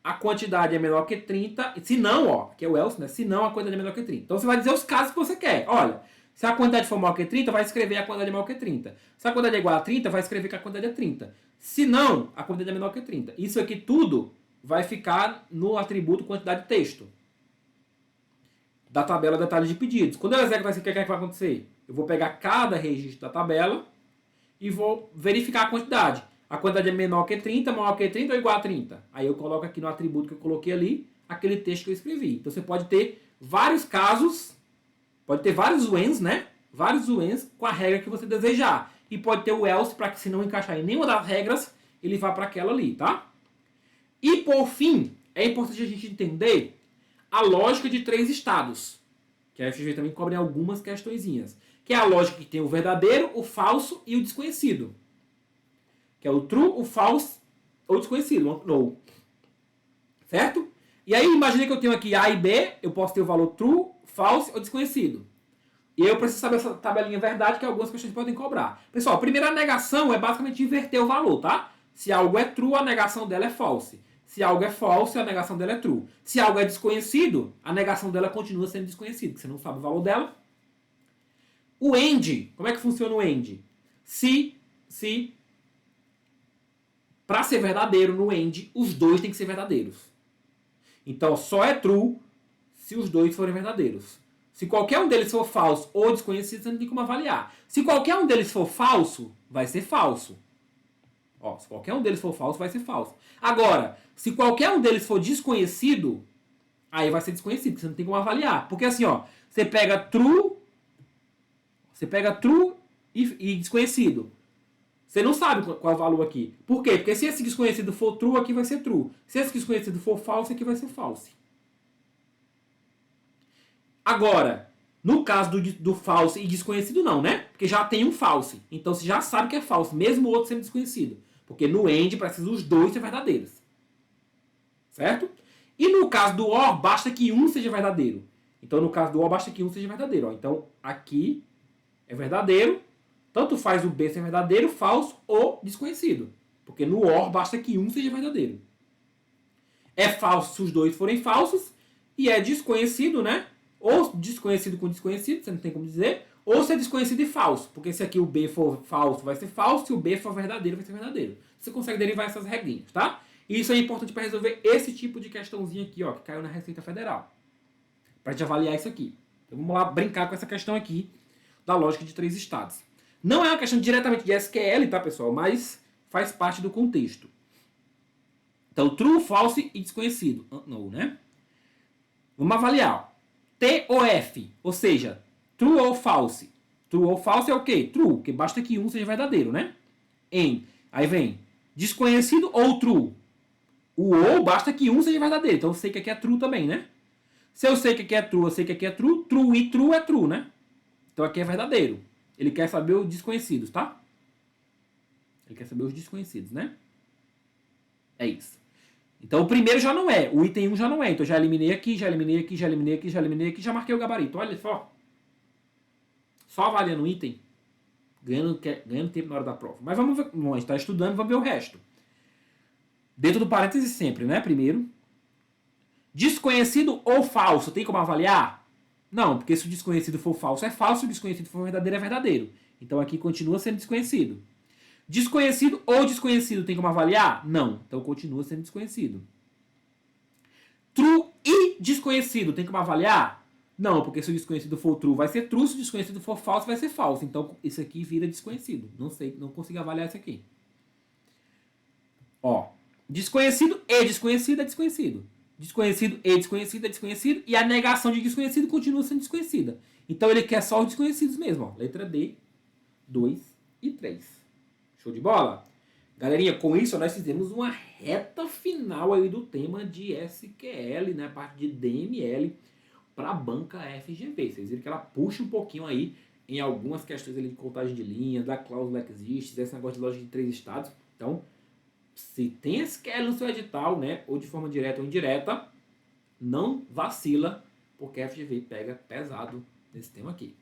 a quantidade é menor que 30, se não, ó, que é o else, né? Se não, a quantidade é menor que 30. Então você vai dizer os casos que você quer. Olha, se a quantidade for maior que 30, vai escrever a quantidade é maior que 30. Se a quantidade é igual a 30, vai escrever que a quantidade é 30. Se não, a quantidade é menor que 30. Isso aqui tudo vai ficar no atributo quantidade de texto da tabela detalhes de pedidos. Quando eu executar isso aqui, o que é que vai acontecer? Eu vou pegar cada registro da tabela e vou verificar a quantidade. A quantidade é menor que 30, maior que 30 ou igual a 30? Aí eu coloco aqui no atributo que eu coloquei ali, aquele texto que eu escrevi. Então você pode ter vários casos, pode ter vários whens, né? Vários whens com a regra que você desejar. E pode ter o else para que, se não encaixar em nenhuma das regras, ele vá para aquela ali, tá? E por fim, é importante a gente entender a lógica de 3 estados, que a FGV também cobra em algumas questõezinhas, que é a lógica que tem o verdadeiro, o falso e o desconhecido, que é o true, o false ou desconhecido, o no. Certo? E aí, imagine que eu tenho aqui A e B, eu posso ter o valor true, false ou desconhecido. E eu preciso saber essa tabelinha verdade, que algumas questões podem cobrar. Pessoal, a primeira negação é basicamente inverter o valor, tá? Se algo é true, a negação dela é false. Se algo é false, a negação dela é true. Se algo é desconhecido, a negação dela continua sendo desconhecido, porque você não sabe o valor dela. O AND, como é que funciona o AND? Se para ser verdadeiro no AND, os dois têm que ser verdadeiros. Então, só é true se os dois forem verdadeiros. Se qualquer um deles for falso ou desconhecido, você não tem como avaliar. Se qualquer um deles for falso, vai ser falso. Ó, se qualquer um deles for falso, vai ser falso. Agora, se qualquer um deles for desconhecido, aí vai ser desconhecido, você não tem como avaliar. Porque assim, ó, você pega true e desconhecido. Você não sabe qual é o valor aqui. Por quê? Porque se esse desconhecido for true, aqui vai ser true. Se esse desconhecido for falso, aqui vai ser false. Agora, no caso do falso e desconhecido, não, né? Porque já tem um false. Então você já sabe que é falso, mesmo o outro sendo desconhecido. Porque no AND precisa os dois ser verdadeiros. Certo? E no caso do OR, basta que um seja verdadeiro. Então, no caso do OR, basta que um seja verdadeiro. Ó. Então, aqui é verdadeiro. Tanto faz o B ser verdadeiro, falso ou desconhecido. Porque no OR, basta que um seja verdadeiro. É falso se os dois forem falsos. E é desconhecido, né? Ou desconhecido com desconhecido, você não tem como dizer. Ou se é desconhecido e falso. Porque se aqui o B for falso, vai ser falso. Se o B for verdadeiro, vai ser verdadeiro. Você consegue derivar essas regrinhas, tá? E isso é importante para resolver esse tipo de questãozinha aqui, ó, que caiu na Receita Federal. Para te avaliar isso aqui. Então vamos lá brincar com essa questão aqui da lógica de 3 estados. Não é uma questão diretamente de SQL, tá, pessoal? Mas faz parte do contexto. Então, true, false e desconhecido. Não, né? Vamos avaliar. T ou F, ou seja, true ou false. True ou false é o quê? True, porque basta que um seja verdadeiro, né? Em. Aí vem desconhecido ou true. O ou basta que um seja verdadeiro. Então eu sei que aqui é true também, né? Se eu sei que aqui é true, eu sei que aqui é true. True e true é true, né? Então aqui é verdadeiro. Ele quer saber os desconhecidos, tá? Ele quer saber os desconhecidos, né? É isso. Então o primeiro já não é. O item 1 já não é. Então já eliminei aqui, já eliminei aqui, já eliminei aqui, já eliminei aqui, já marquei o gabarito. Olha só. só avaliando um item, ganhando tempo na hora da prova. Mas vamos ver, a gente está estudando, vamos ver o resto. Dentro do parênteses sempre, né? Primeiro. Desconhecido ou falso, tem como avaliar? Não, porque se o desconhecido for falso, é falso, se o desconhecido for verdadeiro, é verdadeiro. Então aqui continua sendo desconhecido. Desconhecido ou desconhecido, tem como avaliar? Não, então continua sendo desconhecido. True e desconhecido, tem como avaliar? Não, porque se o desconhecido for true, vai ser true, se o desconhecido for falso, vai ser falso. Então isso aqui vira desconhecido. Não sei, não consigo avaliar isso aqui. Ó, desconhecido e desconhecido é desconhecido. Desconhecido e desconhecido é desconhecido. E a negação de desconhecido continua sendo desconhecida. Então ele quer só os desconhecidos mesmo. Ó. Letra D, 2 e 3. Show de bola? Galerinha, com isso nós fizemos uma reta final aí do tema de SQL, né? A parte de DML para a banca FGV. Vocês viram que ela puxa um pouquinho aí em algumas questões ali de contagem de linhas, da cláusula exists, esse negócio de lógica de 3 estados. Então, se tem SQL no seu edital, né, ou de forma direta ou indireta, não vacila, porque a FGV pega pesado nesse tema aqui.